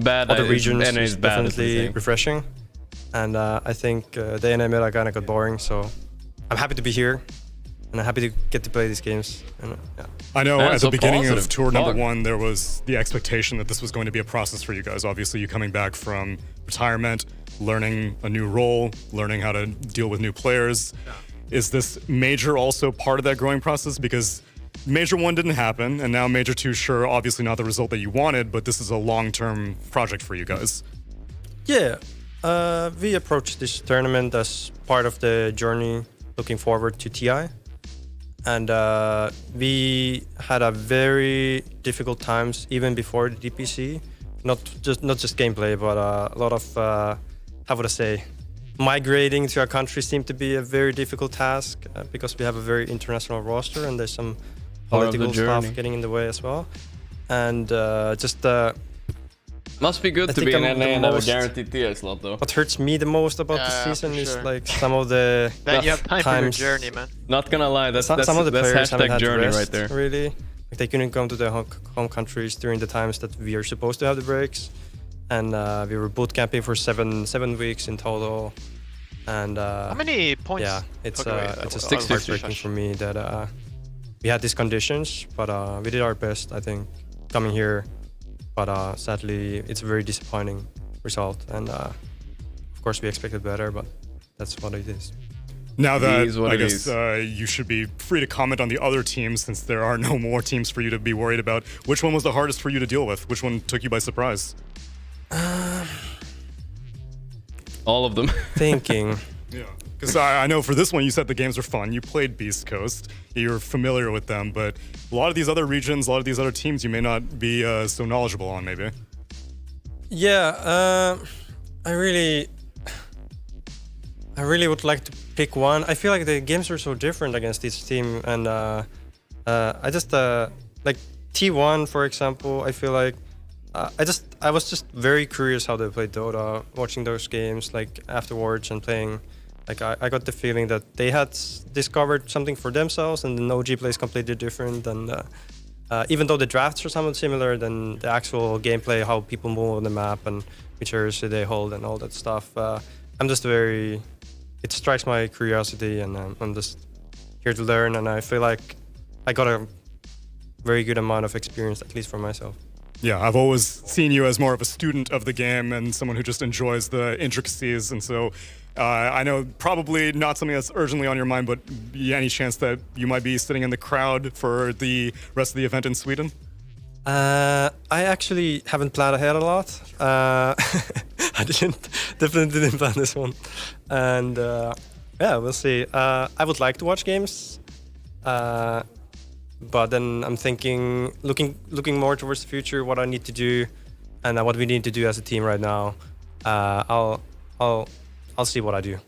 other regions is definitely refreshing. And I think the NA meta kind of got boring, so I'm happy to be here. And I'm happy to get to play these games. And, yeah. I know at the beginning of tour number 1, there was the expectation that this was going to be a process for you guys. Obviously, you coming back from retirement, learning a new role, learning how to deal with new players. Yeah. Is this Major also part of that growing process? Because Major 1 didn't happen, and now Major 2, sure, obviously not the result that you wanted, but this is a long-term project for you guys. Yeah, we approached this tournament as part of the journey looking forward to TI. And we had a very difficult times even before the DPC. Not just gameplay, but a lot of how would I say, migrating to our country seemed to be a very difficult task because we have a very international roster and there's some political stuff getting in the way as well. And must be good to be in NA and have a guaranteed TI slot, though. What hurts me the most about the season is like some of the you have time for your journey, man. Not gonna lie, that's some of the players haven't had journey rest, right there. Really, like they couldn't come to their home countries during the times that we are supposed to have the breaks, and we were boot camping for seven weeks in total. And how many points? Yeah, it's just heartbreaking for me that we had these conditions, but we did our best, I think, coming here. But sadly, it's a very disappointing result, and of course we expected better, but that's what it is. Now that I guess you should be free to comment on the other teams, since there are no more teams for you to be worried about. Which one was the hardest for you to deal with? Which one took you by surprise? All of them. Thinking. Yeah, because I know for this one you said the games were fun. You played Beast Coast, you're familiar with them, but a lot of these other regions, a lot of these other teams you may not be so knowledgeable on, maybe. Yeah, I really would like to pick one. I feel like the games were so different against each team, and I just like T1, for example. I feel like I was just very curious how they played Dota, watching those games like afterwards and playing. Like I got the feeling that they had discovered something for themselves, and the OG plays completely different. And even though the drafts are somewhat similar, then the actual gameplay, how people move on the map and which areas they hold and all that stuff, I'm just very. It strikes my curiosity, and I'm just here to learn. And I feel like I got a very good amount of experience, at least for myself. Yeah, I've always seen you as more of a student of the game and someone who just enjoys the intricacies. And so I know probably not something that's urgently on your mind, but any chance that you might be sitting in the crowd for the rest of the event in Sweden? I actually haven't planned ahead a lot. I definitely didn't plan this one. And yeah, we'll see. I would like to watch games. But then I'm thinking, looking more towards the future, what I need to do, and what we need to do as a team right now. I'll see what I do,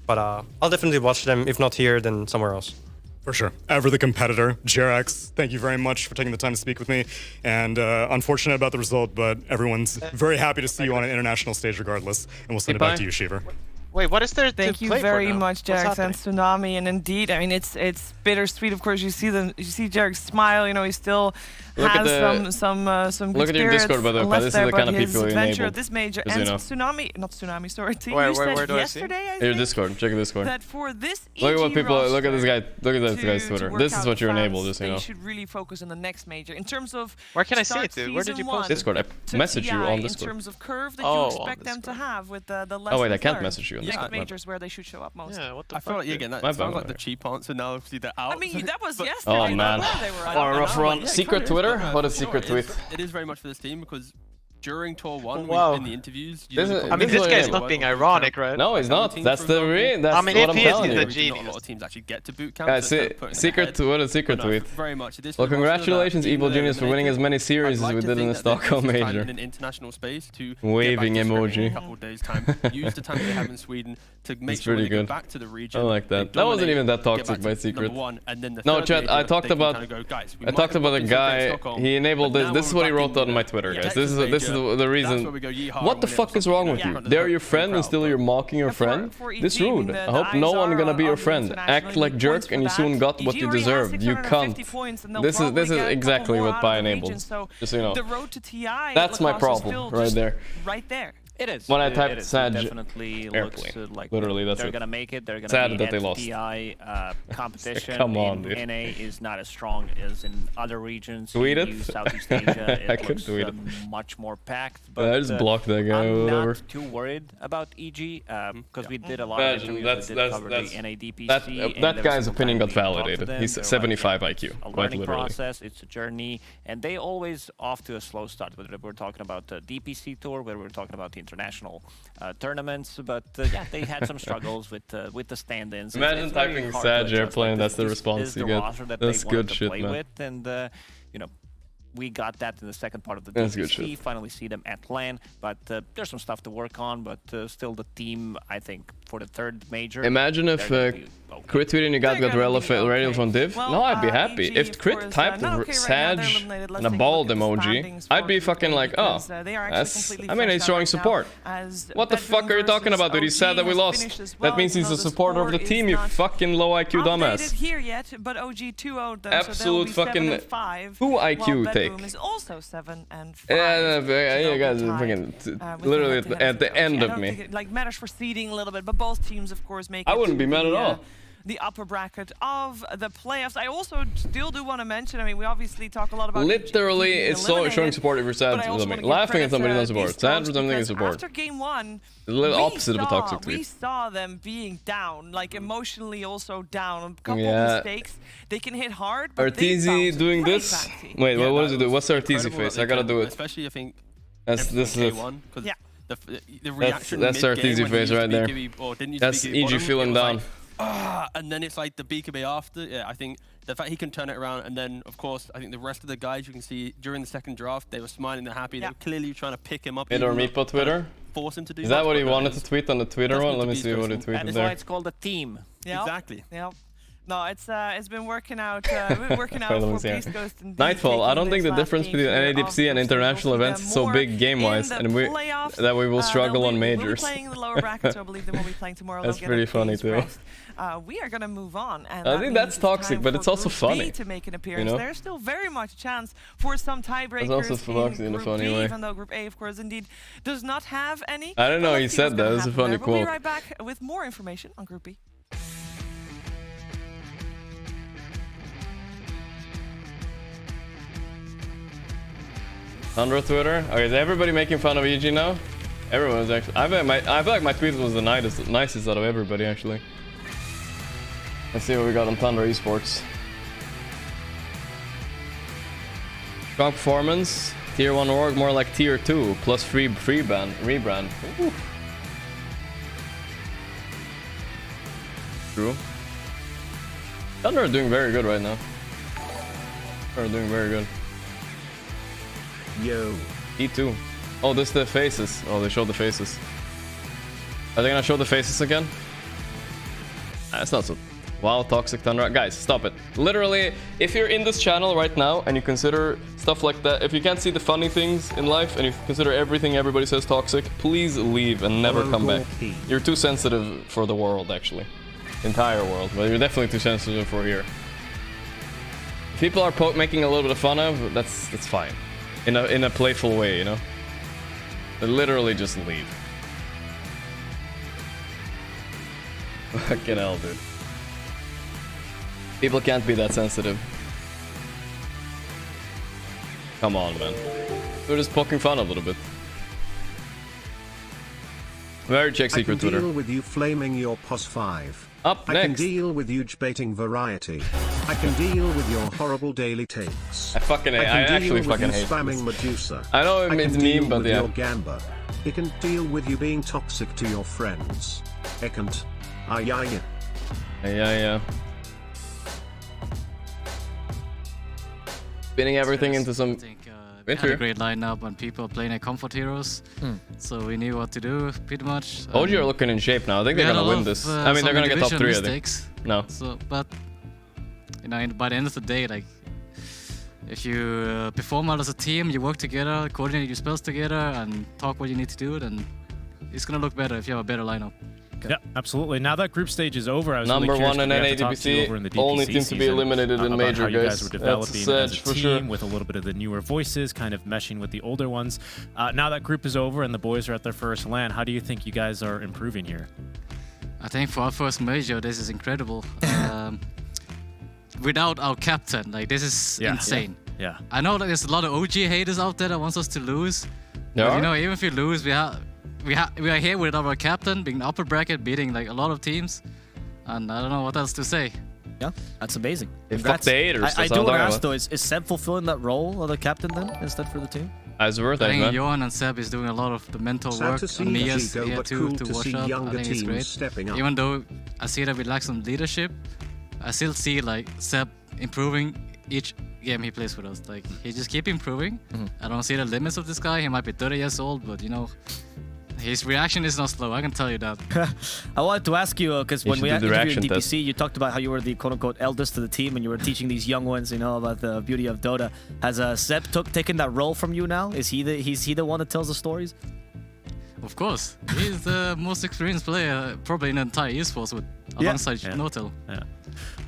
but I'll definitely watch them. If not here, then somewhere else. For sure. Ever the competitor, Gorgc, thank you very much for taking the time to speak with me. And unfortunate about the result, but everyone's very happy to see you on an international stage regardless. And we'll send it back to you, Shiver. Wait, what is there Thank you very much, Gorgc and Tsunami. And indeed, I mean, it's bittersweet. Of course, you see Gorgc smile. You know, he still has some good Look at your Discord, by the way. This is the kind of people you enable. At this major and Tsunami, not Tsunami. Sorry, where said do yesterday. I your Discord. Check your Discord. That for this look at what people. Look at this guy. Look at this guy's Twitter. This is what you enable. Just you know. You should really focus on the next major in terms of. Where can I see it, dude? Where did you post Discord. I messaged you on Discord. In terms of curve that you expect them to have with the lessons. Oh wait, I can't message you on Discord. Majors where they should show up most. Yeah, what the I feel like again that sounds like the cheap answer now. Obviously they're out. I mean that was yesterday. Oh man, rough run. Secret Twitter? What a secret tweet. It is very much for this team because during Tour 1 in the interviews... I mean, this guy's not being ironic, right? No, he's not. That's the that's I mean, what if I'm he telling is, you. he's a genius. Not a lot of teams actually get to boot camp. Secret, what a secret tweet. Very much. Well, congratulations, Evil Genius, for winning as many series as we did in the Stockholm major. In an international space to waving emoji. A couple of days time. Use the time they have in Sweden to make sure they go back to the region. I like that. That wasn't even that toxic by Secret. No, chat. I talked about a guy. He enabled this. This is what he wrote on my Twitter, guys. This is the reason. What the fuck is wrong with you? They're your friend and still you're mocking your friend? This rude. I hope no one gonna be your friend. Act like jerk and you soon got what you deserved. You can't. This is exactly what Pi enabled. Just so you know. That's my problem right there. Right there. It is. When I typed Sag definitely airplane, looks like literally that's they're it. gonna make it. They're gonna sad be that they at lost. TI competition. Come on, dude. NA is not as strong as in other regions. Tweet it. Southeast Asia, it looks tweet it. Much more packed. But I just blocked that guy. I'm whatever. not too worried about EG because we did a lot of interviews that did cover the NADPC. That guy's opinion got validated. He's 75 IQ, a quite learning literally. process. It's a journey, and they always off to a slow start. Whether we're talking about the DPC tour, whether we're talking about the international tournaments, but yeah, they had some struggles with the stand-ins. Imagine typing Sag airplane. That's the response you get. That's good shit, man. With, and you know, we got that in the second part of the That's DPC. good shit. Finally see them at LAN, but there's some stuff to work on. But still, the team, I think, for the third major. Imagine if Crit tweeting you got radio from Div. Well, no, I'd be happy. If Crit typed Sag and a bald emoji, I'd be fucking like, oh, that's. I mean, he's showing support. What the fuck are you talking about, dude? He's sad that we lost. That means he's a supporter of the team, you fucking low IQ dumbass. Here yet, but OG 2-0 though, absolute so fucking 5, 2 IQ take. Is also 7 and 5. Yeah, you guys are fucking literally at the end of me. It, like matters for seeding a little bit, but both teams, of course, make. I wouldn't be mad at all. The upper bracket of the playoffs. I also still do want to mention, I mean, we obviously talk a lot about... Literally, it's so showing support if you're sad. Laughing at somebody doesn't support. Sad for something is support. After game 1, the little opposite of a toxic tweet. We saw them being down, like emotionally also down. A couple of mistakes. They can hit hard, but Arteezy doing this? Wait, what does it do? What's the Arteezy face? I gotta do it. Especially, I think... This is it. Yeah. The reaction that's Arteezy face right there. That's EG feeling down. And then it's like the BKB after. Yeah, I think the fact he can turn it around, and then of course I think the rest of the guys you can see during the second draft, they were smiling, they're happy. They were clearly trying to pick him up. Or Meepo Twitter. Force him to do. Is that what he wanted to tweet on the Twitter one? Let me see what he tweeted there. That's why it's called a team. Yep. Exactly. Yep. No, it's been working out. Working out for Beast Ghost and Nightfall. I don't think the difference between NADPC and international events is so big game-wise, and that we will struggle on majors. We'll be playing in the lower bracket, so I believe they will be playing tomorrow. That's pretty funny too. We are gonna move on, and I think that's toxic, but it's also funny. To make an appearance, there's still very much a chance for some tiebreakers. It's also toxic in a funny way. Even though Group A, of course, indeed does not have any. I don't know. He said that. It's a funny quote. We'll be right back with more information on Group B. Under Twitter? Okay, is everybody making fun of EG now? Everyone's actually. I feel like my tweet was the nicest out of everybody actually. Let's see what we got on Thunder Esports. Strong performance. Tier 1 org, more like tier 2, plus free rebrand. Ooh. True. Thunder are doing very good right now. They're doing very good. Yo. E2. Oh, this is the faces. Oh, they showed the faces. Are they gonna show the faces again? That's not so. Wow, toxic Thunder. Guys, stop it. Literally, if you're in this channel right now and you consider stuff like that, if you can't see the funny things in life and you consider everything everybody says toxic, please leave and never come back. You're too sensitive for the world, actually. The entire world, but you're definitely too sensitive for here. If people are making a little bit of fun of, that's fine. In a playful way, you know? But literally just leave. Fucking hell, dude. People can't be that sensitive. Come on, man. We're just poking fun a little bit. Very check secret Twitter. I can deal with you flaming your POS 5. Up next. I can deal with you baiting variety. I can deal with your horrible daily takes. I actually fucking hate spamming Medusa. I know it means meme, but yeah. Your Gamba. I can deal with you being toxic to your friends. I can't. Yeah. Spinning everything into some. We had a great lineup and people are playing at comfort heroes, so we knew what to do pretty much. OG are looking in shape now. I think they're gonna win this. I mean, they're gonna get top 3. I think. No. So, but you know, by the end of the day, like if you perform well as a team, you work together, coordinate your spells together, and talk what you need to do, then it's gonna look better if you have a better lineup. Okay. Yeah, absolutely. Now that group stage is over, I was number really one in NADBC, only team to be eliminated in major, how you guys were developing as a team, for sure. With a little bit of the newer voices, kind of meshing with the older ones. Now that group is over and the boys are at their first LAN, how do you think you guys are improving here? I think for our first major, this is incredible. Without our captain, like this is insane. Yeah. I know that there's a lot of OG haters out there that wants us to lose. But, you know, even if we lose, we are here without our captain, being the upper bracket, beating like a lot of teams, and I don't know what else to say. Yeah, that's amazing. Fuck the haters. I do want to ask though, is Seb fulfilling that role of the captain then, instead for the team? As worth I think Johan and Seb is doing a lot of the mental work, and Mia's here too to wash up. I think it's great. Even though I see that we lack some leadership, I still see like Seb improving each game he plays with us. Like he just keep improving. I don't see the limits of this guy. He might be 30 years old, but you know, his reaction is not slow, I can tell you that. I wanted to ask you, because when we interviewed in DPC, you talked about how you were the quote-unquote eldest to the team and you were teaching these young ones, you know, about the beauty of Dota. Has Seb taken that role from you now? Is he the one that tells the stories? Of course. He's the most experienced player probably in the entire esports alongside Notel. Yeah.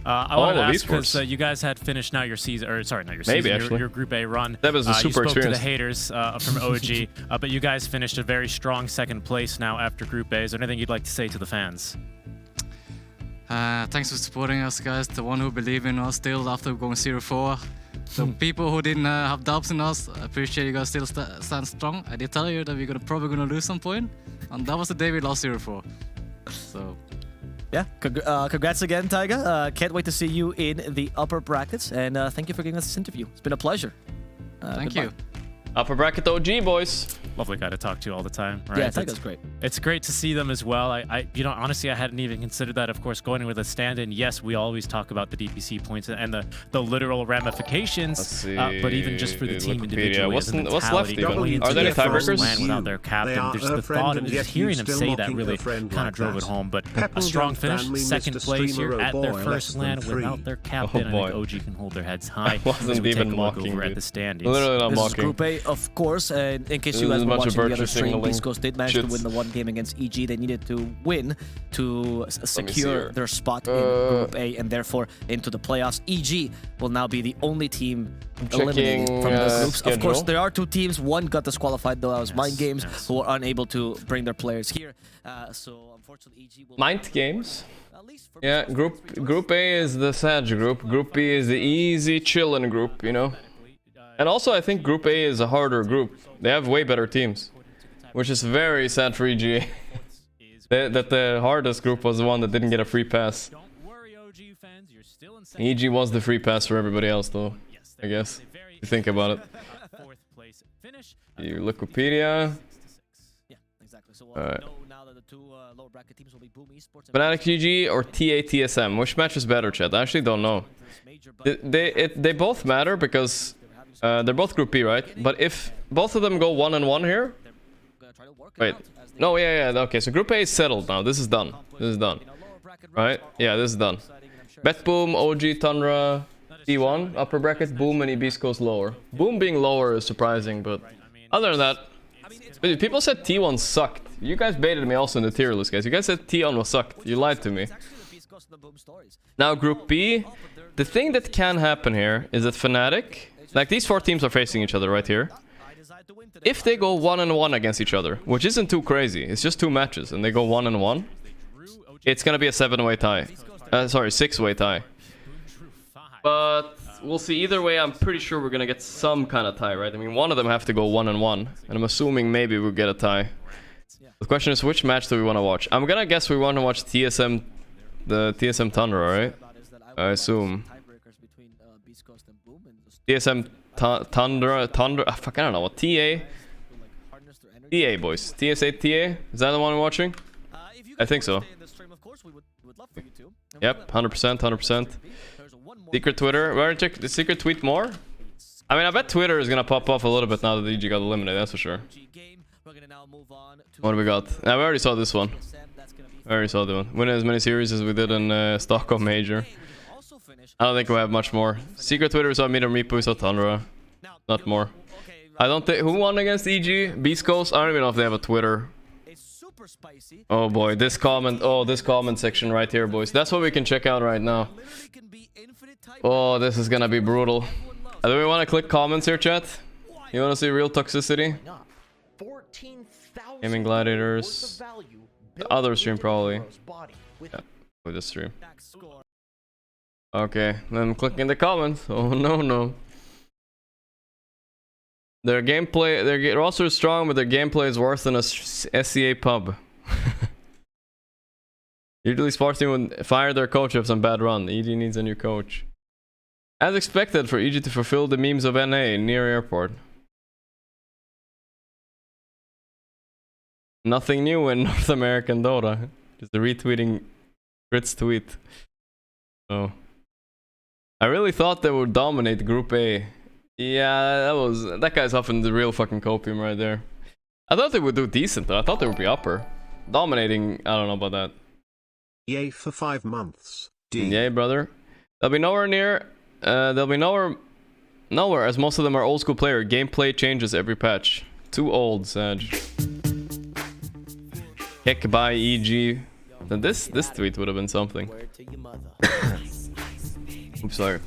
I want to ask, because you guys had finished now your season, or sorry, not your season, your Group A run. That was a super experience. You spoke to the haters from OG, but you guys finished a very strong second place now after Group A. Is there anything you'd like to say to the fans? Thanks for supporting us, guys. The one who believe in us still after going 0-4. The people who didn't have doubts in us, I appreciate you guys still stand strong. I did tell you that we're probably going to lose some point, and that was the day we lost 0-4. So... yeah, congrats again, Taiga. Can't wait to see you in the upper brackets, and thank you for giving us this interview. It's been a pleasure. Thank you. Upper bracket OG, boys. Lovely guy to talk to all the time. Right? Yeah, Taiga's great. It's great to see them as well. You know, honestly, I hadn't even considered that. Of course, going with a stand-in, yes, we always talk about the DPC points and the literal ramifications. But even just for the team individually, what's left even? Are there any tiebreakers? Without their captain, just the thought of just hearing him say that really kind of drove it home. But a strong finish, second place here at their first LAN without their captain. I think OG can hold their heads high. I wasn't even mocking at the standings. Literally not mocking. This is Group A, of course, and in case you guys were watching the other stream, East Coast did manage to win the one game against EG. They needed to win to secure their spot in Group A and therefore into the playoffs. EG will now be the only team eliminated from the groups. Schedule. Of course, there are two teams. One got disqualified, though. That was Mind Games, who were unable to bring their players here. So unfortunately, EG will... Mind Games? Yeah, Group A is the Sag group. Group B is the easy, chillin' group, you know? And also, I think Group A is a harder group. They have way better teams. which is very sad for EG. That the hardest group was the one that didn't get a free pass. EG was the free pass for everybody else, though. I guess. If you think about it. You Wikipedia. Alright. Fnatic GG or TA TSM? Which match is better, chat? I actually don't know. They both matter because they're both Group B, right? But if both of them go 1-1 here... Wait. No, yeah. Okay, so Group A is settled now. This is done. This is done. Right? Yeah, this is done. Bet Boom, OG, Tundra, T1, upper bracket, Boom, and Ibisco's lower. Boom being lower is surprising, but other than that... People said T1 sucked. You guys baited me also in the tier list, guys. You guys said T1 was sucked. You lied to me. Now, Group B, the thing that can happen here is that Fnatic... Like, these four teams are facing each other right here. If they go 1-1 against each other, which isn't too crazy, it's just 2 matches, and they go 1-1, it's gonna be a 7-way tie. Sorry, 6-way tie. But we'll see. Either way, I'm pretty sure we're gonna get some kind of tie, right? I mean, one of them have to go 1-1, and I'm assuming maybe we'll get a tie. The question is, which match do we want to watch? I'm gonna guess we want to watch TSM, the TSM Tundra, right? I assume. TSM Tundra, fuck, I don't know what. TA, boys. TSA TA? Is that the one we're watching? I think so. Yep, 100%. Secret Twitter. We're gonna check the secret tweet more. I mean, I bet Twitter is gonna pop off a little bit now that EG got eliminated, that's for sure. What do we got? We already saw this one. I already saw the one. Win as many series as we did in Stockholm Major. I don't think we have much more. Secret Twitter, we saw Midone, Mipo, we saw Tundra. Not more. I don't think... Who won against EG? Beast Coast? I don't even know if they have a Twitter. Oh boy, this comment... Oh, this comment section right here, boys. That's what we can check out right now. Oh, this is gonna be brutal. Do we want to click comments here, chat? You want to see real toxicity? Gaming Gladiators. The other stream, probably. Yeah, with this stream. Okay, then clicking the comments. Oh no. Their gameplay, their roster is strong, but their gameplay is worse than a SCA pub. Usually sports team would fire their coach if some bad run. EG needs a new coach. As expected for EG to fulfill the memes of NA near airport. Nothing new in North American Dota. Just retweeting Grit's tweet. So I really thought they would dominate Group A. Yeah, that guy's often the real fucking copium right there. I thought they would do decent though. I thought they would be upper. Dominating, I don't know about that. Yay for 5 months. Yay, brother. They'll be nowhere near. They'll be nowhere, as most of them are old school player. Gameplay changes every patch. Too old, Sag. Heck by EG. Then this tweet would have been something. Oops, sorry.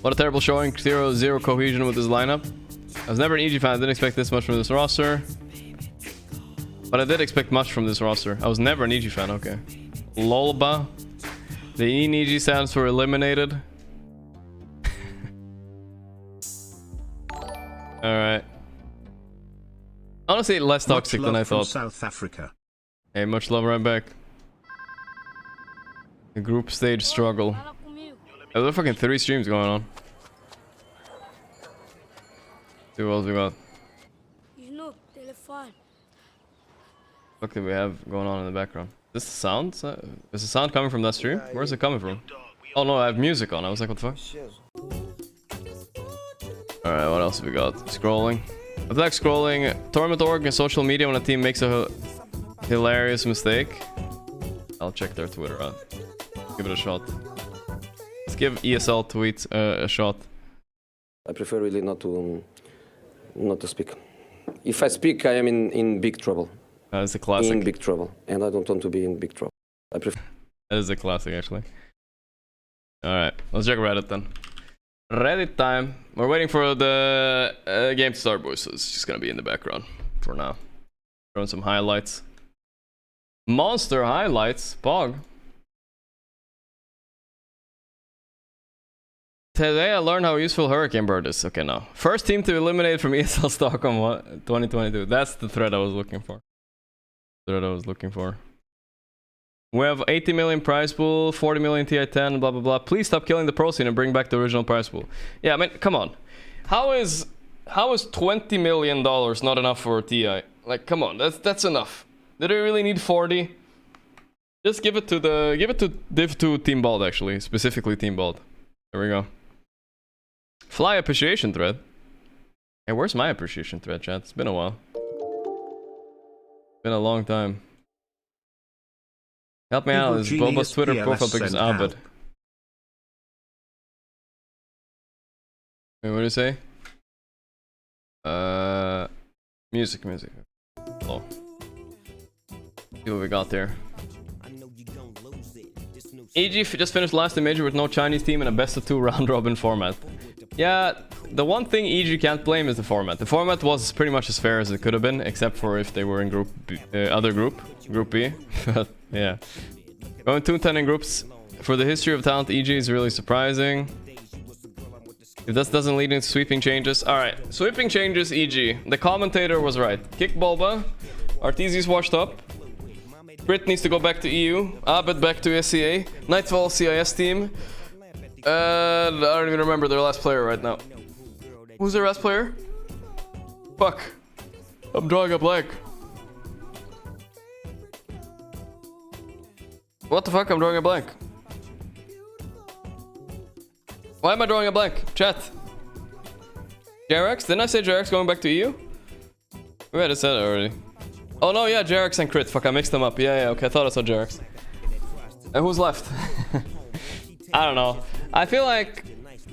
What a terrible showing. 0-0 cohesion with this lineup. I was never an EG fan. I didn't expect this much from this roster. But I did expect much from this roster. I was never an EG fan. Okay. Lolba. The E and EG stands for eliminated. Alright. Honestly, less toxic than I thought. South Africa. Hey, much love right back. The group stage struggle. There are fucking 3 streams going on. See what else we got. What do we have going on in the background? Is this the sound? Is the sound coming from that stream? Where's it coming from? Oh no, I have music on. I was like, what the fuck? Alright, what else have we got? Scrolling. I like scrolling. Tournament org and social media when a team makes a hilarious mistake. I'll check their Twitter out. Give it a shot. Let's give ESL tweets a shot. I prefer really not to speak. If I speak, I am in big trouble. It's a classic. In big trouble, and I don't want to be in big trouble. I prefer. That is a classic, actually. Alright, let's check Reddit then. Reddit time. We're waiting for the game to start, boys, so it's just gonna be in the background for now. Throwing some highlights. Monster highlights, Pog. Today I learned how useful Hurricane Bird is. Okay, no. First team to eliminate from ESL Stockholm 2022. That's the thread I was looking for. We have 80 million prize pool, 40 million TI10, blah blah blah. Please stop killing the pro scene and bring back the original prize pool. Yeah, I mean, come on. How is $20 million not enough for TI? Like, come on, that's enough. Did they really need 40? Just give it to Div 2 Team Bald, actually, specifically Team Bald. There we go. Fly appreciation thread. Hey, where's my appreciation thread, chat? It's been a while. Been a long time. Help me out. This Boba's Twitter profile pic is Abed. Wait, what did you say? Music. Oh. See what we got there. EG just finished last in major with no Chinese team in a best of 2 round robin format. Yeah, the one thing EG can't blame is the format. The format was pretty much as fair as it could have been, except for if they were in Group B, Group B. But yeah, going 2-10 in groups for the history of talent, EG is really surprising. If this doesn't lead into sweeping changes, all right, sweeping changes. EG, the commentator was right. Kick Bulba, Arteezy's washed up. Brit needs to go back to EU. Abed back to SCA. Nightfall CIS team. I don't even remember their last player right now. Who's their last player? Fuck. I'm drawing a blank. What the fuck? I'm drawing a blank. Why am I drawing a blank? Chat. JRX? Didn't I say JRX going back to EU? We had said it already. Oh no, yeah, JRX and Crit. Fuck, I mixed them up. Yeah, okay, I thought I saw JRX. And who's left? I don't know. I feel like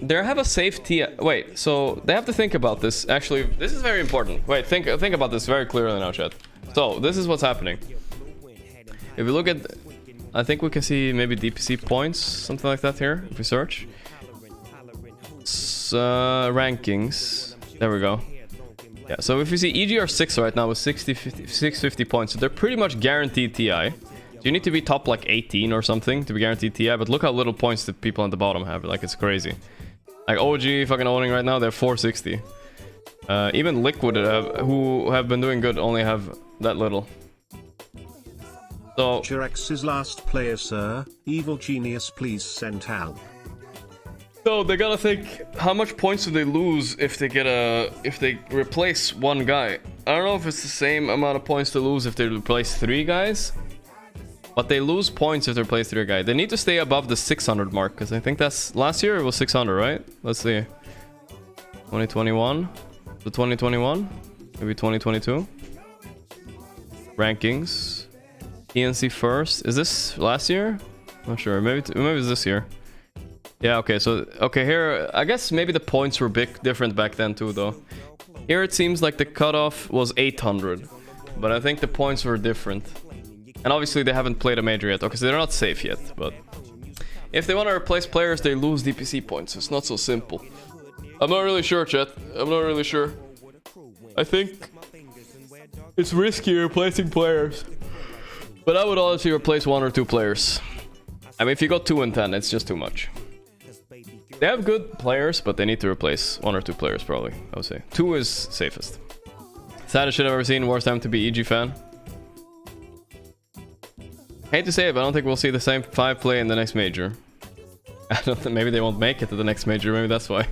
they have a safe TI. Wait, so they have to think about this. Actually, this is very important. Wait, think about this very clearly now, chat. So, this is what's happening. If we look at... I think we can see maybe DPC points, something like that here, if we search. Rankings. There we go. Yeah, so if you see EG are 6 right now with 650 points, so they're pretty much guaranteed TI. You need to be top like 18 or something to be guaranteed TI, but look how little points the people at the bottom have. Like, it's crazy. Like, OG fucking owning right now, they're 460. Even Liquid, who have been doing good, only have that little. So... JRX's last player, sir. Evil genius, please send help. So they gotta think, how much points do they lose if they get if they replace one guy? I don't know if it's the same amount of points to lose if they replace 3 guys. But they lose points if they replace 3 guys. They need to stay above the 600 mark, because I think that's... Last year it was 600, right? Let's see. 2021? The 2021? Maybe 2022? Rankings. ENC first. Is this last year? Not sure. Maybe it's this year. Yeah, okay, so... Okay, here... I guess maybe the points were different back then too, though. Here it seems like the cutoff was 800. But I think the points were different. And obviously they haven't played a major yet. Okay, so they're not safe yet, but... If they want to replace players, they lose DPC points. It's not so simple. I'm not really sure, chat. I'm not really sure. I think... It's risky replacing players. But I would honestly replace 1 or 2 players. I mean, if you go 2 and 10, it's just too much. They have good players, but they need to replace 1 or 2 players, probably, I would say. 2 is safest. Saddest shit I've ever seen. Worst time to be EG fan. Hate to say it, but I don't think we'll see the same 5 play in the next major. I don't think, maybe they won't make it to the next major, maybe that's why.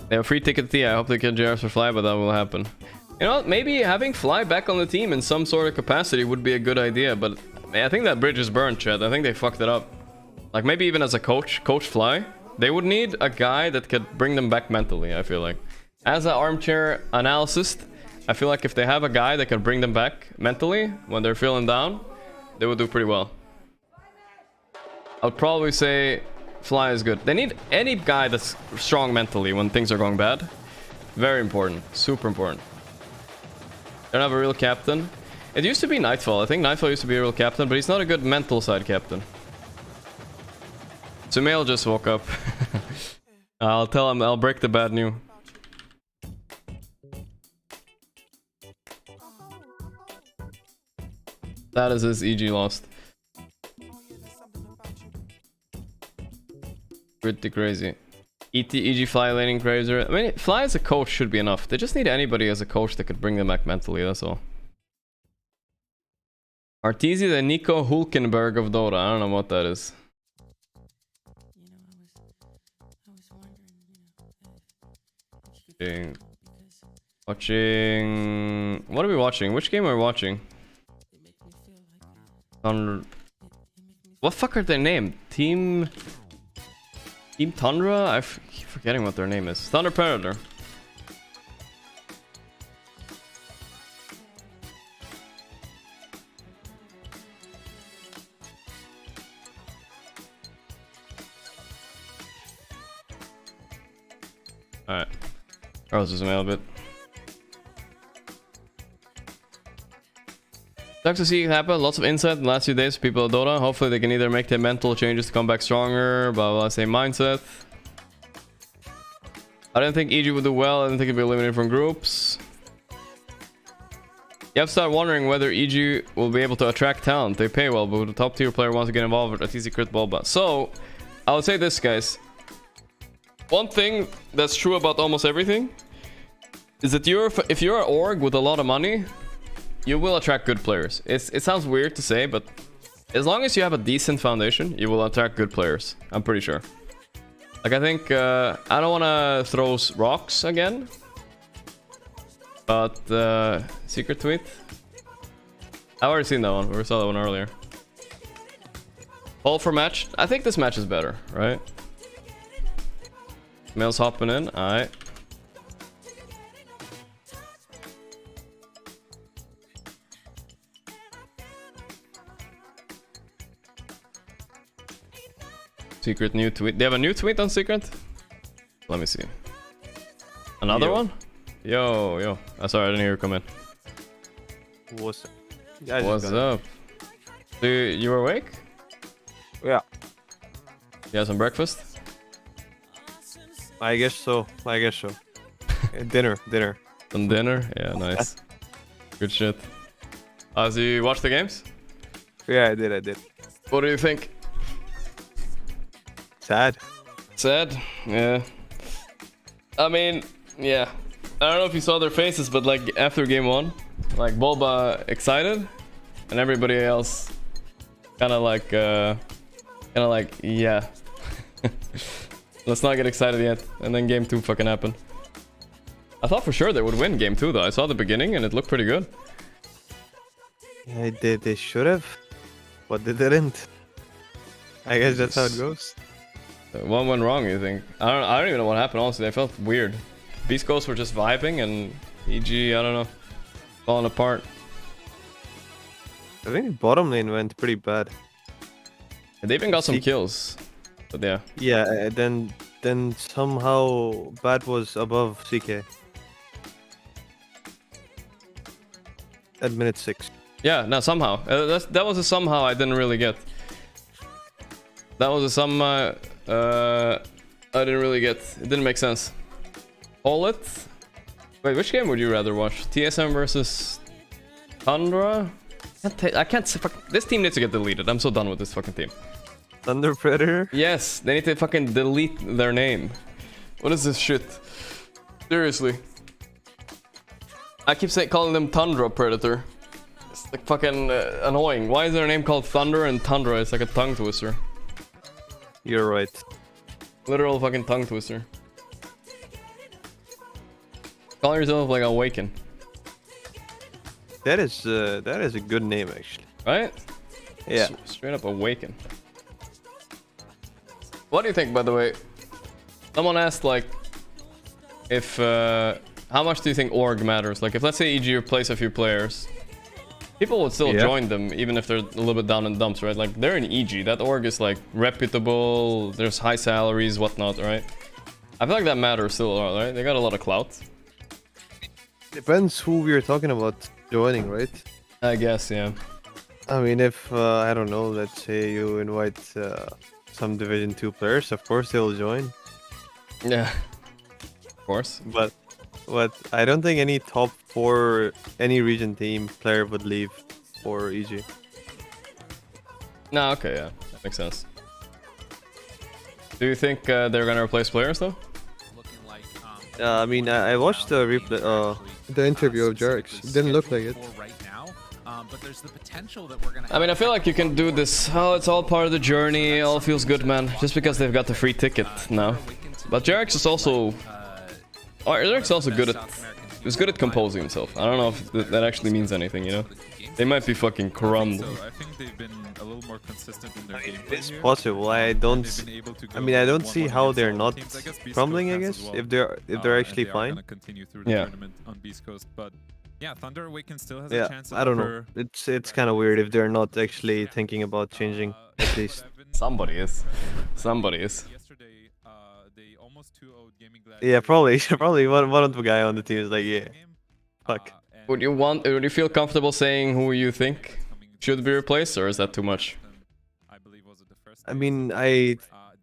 They have a free ticket to TI. I hope they get JRs for Fly, but that will happen. You know, maybe having Fly back on the team in some sort of capacity would be a good idea, but I think that bridge is burned, Chad. I think they fucked it up. Like, maybe even as a coach Fly, they would need a guy that could bring them back mentally, I feel like. As an armchair analyst, I feel like if they have a guy that can bring them back mentally when they're feeling down, they would do pretty well. I would probably say Fly is good. They need any guy that's strong mentally when things are going bad. Very important. Super important. They don't have a real captain. It used to be Nightfall. I think Nightfall used to be a real captain, but he's not a good mental side captain. Sumail just woke up. I'll tell him, I'll break the bad news. That is his EG lost. Pretty crazy. EG Fly laning crazier. I mean, Fly as a coach should be enough. They just need anybody as a coach that could bring them back mentally, that's all. Arteezy, the Nico Hulkenberg of Dota. I don't know what that is. Watching... What are we watching? Which game are we watching? What fuck are they named? Team Tundra? I keep forgetting what their name is. Thunder Predator. Alright. That was just a mail bit. Sucks to see it happen. Lots of insight in the last few days for people at Dota. Hopefully they can either make their mental changes to come back stronger, blah blah, same mindset. I didn't think EG would do well. I didn't think it'd be eliminated from groups. You have to start wondering whether EG will be able to attract talent. They pay well, but the top tier player wants to get involved with a TC crit Bulba. So, I would say this, guys. One thing that's true about almost everything is that if you're an org with a lot of money, you will attract good players. It sounds weird to say, but as long as you have a decent foundation, you will attract good players. I'm pretty sure. Like, I think, I don't want to throw rocks again. But, secret tweet? I've already seen that one. We saw that one earlier. Poll for match. I think this match is better, right? Mail's hopping in. Alright. Secret new tweet. They have a new tweet on Secret? Let me see. Another one? Yo. Oh, sorry, I didn't hear you come in. What's up? You were awake? Yeah. You had some breakfast? I guess so. Dinner. Some dinner? Yeah, nice. Good shit. So you watched the games? Yeah, I did. What do you think? Sad? Yeah. I mean, yeah. I don't know if you saw their faces, but like after game 1, like Bulba excited, and everybody else kind of like, yeah. Let's not get excited yet. And then game 2 fucking happened. I thought for sure they would win game 2 though. I saw the beginning and it looked pretty good. Yeah, they should have, but they didn't. I guess that's how it goes. What went wrong, you think? I don't even know what happened, honestly. I felt weird. Beast Ghosts were just vibing and EG, I don't know, falling apart. I think bottom lane went pretty bad. And they even got some kills. But yeah. Yeah, then somehow Bad was above CK. At minute 6. Yeah, no, somehow. That was a somehow I didn't really get. That was a some I didn't really get. It didn't make sense. Hold it. Wait, which game would you rather watch? TSM versus Tundra? I can't. This team needs to get deleted. I'm so done with this fucking team. Thunder Predator? Yes, they need to fucking delete their name. What is this shit? Seriously. I keep calling them Tundra Predator. It's like fucking annoying. Why is their name called Thunder and Tundra? It's like a tongue twister. You're right. Literal fucking tongue twister. Call yourself like Awaken. That is a good name actually. Right? Yeah. Straight up Awaken. What do you think, by the way? Someone asked like if how much do you think org matters? Like if let's say EG replace a few players, people would still join them even if they're a little bit down in the dumps, right? Like they're in EG. That org is like reputable. There's high salaries, whatnot, right? I feel like that matters still a lot, right? They got a lot of clout. Depends who we're talking about joining, right? I guess, yeah. I mean, if I don't know, let's say you invite some Division 2 players, of course they'll join. Yeah, of course. But I don't think any top 4 any region team player would leave for EG. No, okay, yeah, that makes sense. Do you think they're gonna replace players though? I mean, I watched the replay, the interview of Gorgc. It didn't look like it. I mean, I feel like you can do this. Oh, it's all part of the journey. It all feels good, man. Just because they've got the free ticket now. But Gorgc is also... Oh, Gorgc is also good at... He's good at composing himself. I don't know if that actually means anything, you know? They might be fucking crumbled. I think they've been a little more consistent in their game. It's possible. I don't see how they're not crumbling. I guess if they're actually fine. Yeah. Yeah, Thunder Awaken still has a chance. I don't know. It's kind of weird if they're not actually thinking about changing. At least somebody is. Somebody is. Yeah, probably one of the guy on the team is like, yeah, fuck. Would you feel comfortable saying who you think should be replaced, or is that too much? I mean, I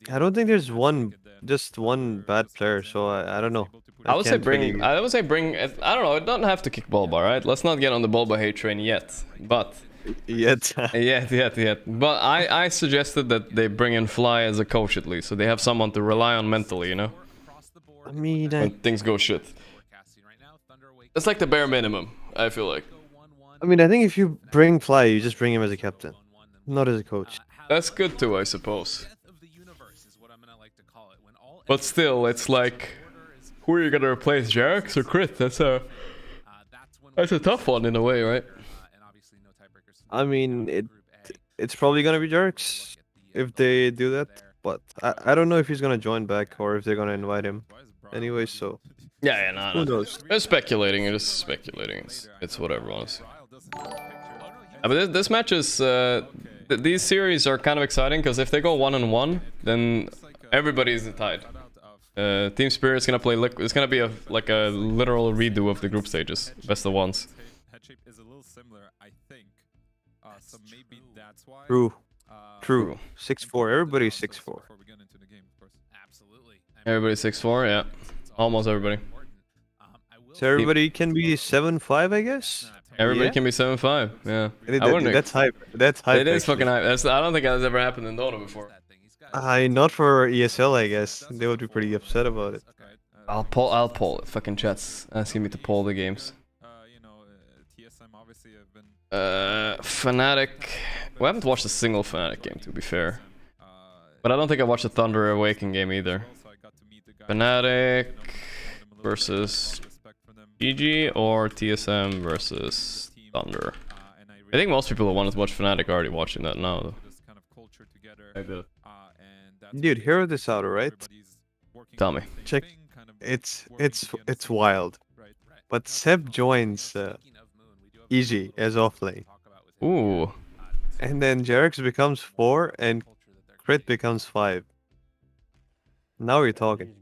don't think there's just one bad player, so I don't know. I would say bring. I don't know. It doesn't have to kick Bulba, right? Let's not get on the Bulba hate train yet. But yet. But I suggested that they bring in Fly as a coach at least, so they have someone to rely on mentally, you know. I mean, when things go shit. That's like the bare minimum, I feel like. I mean, I think if you bring Fly, you just bring him as a captain, not as a coach. That's good too, I suppose. But still, it's like, who are you gonna replace, Gorgc or Crit? That's a tough one in a way, right? I mean, it's probably gonna be Gorgc if they do that, but I don't know if he's gonna join back or if they're gonna invite him. Anyway, so. Yeah, no. Who knows? It's speculating. It's speculating. It's whatever, honestly. But this match is... these series are kind of exciting, because if they go 1-1, then everybody's tied. Team Spirit's gonna play... It's gonna be like a literal redo of the group stages. Best of ones. True. 6-4. Everybody's 6-4. Everybody's 6-4, yeah. Almost everybody. So everybody can be 7-5, I guess? Everybody can be 7-5, yeah. That's hype. That's hype. It is fucking hype. I don't think that's ever happened in Dota before. Not for ESL, I guess. They would be pretty upset about it. I'll poll it. Fucking chat's asking me to poll the games. Fnatic. We haven't watched a single Fnatic game, to be fair. But I don't think I watched a Thunder Awaken game either. Fnatic versus GG or TSM versus Thunder. I think most people who wanted to watch Fnatic are already watching that now, though. Dude, hear this out, alright? Tell me. Check. It's wild. But Seb joins EG as offlane. Ooh. And then Gorgc becomes 4 and Crit becomes 5. Now you're talking.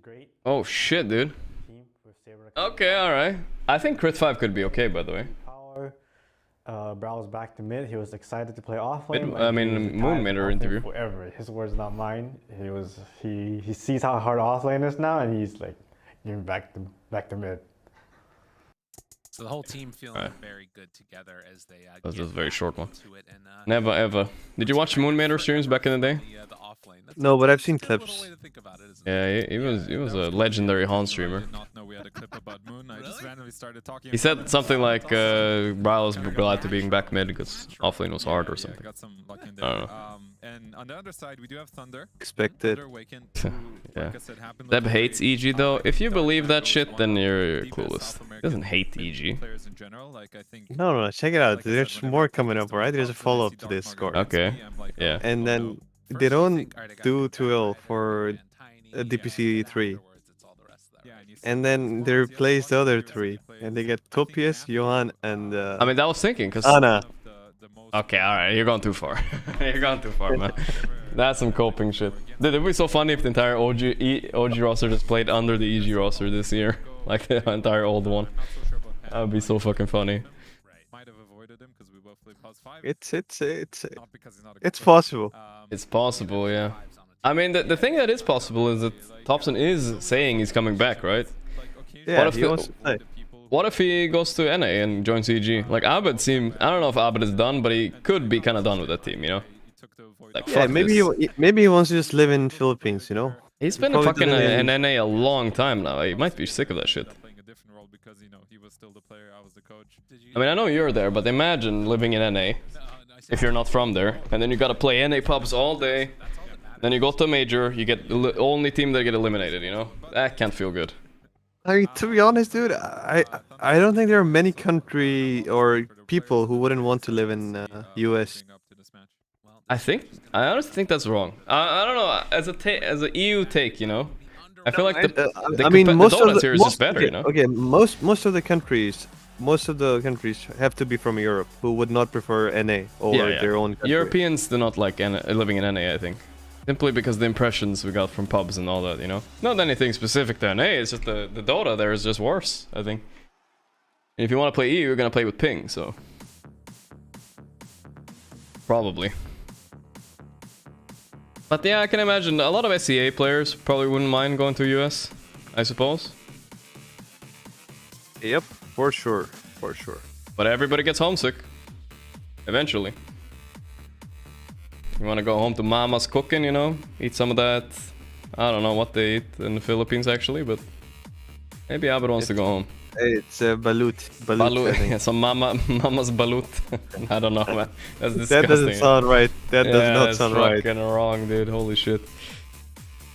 Oh shit, dude. Okay, alright. I think Crit 5 could be okay, by the way. Browse back to mid. He was excited to play offlane. I mean, Moon made her interview. Forever. His words, not mine. He sees how hard offlane is now, and he's like, giving back to mid. So the whole team feeling very good together as they that's just a very short one. Never ever. Did you watch Moonmaker streams back in the day? No, but I've seen clips. Yeah, he was a legendary Han streamer. He said something like Bryle was glad to being back mid because offlane was hard or something. I don't know. And on the other side, we do have Thunder. Expected. Yeah. Deb hates EG though. If you believe that shit, then you're clueless. He doesn't hate EG. No, check it out. There's more coming up, right? There's a follow-up to this score. Okay. Yeah. And then they don't do too well for DPC 3. And then they replace the other 3. And they get Topius, Johan, and... I mean, that was thinking, because... Anna. Okay, alright, you're going too far. You're going too far, man. That's some coping shit. Dude, it would be so funny if the entire OG roster just played under the EG roster this year. Like the entire old one. That would be so fucking funny. It's possible. It's possible, yeah. I mean, the thing that is possible is that Thompson is saying he's coming back, right? Yeah, he wants to play. What if he goes to NA and joins EG? Like Abed I don't know if Abed is done, but he could be kind of done with that team, you know? Like, yeah, maybe he wants to just live in Philippines, you know. He's been fucking in NA a long time now. He might be sick of that shit. I mean, I know you're there, but imagine living in NA if you're not from there, and then you gotta play NA pubs all day. Then you go to a major, you get the only team that get eliminated. You know, that can't feel good. I mean, to be honest, dude, I don't think there are many country or people who wouldn't want to live in US. I honestly think that's wrong. I don't know, as a EU take, you know, I feel like the Dota series is better, you know. Okay, most of the countries have to be from Europe who would not prefer NA or their own country. Europeans do not like living in NA, I think. Simply because the impressions we got from pubs and all that, you know. Not anything specific to NA, it's just the Dota there is just worse, I think. And if you want to play EU, you're gonna play with ping, so... Probably. But yeah, I can imagine a lot of SEA players probably wouldn't mind going to US, I suppose. Yep, for sure. But everybody gets homesick. Eventually. You want to go home to mama's cooking, you know? Eat some of that. I don't know what they eat in the Philippines actually, but maybe Abed wants to go home. It's balut. Yeah, some mama's balut. I don't know, man. That's disgusting. That doesn't sound right. That does not sound right. Fucking wrong, dude. Holy shit.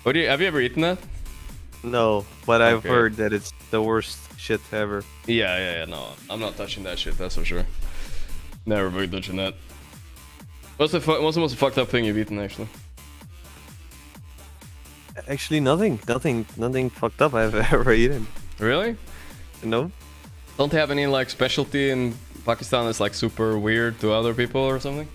Have you ever eaten that? No, but I've heard that it's the worst shit ever. Yeah. No, I'm not touching that shit. That's for sure. Never be touching that. What's the most fucked up thing you've eaten, actually? Actually, nothing fucked up I've ever eaten. Really? No. Don't they have any like specialty in Pakistan that's like super weird to other people or something?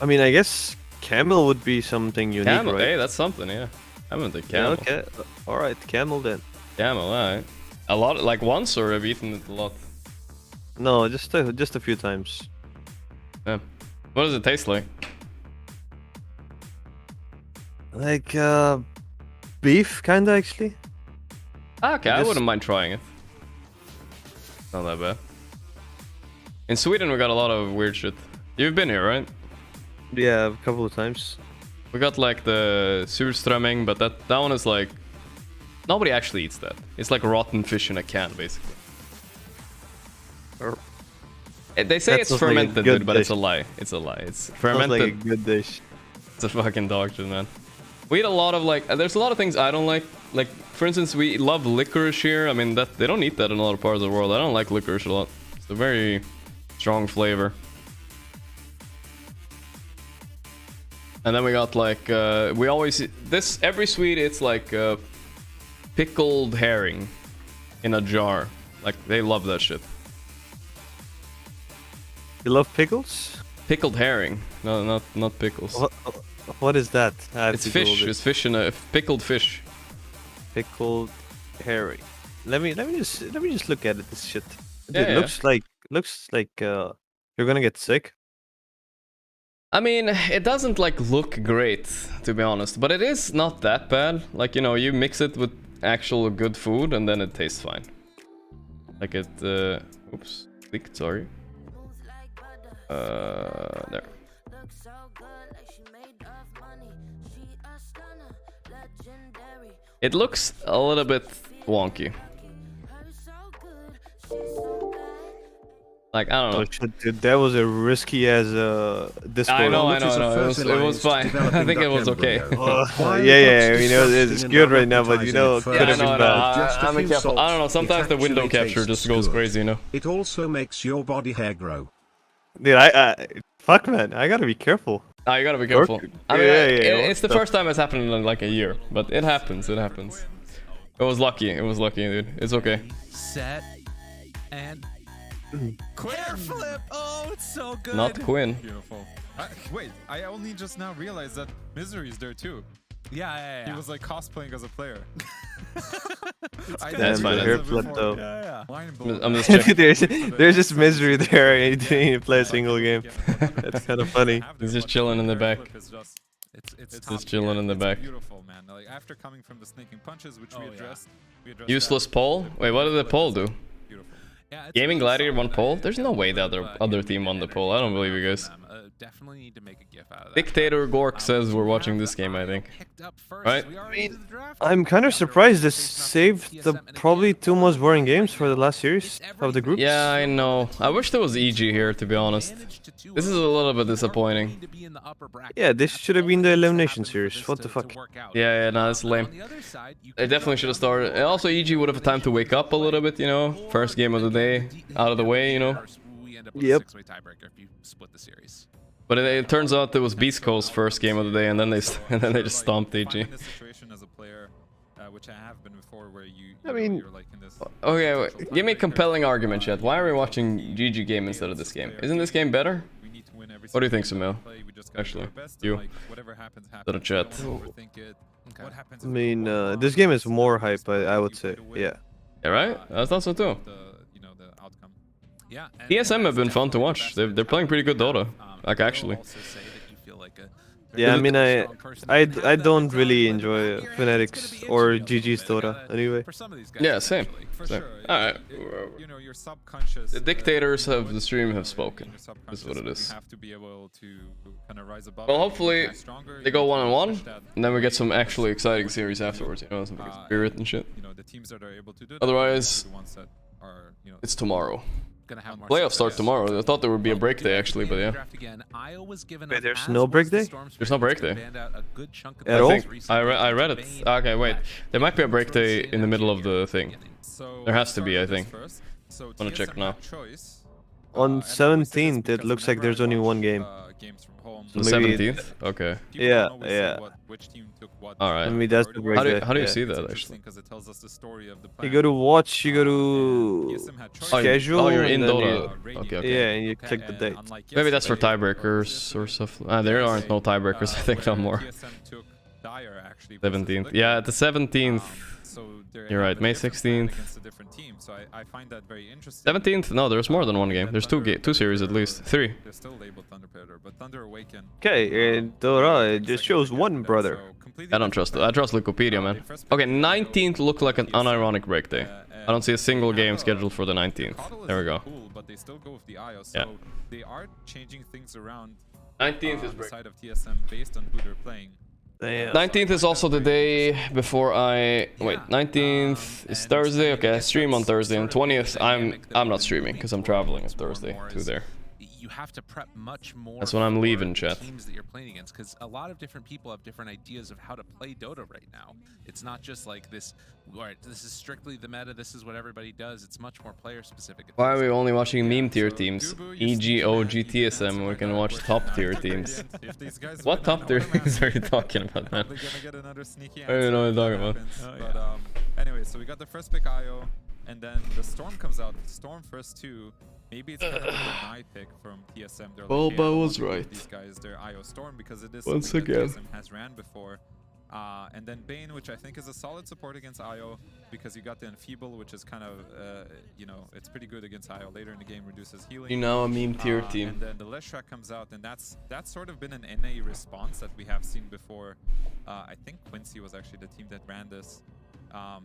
I mean, I guess camel would be something unique, camel, right? Hey, that's something, yeah. I haven't had camel. Yeah, okay, all right, camel then. Camel, alright. A lot, like once, or have you eaten it a lot? No, just a few times. Yeah. What does it taste like? Like beef, kinda actually. Okay, I wouldn't mind trying it. Not that bad. In Sweden, we got a lot of weird shit. You've been here, right? Yeah, a couple of times. We got like the surströmming, but that one is like nobody actually eats that. It's like rotten fish in a can, basically. They say it's fermented, like dude, but it's a lie. It's a lie. It's fermented. Like a good dish. It's a fucking dog shit, man. We eat a lot of like. There's a lot of things I don't like. Like, for instance, we love licorice here. I mean, that they don't eat that in a lot of parts of the world. I don't like licorice a lot. It's a very strong flavor. And then we got like we always every sweet. It's like pickled herring in a jar. Like they love that shit. You love pickles? Pickled herring. No, not pickles. What is that? It's fish. It's fish in a pickled fish. Pickled herring. Let me just look at it. This shit. Yeah, it looks like you're gonna get sick. I mean, it doesn't like look great, to be honest, but it is not that bad. Like, you know, you mix it with actual good food and then it tastes fine. Like it, oops, clicked, sorry. There. It looks a little bit wonky. Like, I don't know. Oh, shit, dude, that was a risky as Discord. I know. It was fine. I think it was okay. Yeah. You know, it's good right now, but you know, it could have been bad. I'm careful. I don't know. Sometimes the window capture just goes crazy, you know. It also makes your body hair grow. Dude, fuck, man, I gotta be careful. Oh, you gotta be careful. I mean, it's the first time it's happened in like a year, but it happens. It happens. It was lucky. Dude. It's okay. Set and. Quinn flip! Oh, it's so good. Not Quinn. Beautiful. Wait, I only just now realized that Misery is there too. Yeah. He was like cosplaying as a player. That's fine. Hair flip though. Yeah. I'm just checking. there's just Misery there and he didn't even play a single game. That's kind of funny. He's just chilling in the back. It's just chilling in the back. Beautiful, man. Like after coming from the snaking punches, which we addressed. Useless pole? Wait, what did the pole do? Beautiful. Gaming Gladiator won pole? There's no way the other team won the pole. I don't believe you guys. definitely need to make a gif out of that. Dictator Gorgc says we're watching this game, I think. Right? I'm kind of surprised this saved the probably 2 most boring games for the last series of the groups. Yeah, I know. I wish there was EG here, to be honest. This is a little bit disappointing. Yeah, this should have been the elimination series. What the fuck? Yeah, no, that's lame. They definitely should have started. And also, EG would have had time to wake up a little bit, you know? First game of the day, out of the way, you know? Yep. But it turns out it was Beast Coast's first game of the day, and then they just stomped EG. I mean, okay, wait. Give me a compelling argument, chat. Why are we watching GG game instead of this game? Isn't this game better? What do you think, Sumail? Actually, you. To the chat. I mean, this game is more hype, I would say. Yeah. Yeah, right? I thought so too. TSM have been fun to watch. They're playing pretty good Dota. Like, actually. Yeah, I mean, I don't really enjoy Fnatic's or GG's Dota anyway. Yeah, same. Alright. The dictators of the stream have spoken. This is what it is. Well, hopefully they go 1-on-1, and then we get some actually exciting series afterwards, you know, some spirit and shit. Otherwise, it's tomorrow. Playoffs start tomorrow. I thought there would be a break day actually, but yeah. Wait, there's no break day? There's no break day. At all? I read it. Okay, wait. There might be a break day in the middle of the thing. There has to be, I think. I'm gonna check now. On 17th, it looks like there's only 1 game. So the 17th? Okay. Yeah, yeah. Alright. Maybe that's the break day. How do you see that, actually? You go to watch, you go to schedule. Oh, you're in Dota. Okay, okay. Yeah, and you click the date. Maybe that's for tiebreakers or stuff. There aren't no tiebreakers, I think, no more. 17th. Yeah, the 17th. You're right, May 16th. 17th? No, there's more than 1 game. There's 2 series at least. 3. Okay, Dora, it just shows 1, brother. I don't trust it. I trust Wikipedia, man. Okay, 19th looked like an unironic break day. I don't see a single game scheduled for the 19th. There we go. Yeah. 19th is break. 19th is also the day before I... Wait, 19th is Thursday? Okay, I stream on Thursday. And 20th, I'm not streaming because I'm traveling on Thursday to there. You have to prep much more. That's when I'm leaving, chat. Teams that you're playing against, because a lot of different people have different ideas of how to play Dota right now. It's not just like this. Alright, this is strictly the meta. This is what everybody does. It's much more player specific. Why are we only watching meme tier teams? EG, OG, TSM. We can watch top tier teams. What top tier teams are you talking about, man? I don't even know what you're talking about. Anyway, so we got the first pick IO, and then the Storm comes out. Storm first 2. Maybe it's kind of a deny pick from TSM. They're like, Boba was right. These guys, they're IO Storm because it is once something again that TSM has ran before. And then Bane, which I think is a solid support against IO because you got the Enfeeble, which is kind of, you know, it's pretty good against IO. Later in the game, reduces healing. You know, a meme tier team. And then the Leshrac comes out, and that's sort of been an NA response that we have seen before. I think Quincy was actually the team that ran this.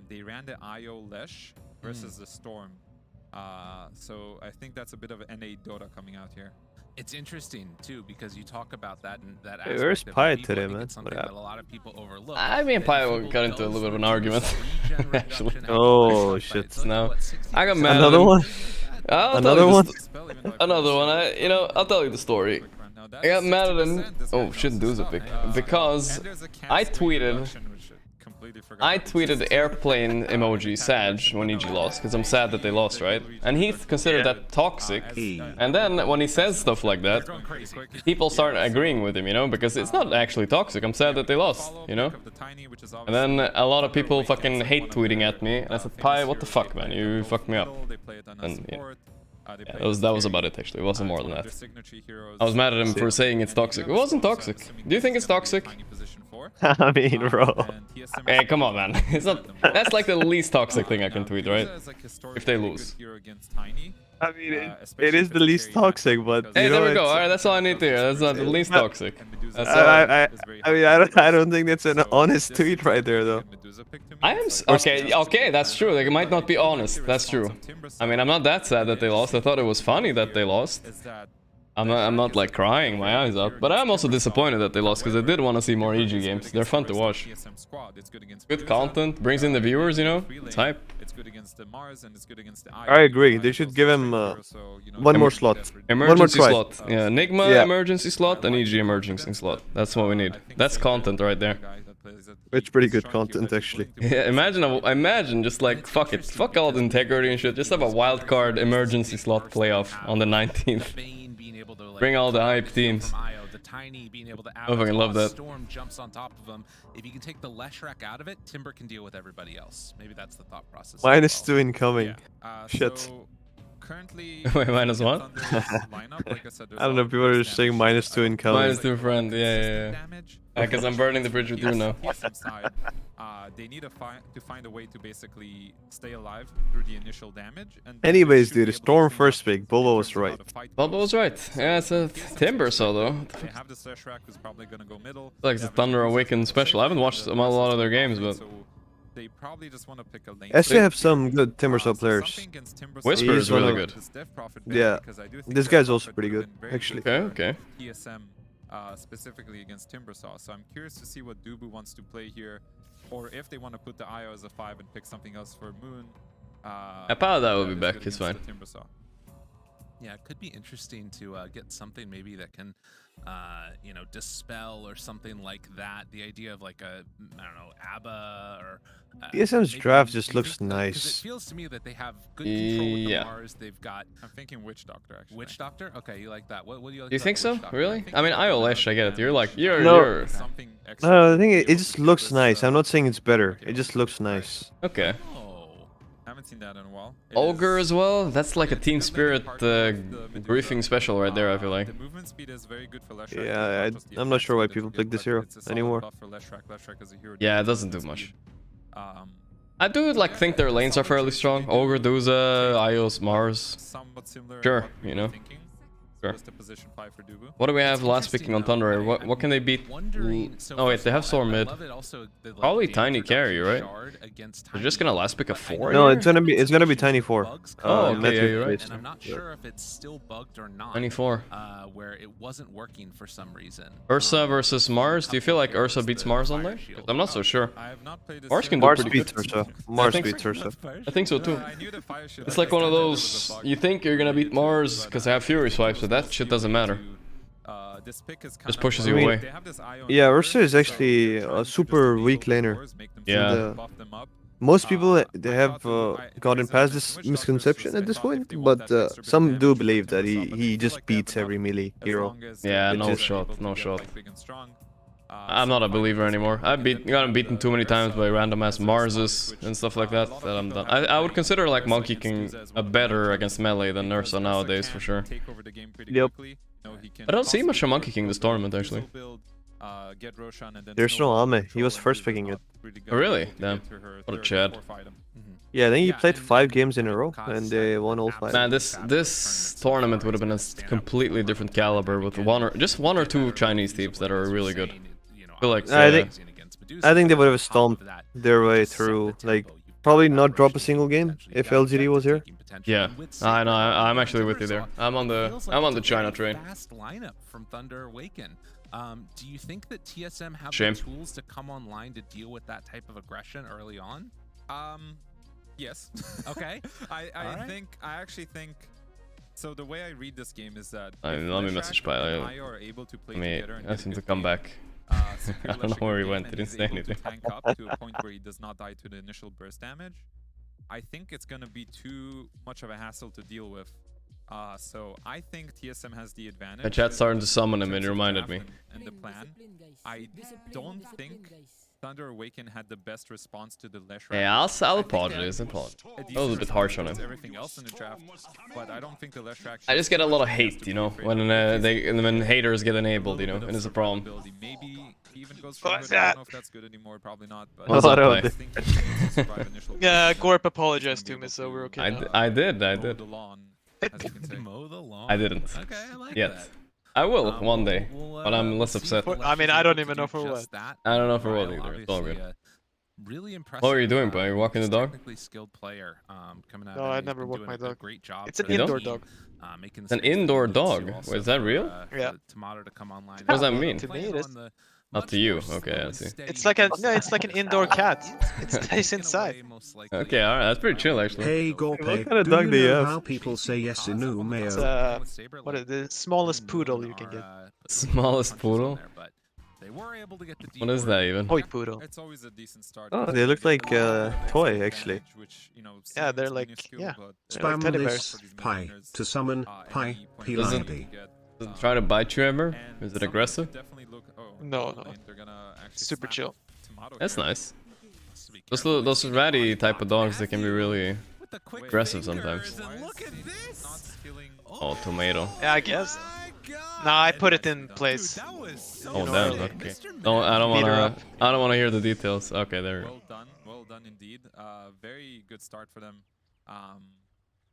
They ran the IO Lesh versus the Storm. So I think that's a bit of an NA Dota coming out here. It's interesting too because you talk about that and that. Hey, where's Pi today, man? Something that a lot of people overlook. I mean, Pi got into a little bit of an argument. Actually. Oh shit! No, I got mad. Another one. Another one. Another one. You know, I'll tell you the story. I got mad at him. Oh, shouldn't do it because I tweeted airplane emoji Sag when EG lost, because I'm sad that they lost, right? And he considered that toxic. And then when he says stuff like that, people start agreeing with him, you know, because it's not actually toxic. I'm sad that they lost, you know? And then a lot of people fucking hate tweeting at me. And I said, Pi, what the fuck, man? You fucked me up. And yeah. Yeah, that was about it, actually. It wasn't more than that. I was mad at him for saying it's toxic. It wasn't toxic. Do you think it's toxic? I mean, bro. Hey, come on, man. It's not. That's like the least toxic thing I can tweet, right? If they lose. I mean, it is the least toxic, but hey, you know, there we go. Alright, that's all I need to hear. That's not the least toxic. That's I mean, I don't think that's an honest tweet right there, though. I am okay. That's true. Like, it might not be honest. That's true. I mean, I'm not that sad that they lost. I thought it was funny that they lost. I'm not like crying my eyes out, but I'm also disappointed that they lost because I did want to see more EG games. They're fun to watch. Good content, brings in the viewers, you know. It's hype. I agree. They should give him one more slot. Emergency slot. Yeah, Enigma emergency slot and EG emergency slot. That's what we need. That's content right there. It's pretty good content, actually. Yeah, imagine just like, fuck it. Fuck all the integrity and shit. Just have a wild card emergency slot playoff on the 19th. Bring all the hype teams. I fucking love that. Storm jumps on top of him. If you can take the Leshrac out of it, Timber can deal with everybody else. Maybe that's the thought process. -2 incoming. Shit. So currently, wait, minus what? I don't know, people are just saying -2 incoming. -2 friend, yeah. Because I'm burning the bridge with you now. They need to find a way to basically stay alive through the initial damage. And anyways, dude, Storm first pick. Bulbo was right. Bulbo was right. Yeah, it's a Timber so though. They have the Leshrac who's probably gonna go middle. It's like the Thunder Awakened special. I haven't watched a lot of their games, but they probably just want to pick a lane. Actually have some good Timbersaw players. Whisper is really good. Yeah, this guy's also pretty good, actually. Okay. TSM specifically against Timbersaw. So I'm curious to see what Dubu wants to play here, or if they want to put the IO as a 5 and pick something else for Moon. That will be back. It's fine. Yeah, it could be interesting to get something maybe that can, you know, dispel or something like that. The idea of like a, I don't know, ABBA or... TSM's draft just looks nice. It feels to me that they have good control with the Mars. They've got... I'm thinking Witch Doctor, actually. Witch Doctor? Okay, you like that. What do you like? You think so? Really? I mean, IO Lesh, I get it. You're like, you're... No, I think it just looks nice. I'm not saying it's better. It just looks nice. Okay. Haven't seen that in a while. Ogre as well? That's like a Team Spirit briefing special right there, I feel like. The movement speed is very good for Leshrac. Yeah, I'm not sure why people pick this hero anymore. Yeah, it doesn't do much. I do like think their lanes are fairly strong. Ogre, Duza, Ios, Mars. Sure, you know. Sure. What do we have last picking on Thunder? What can they beat? Oh wait, they have Storm mid. Probably Tiny carry, right? They're just gonna last pick a 4. No, it's gonna be Tiny 4. Oh, okay, yeah, you're right. And I'm not sure if it's still bugged or not. 24. Where it wasn't working for some reason. Ursa versus Mars. Do you feel like Ursa beats Mars on there? I'm not so sure. Mars can do pretty beats good. Ursa. Mars beats Ursa. I think so too. It's like one of those. You think you're gonna beat Mars because they have Fury swipes, but that shit doesn't matter. Just pushes you away. Yeah, Ursa is actually a super weak laner. Yeah. Most people they have gotten past this misconception at this point, but some do believe that he just beats every melee hero. Yeah, no shot. I'm not a believer anymore. I've gotten beaten too many times by random ass Marses and stuff like that I'm done. I would consider like Monkey King a better against melee than Ursa nowadays for sure. Yep. I don't see much of Monkey King this tournament actually. There's no Ame. He was first picking it. Oh really? Damn. What a Chad. Yeah, then he played 5 games in a row and they won all 5. Man, this tournament would have been a completely different caliber with just one or two Chinese teams that are really good. I feel like I think they would have stomped their way through, like probably not drop a single game if LGD was here. Yeah, I know. I'm actually with you there. I'm on the China train. Fast lineup from Thunder Awaken. Do you think that TSM have Shame. the tools to come online to deal with that type of aggression early on? Yes. Okay. I actually think. So the way I read this game is that let me message Pi. I seem to come back. I don't know where he went. He didn't say anything. Tank up to a point where he does not die to the initial burst damage. I think it's gonna be too much of a hassle to deal with. So I think TSM has the advantage. The chat's starting to summon him, and it reminded me. And the plan. I don't think Thunder Awaken had the best response to the Leshrac. Yeah, I'll apologize. That was a bit harsh on him. Everything else in the draft, but I don't think the Leshrac. I just get a lot of hate, you know, when haters get enabled, you know, and it's a problem. Maybe he even goes for it. I don't know if that's good anymore. Probably not. But yeah, Gorp apologized to me, so we're okay. I did. Mow the lawn. I didn't. Okay, I like yet. that. I will one day, but I'm less upset. I mean, I don't even know for what. I don't know for what either. It's all good. really impressive. What are you doing, bro? You walking the dog? Technically skilled player coming out. No, I never walk my dog. Great job. It's an indoor dog. It's an indoor dog. Wait, is that real? Yeah. Tomato to come online. What does that mean? To me, it is. Not to you. Okay, I see. It's like an indoor cat. It stays inside. Okay, alright, that's pretty chill actually. Hey Gorgc, What kind of dog do you have? How people say yes in Umeo? It's what is the smallest poodle you can get? Smallest poodle? What is that even? Toy poodle. It's always a decent start. Oh, they look like toy actually. Yeah, they're like Spam teddy this bears. pie to summon pie pieliedie. Does it try to bite you ever? Is it aggressive? No. Super chill. That's nice. Those ratty type of dogs, they can be really aggressive sometimes. Oh, tomato. Yeah, I guess. Nah, I put it in place. Oh damn, okay. No, I don't wanna hear the details. Okay, there we go. Well done indeed. Very good start for them.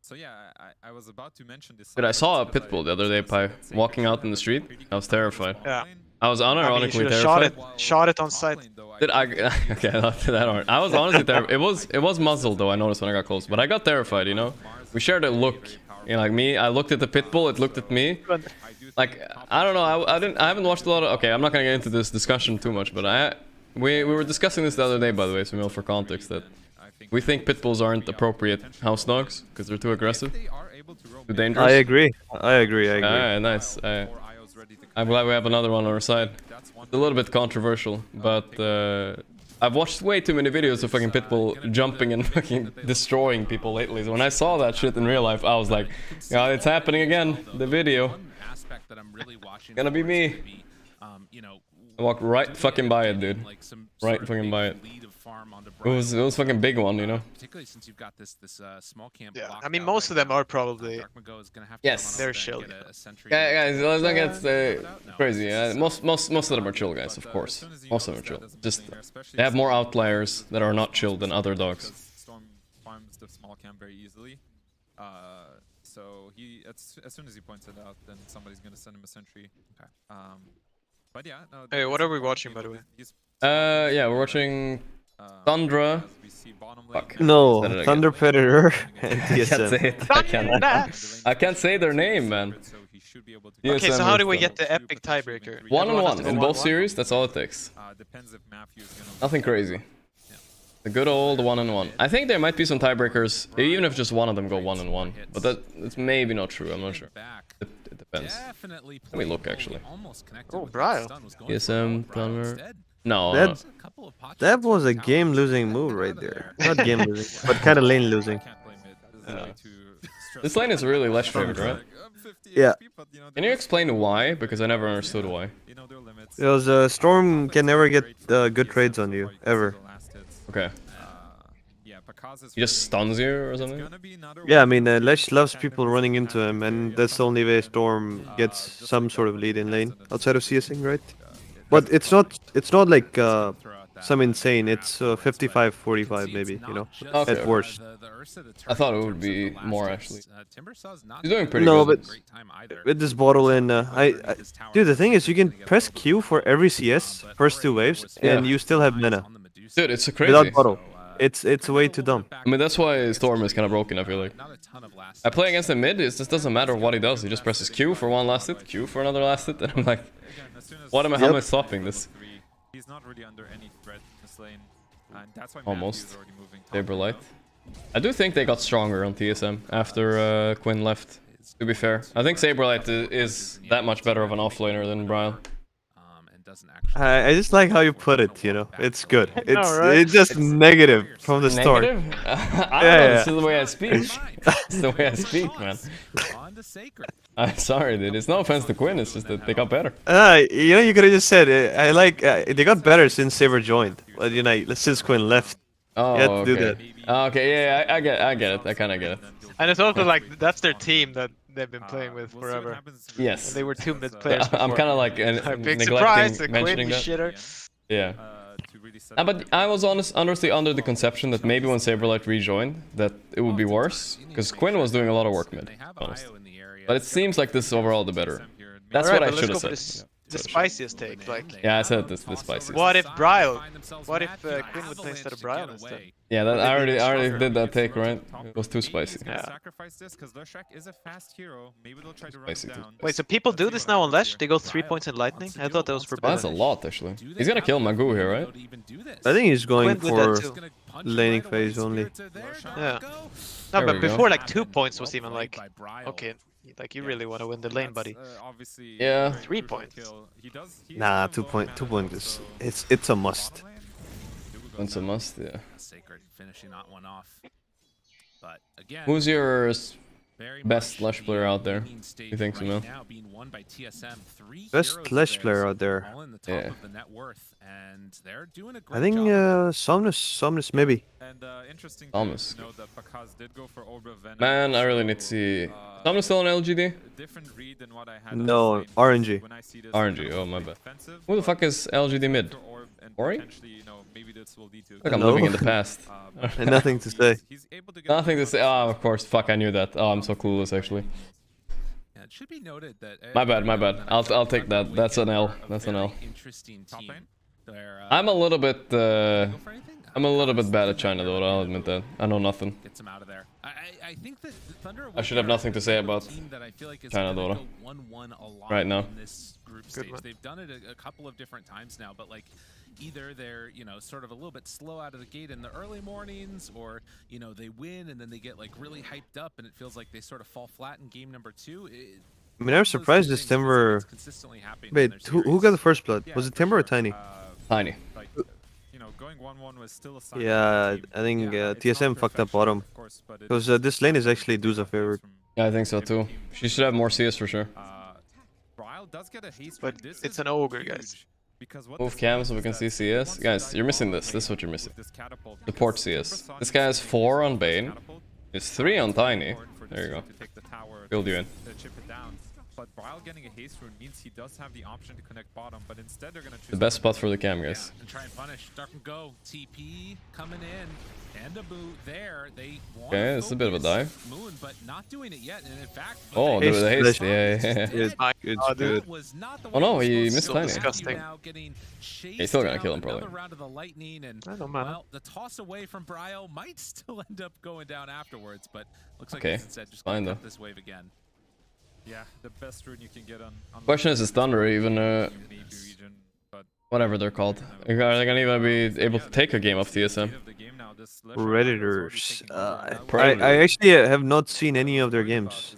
So yeah, I was about to mention this. Dude, I saw a pit bull the other day, walking out in the street. I was terrified. Yeah. I was unironically terrified. terrified. Shot it on sight. Did I? Okay, not that hard. I was honestly terrified. It was muzzled though. I noticed when I got close, but I got terrified. You know, we shared a look. You know, like me, I looked at the pit bull. It looked at me. Like I don't know. I haven't watched a lot of. Okay, I'm not gonna get into this discussion too much, but we were discussing this the other day, by the way, Sumail, for context, that we think pit bulls aren't appropriate house dogs because they're too aggressive, too dangerous. I agree. Alright, nice. I'm glad we have another one on our side. It's a little bit controversial, but I've watched way too many videos of fucking pit bull jumping and fucking destroying people lately. So when I saw that shit in real life, I was like, yeah, it's happening again. The video. Gonna be me. I walked right fucking by it, dude. Right fucking by it. It was fucking big one, you know. Particularly since you've got this small camp. Yeah, I mean most of them are probably. Yes. They're chill. Guys, let's not get crazy. Most of them are chill, guys. Of course, most of them are chill. Just they have more outliers that are not chill than other dogs. Storm farms the small camp very easily. So as soon as he points it out, then somebody's gonna send him a sentry. Okay. But yeah. No, hey, what are we watching, by the way? Yeah, we're watching Thundra. Fuck. No, Thunder Predator and TSM. I can't say their name, man. Okay, so how do we get the epic tiebreaker? 1-on-1 in both series. That's all it takes. Nothing crazy. The good old 1-on-1. I think there might be some tiebreakers, even if just one of them go 1-on-1. But that's maybe not true. I'm not sure. It depends. Let me look actually. Oh, Brian. TSM, Thunder. No. That was a game-losing move right there. Not game-losing, but kind of lane-losing. This lane is really less favored, right? Yeah. Can you explain why? Because I never understood why. Because Storm can never get good trades on you, ever. Okay. He just stuns you or something? Yeah, I mean, Lesh loves people running into him, and that's the only way Storm gets some sort of lead in lane, outside of CSing, right? But it's not like some insane, it's 55-45 maybe, you know, okay. At worst. I thought it would be more actually. He's doing pretty no, good. But with this bottle in, dude, the thing is you can press Q for every CS, first 2 waves, and you still have mana. Dude, it's crazy. Without bottle. It's way too dumb. I mean, that's why Storm is kind of broken, I feel like. I play against the mid, it just doesn't matter what he does. He just presses Q for one last hit, Q for another last hit, and I'm like, how am I stopping this? He's not really under any threat in this lane, and that's why almost. Saberlight. I do think they got stronger on TSM after Quinn left, to be fair. I think Saberlight is that much better of an offlaner than Brian. I just like how you put it, you know. It's good. It's just negative from the start. Negative? I don't know, this is the way I speak. It's the way I speak, man. I'm sorry, dude. It's no offense to Quinn, it's just that they got better. You know, you could have just said, they got better since Saber joined. But, you know, since Quinn left. Oh, you had to do that. Okay, yeah, I get it. I kind of get it. And it's also like, that's their team that they've been playing with forever. Yes. And they were 2 mid players before. I'm kind of like big surprise, mentioning that. Shitter. Yeah. But I was honestly under the conception that maybe when Saberlight rejoined, that it would be worse. Because Quinn was doing a lot of work mid, honestly. But it seems like this is overall the better. That's what I should have said. the spiciest take. Like, yeah, I said this the spiciest. What if Bryle? What if Quinn would play instead of Bryle instead? Yeah, that I already did that take, right? It was too spicy. Yeah. Spicy. Wait, so people do this now on Lesh? They go 3 points in Lightning? I thought that was for That's a lot, actually. He's gonna kill Magoo here, right? I think he's going Quinn with for that laning phase only. Yeah. No, but before like 2 points was even like, okay, like you really want to win the lane, buddy. Yeah. 3 points. Nah, 2 point is it's a must. It's a must, yeah. Sacred finishing that one off. But again, who's your best Lesh player out there? You think, Sumail? Best Lesh player out there? Yeah. I think Somnus maybe. Thomas. Man, I really need to see. Somnus still on LGD? No, RNG. RNG, oh my bad. Who the fuck is LGD mid? Ori? Look, I'm No. living in the past. And nothing to say. Nothing to say. Oh, of course. Fuck, I knew that. Oh, I'm so clueless, actually. It should be noted that My bad. I'll take that. That's an L. That's an L. I'm a little bit bad at China though, I'll admit that. I know nothing. Gets him out of there. I think that Thunder I should have nothing to say about China Dota right now. In this group stage. They've done it a couple of different times now, but like either they're, you know, sort of a little bit slow out of the gate in the early mornings, or, you know, they win and then they get like really hyped up and it feels like they sort of fall flat in game number 2. I mean, I was surprised this Timber. Wait, who got the first blood? Was it Timber or Tiny? Tiny. Yeah, I think TSM fucked up bottom. Because this lane is actually Duza favorite. Yeah, I think so too. She should have more CS for sure. But it's an ogre, guys. Move cam so we can see CS. Guys, you're missing this. This is what you're missing. Support CS. This guy has 4 on Bane. It's 3 on Tiny. There you go. Build you in. But Bryle getting a haste rune means he does have the option to connect bottom, but instead they're gonna choose the best spot for the cam, guys. And try and punish. Dark and go. TP coming in. And a boot there. They want okay, this is a bit of a dive. Moon, but not doing it yet. And in fact, oh, the haste. Yeah. Good. Oh no, he missed Tiny. Disgusting. He's still gonna kill him probably. I don't know. Well, the toss away from Bryle might still end up going down afterwards, but looks like okay. he's instead just gonna cut this wave again. Yeah, the best rune you can get on question is Thunder even whatever they're called. Are they gonna even be able to take a game of TSM? Predators. I actually have not seen any of their games.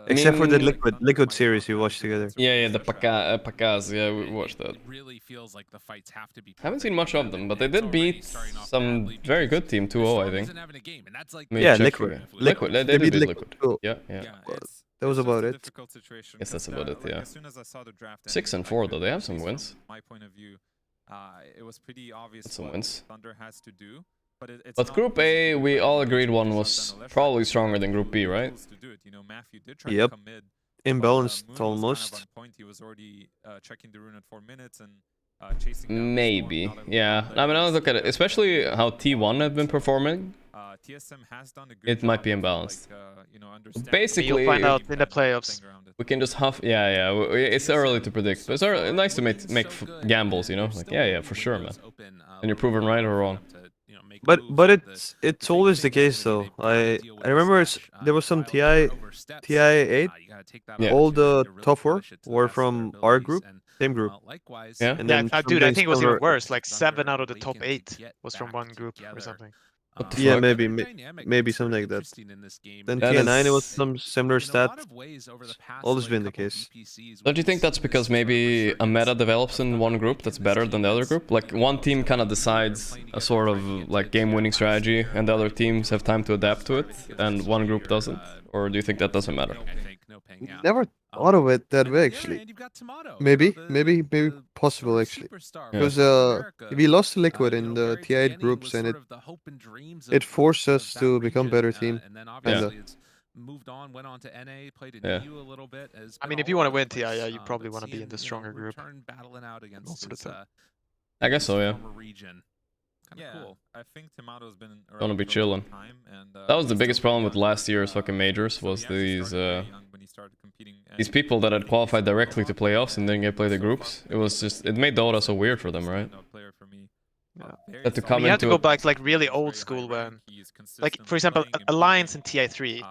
Except for the Liquid series we watched together. Yeah, the Pakaz, yeah, we watched that. Really feels like the fights have to be haven't seen much of them, but they did beat some very good team 2-0, I think. Yeah, Liquid. They did beat Liquid. Yeah. That was about it. Yes, that's about it, yeah. 6-4 though, they have some wins. My point of view, it was pretty obvious some wins. Thunder has to do. But Group A, we all agreed one was probably stronger than Group B, right? Yep. Imbalanced almost. Maybe, yeah. I mean, I'll look at it, especially how T1 have been performing. It might be imbalanced. Basically, you'll find out in the playoffs. We can just huff. Yeah. It's early to predict, but it's early, nice to make gambles, you know. Like, yeah, for sure, man. And you're proven right or wrong. But it's always the case though. I remember there was some TI 8. Yeah. All the top 4 were from our group, same group. Yeah. And then dude, I think it was even worse. Like 7 out of the top 8 was from one group or something. Yeah, maybe something like that. Then TI9 it was some similar stat. Always been the case. Don't you think that's because maybe a meta develops in one group that's better than the other group? Like one team kind of decides a sort of like game-winning strategy, and the other teams have time to adapt to it, and one group doesn't? Or do you think that doesn't matter? Never thought of it that way actually. Maybe possible actually. Because we lost to Liquid in the TI8 groups, and it forced us to become better team. Moved on, went on to NA, played in EU a little bit. I mean, if you want to win TI, yeah, you probably want to be in the stronger group. Battling out against most of the time. I guess so, yeah. Kind of cool. I think Tomato's been Gonna be chilling. That was the biggest problem with last year's fucking majors, was these people that had qualified directly to playoffs and didn't get play the groups. It was just, it made Dota so weird for them, right? That to come you have to go back like really old school when, like for example, Alliance in TI3.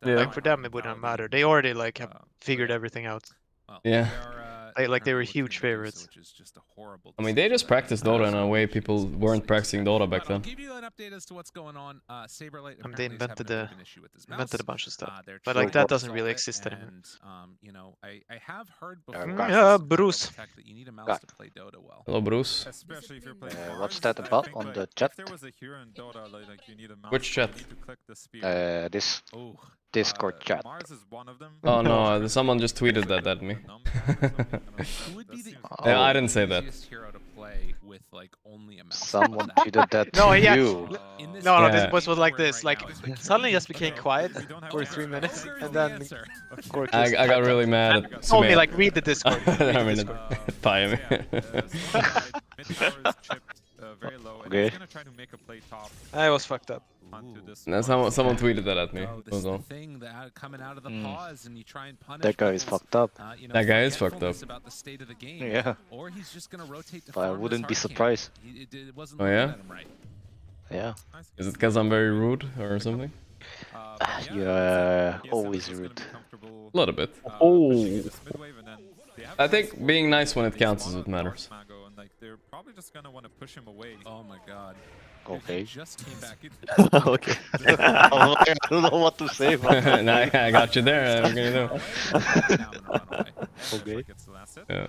Like for them it wouldn't matter. They already like have figured everything out. Yeah. Like they were huge favorites. I mean, they just practiced Dota in a way people weren't practicing Dota back then. Give you an update as to what's going on. Saberlight They invented a bunch of stuff, but like that doesn't really exist anymore. You know, I have heard before. Yeah, Bruce. That you need a mouse to play Dota well. Hello, Bruce. Especially if you're playing. What's that about on the chat? Which chat? This Discord chat. Oh no, someone just tweeted that at me. Yeah, I didn't say that. Someone tweeted that No, to yeah. you. No, this was like this. Like suddenly just became quiet for 3 minutes, and then Gorgc I got really mad at told me Sumail. like read the Discord. I mean, pie me. Okay. I was fucked up. No, someone tweeted that at me. That guy is fucked up. That guy is fucked up. Yeah. But I wouldn't be surprised. Oh yeah? Yeah. Is it because I'm very rude or something? You're always rude. A little bit. Oh. I think being nice when it counts is what matters. They're probably just gonna want to push him away. Oh my god. Okay. Just came back. Okay. I don't know what to say. But... Nah, I got you there. What can you do? Okay. Yeah.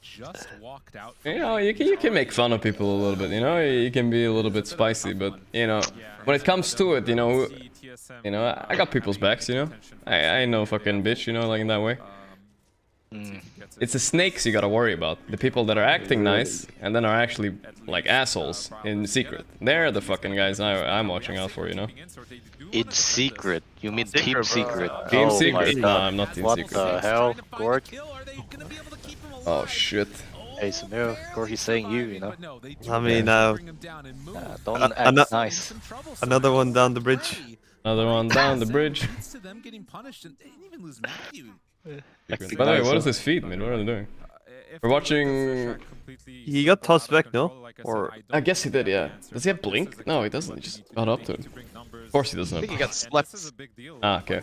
Just walked out. You know, you can make fun of people a little bit. You know, you can be a little bit spicy, but you know, when it comes to it, you know, I got people's backs. You know, I ain't no fucking bitch. You know, like in that way. It's the snakes you gotta worry about. The people that are acting nice and then are actually like assholes in secret. They're the fucking guys I'm watching out for, you know? In secret? You mean Team Secret? Team Secret? No, I'm not Team Secret. What the hell, Gorgc? Oh shit. Hey Sumail, Gorgc is saying you know? I mean, don't act nice. Another one down the bridge. Another one down the bridge. By the way, what is this feed, man? What are they doing? We're watching... He got tossed back, no? Or I guess he did, yeah. Does he have blink? No, he doesn't. He just got up to it. Of course he doesn't have. I think he got slept. Ah, okay.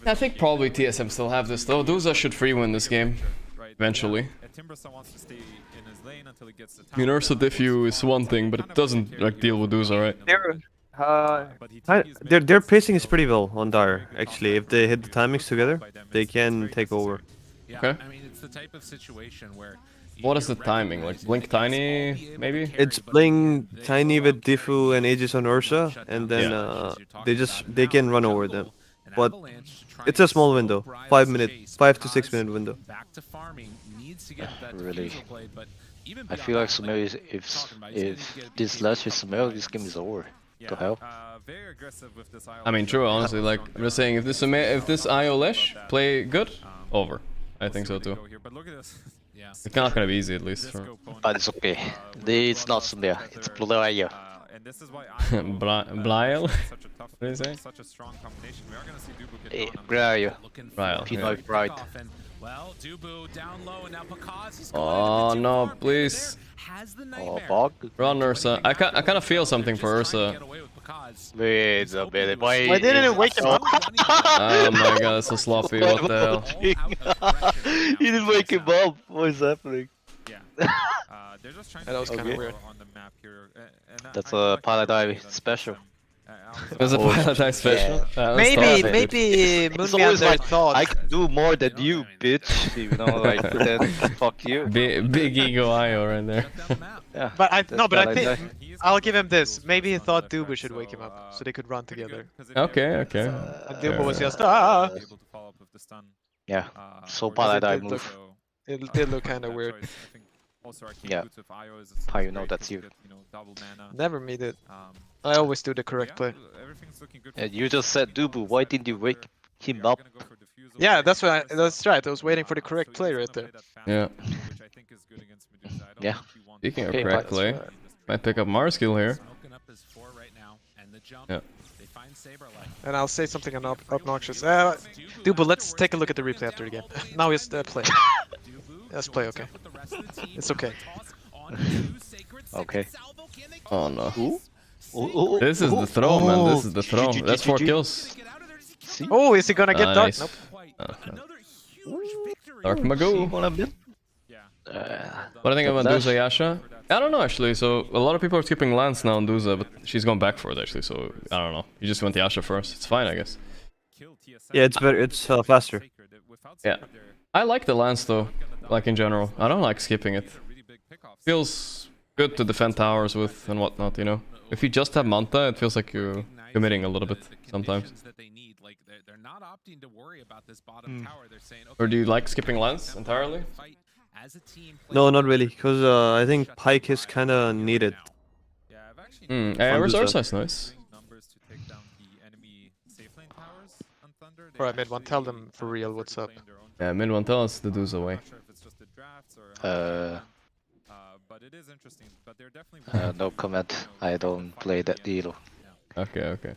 I think probably TSM still have this though. Duza should free win this game eventually. I mean, Ursa Diffu is one thing, but it doesn't like deal with Duza, right? Their pacing is pretty well on Dire, actually. If they hit the timings together, they can take over. Okay. I mean, it's the type of situation where what is the timing? Like Blink Tiny, maybe? It's Blink Tiny with Diffu and Aegis on Ursa, and then they can run over them. But it's a small window, 5 to 6 minute window. Really. I feel like Sumail if this lasts with Sumail, this game is over. To hell. I mean, true. Honestly, like I'm just saying, if this IO Lesh play good, over. I think so too. It's not gonna be easy, at least. But it's okay. It's not Sumail. It's Blue. Blyle? What do you say? Blyle. Pinoy Pride. Oh no, please. Oh, Bog? Run, Ursa. I kind of feel something for Ursa. Wait a minute. Why didn't it wake him up? Oh my god, that's so sloppy. What the hell? He didn't wake him up. What is happening? That was kind of weird. That's a pieliedie special. There's a pieliedie special? Yeah. Maybe Moonman might thought I can do more than you, bitch. You know, like then fuck you. Big ego IO right there. Yeah. But I think I'll give him this. Maybe he thought Dubu should wake him up so they could run together. Okay. And Dubu was just yeah. So pieliedie move. It did look kind of weird. Yeah. How you know that's you? Never meet it. I always do the correct play. And you just said Dubu. Why didn't you wake him up? Yeah, that's right. I was waiting for the correct play right there. Yeah. Yeah. Speaking of crack play, might pick up Mars kill here. Yeah. And I'll say something obnoxious. Dude, but let's take a look at the replay after the game. Now it's the play. Let's play, okay. It's okay. Okay. Oh no. Ooh. This is the throw, man. This is the throw. That's 4 kills. Oh, is he gonna get dark? Nice. Nope. Dark Magoo. What do I think about Duza Yasha? I don't know actually. So a lot of people are skipping Lance now on Duza, but she's gone back for it actually. So I don't know. You just went Yasha first. It's fine, I guess. Yeah, it's better. It's faster. Yeah. I like the Lance though, like in general. I don't like skipping it. Feels good to defend towers with and whatnot, you know. If you just have Manta, it feels like you're committing a little bit sometimes. Or do you like skipping Lance entirely? No, not really, because I think Pike is kind of needed. Yeah, Ursa's nice. Alright, mid one, tell them for real what's up. Yeah, mid one, tell us the dudes away. No comment. I don't play that hero. Okay.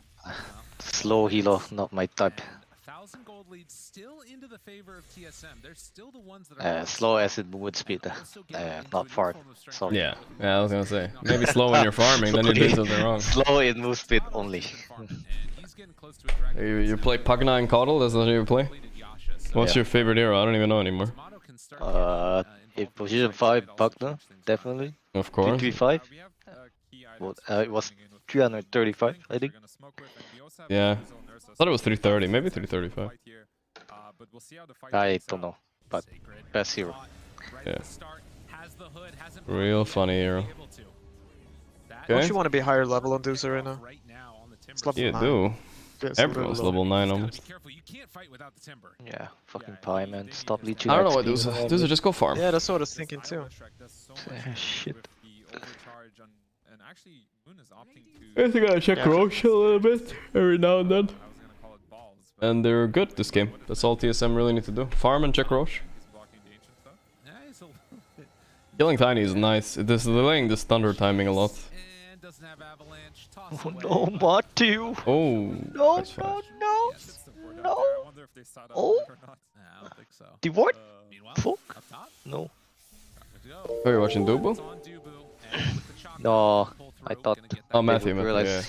Slow hero, not my type. Slow as in movement speed, not far. Sorry. Yeah, I was gonna say. Maybe slow when you're farming, then you're doing something wrong. Slow in move speed only. You play Pugna and Coddle? That's what you play? What's your favorite hero? I don't even know anymore. In position 5, Pugna, definitely. Of course. 335. Well, it was 335, I think. Yeah. I thought it was 330, maybe 335. I don't know, but best hero. Yeah. Real funny hero. Okay. Don't you want to be higher level on Duza right now? It's level 9. Do. Everyone's level 9 almost. Yeah, fucking pie, man. Stop leeching. I don't know what Duza just go farm. Yeah, that's what I was thinking too. Shit. I think I check Roche a little bit every now and then. And they're good this game. That's all TSM really need to do. Farm and check Roche. Killing Tiny is nice. It is delaying this thunder timing a lot. Oh no, Matthew! Oh, no. Oh! The what? Fuck? No. Are you watching Dubu? No, I thought. Oh, Matthew,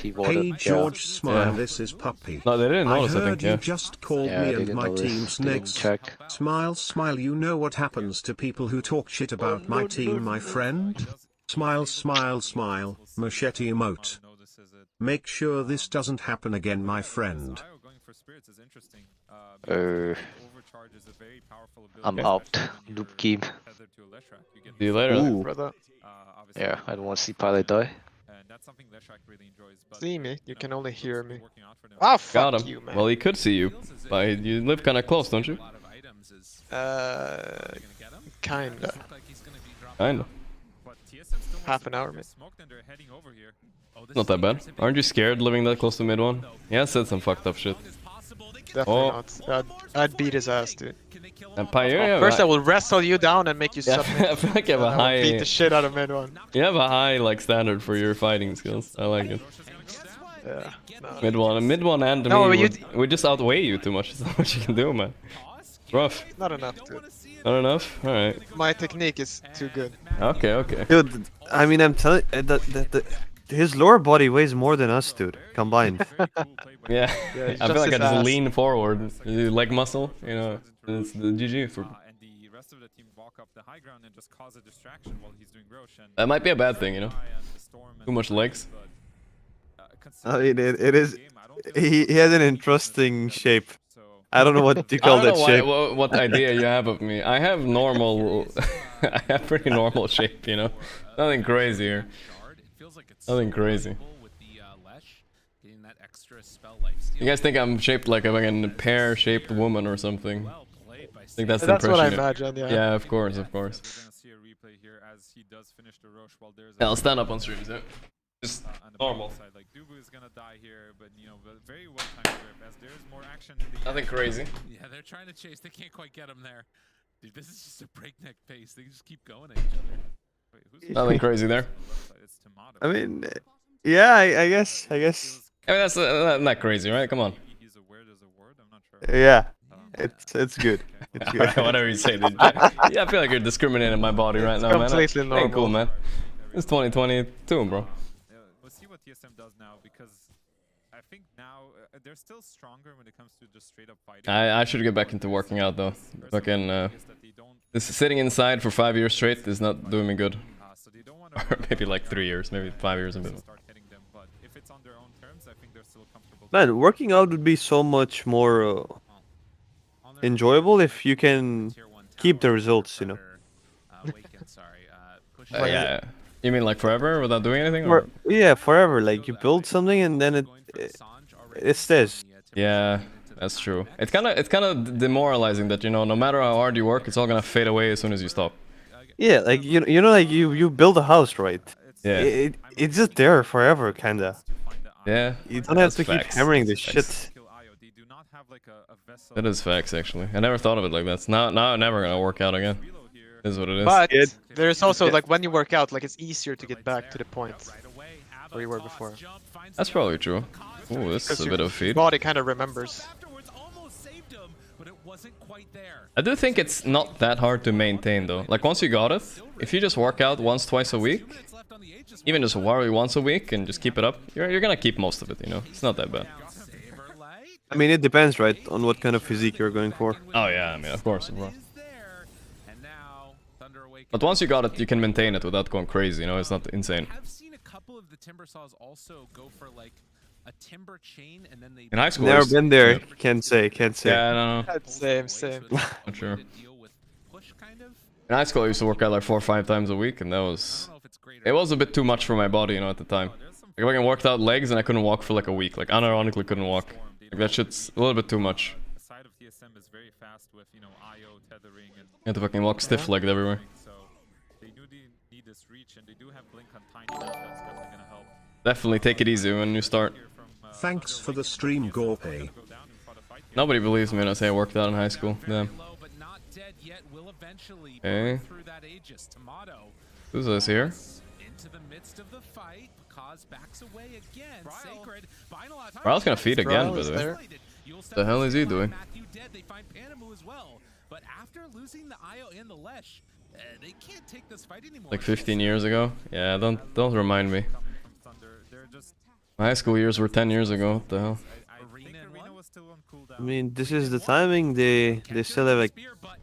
he Hey, George, smile. This is Puppy. No, they didn't notice. I think. You just called me and my team's next. Smile. You know what happens to people who talk shit about my team, my friend. Smile. Machete emote. Make sure this doesn't happen again, my friend. I'm out. Loop game. See you later. Brother. Yeah, I don't want to see Pilot die. See me, you can only hear me. Ah, fuck Got him. you, man. Well, he could see you, but you live kind of close, don't you? Kinda. Kinda. Half an hour, maybe. Not that bad. Aren't you scared living that close to mid one? Yeah, said some fucked up shit. Definitely not. I'd beat his ass, dude. And Pioneer, First, I will wrestle you down and make you submit. I feel like you have a high. Beat the shit out of mid one. You have a high standard for your fighting skills. I like it. Yeah. No. Mid one and me, we just outweigh you too much. There's not much you can do, man. It's rough. Not enough, dude. Not enough? Alright. My technique is too good. Okay. Dude, I mean, I'm telling his lower body weighs more than us, dude, combined. Yeah, I feel like I just lean forward. You leg muscle, you know, it's the GG for. That might be a bad thing, you know. Too much legs. I mean, it is. He has an interesting shape. I don't know what you call that shape. What idea you have of me? I have normal. I have pretty normal shape, you know. Nothing crazy here. Nothing crazy. You guys think I'm shaped like a pear-shaped woman or something? I think that's the impression. That's what I imagine, yeah. Yeah, of course. Yeah, I'll stand up on streams, yeah. Just normal. Nothing crazy. Yeah, they're trying to chase. They can't quite get him there. Dude, this is just a breakneck pace. They just keep going at each other. Wait, who's Nothing crazy there. I mean, yeah, I guess. I mean, that's not crazy, right? Come on. Yeah, it's good. It's good. Whatever you say, dude. Yeah, I feel like you're discriminating my body right now, man. Completely normal. Ain't cool, man. It's 2022, bro. We'll see what TSM does now, because I think now they're still stronger when it comes to just straight up fighting. I should get back into working out though. Fucking this sitting inside for 5 years straight is not doing me good. Or maybe like 3 years, maybe 5 years a bit. Man, working out would be so much more enjoyable if you can keep the results, you know. Yeah. You mean like forever without doing anything? Or? Yeah, forever. Like you build something and then it stays. Yeah, that's true. It's kind of demoralizing that, you know, no matter how hard you work, it's all gonna fade away as soon as you stop. Yeah, like you know, like you build a house, right? Yeah. It's just there forever, kinda. Yeah. You don't have to keep hammering this shit. That is facts, actually. I never thought of it like that. Now I'm never gonna work out again. Is what it is. But there's also like when you work out, like it's easier to get back to the point where you were before. That's probably true. Ooh, this is a bit of a feed. Body kind of remembers. I do think it's not that hard to maintain though. Like once you got it, if you just work out once, twice a week, even just worry once a week and just keep it up, you're gonna keep most of it, you know? It's not that bad. I mean, it depends, right, on what kind of physique you're going for. Oh yeah, I mean, of course, bro. But once you got it, you can maintain it without going crazy, you know? It's not insane. I've seen a couple of the timber saws also go for like a timber chain and then they... In high school, never been there. Yeah. Can't say. Yeah, I don't know. Same. Not sure. In high school, I used to work out like 4 or 5 times a week, and that was... It was a bit too much for my body, you know, at the time. Like, I worked out legs and I couldn't walk for like a week. Like, unironically couldn't walk. Like, that shit's a little bit too much. You have to fucking walk stiff-legged everywhere. Definitely take it easy when you start. Thanks for the stream, Gorgc. Nobody believes me when I say I worked out in high school. Damn. Okay. Who's this here? Bryl's gonna feed again, by the way. What the hell is he doing? Like 15 years ago? Yeah, don't remind me. My high school years were 10 years ago. What the hell? I mean, this is the timing. They still have like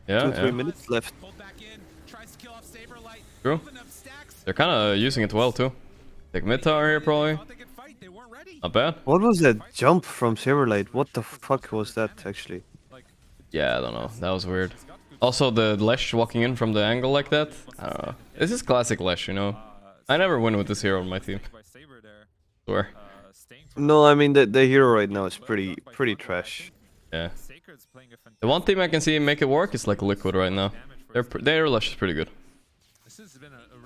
2-3 minutes left. True. They're kind of using it well too. Take mid tower here probably. Not bad. What was that jump from Silverlight? What the fuck was that actually? Yeah, I don't know. That was weird. Also, the Lesh walking in from the angle like that. I don't know. This is classic Lesh, you know. I never win with this hero on my team. Swear. No, I mean the hero right now is pretty trash. Yeah. The one team I can see make it work is like Liquid right now. Their Lesh is pretty good.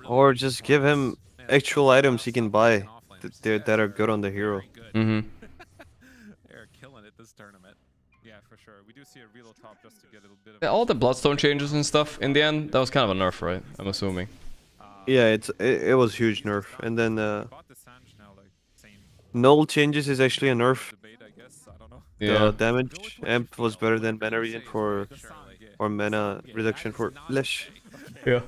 Or just give him actual items he can buy that are good on the hero. Mm-hmm. They're killing it this tournament. Yeah, for sure. We do see a real top just to get a little bit of... Yeah, all the Bloodstone changes and stuff, in the end, that was kind of a nerf, right? I'm assuming. Yeah, it was huge nerf. And then null changes is actually a nerf. Yeah. The damage amp was better than mana regen for mana reduction for Lesh. Yeah.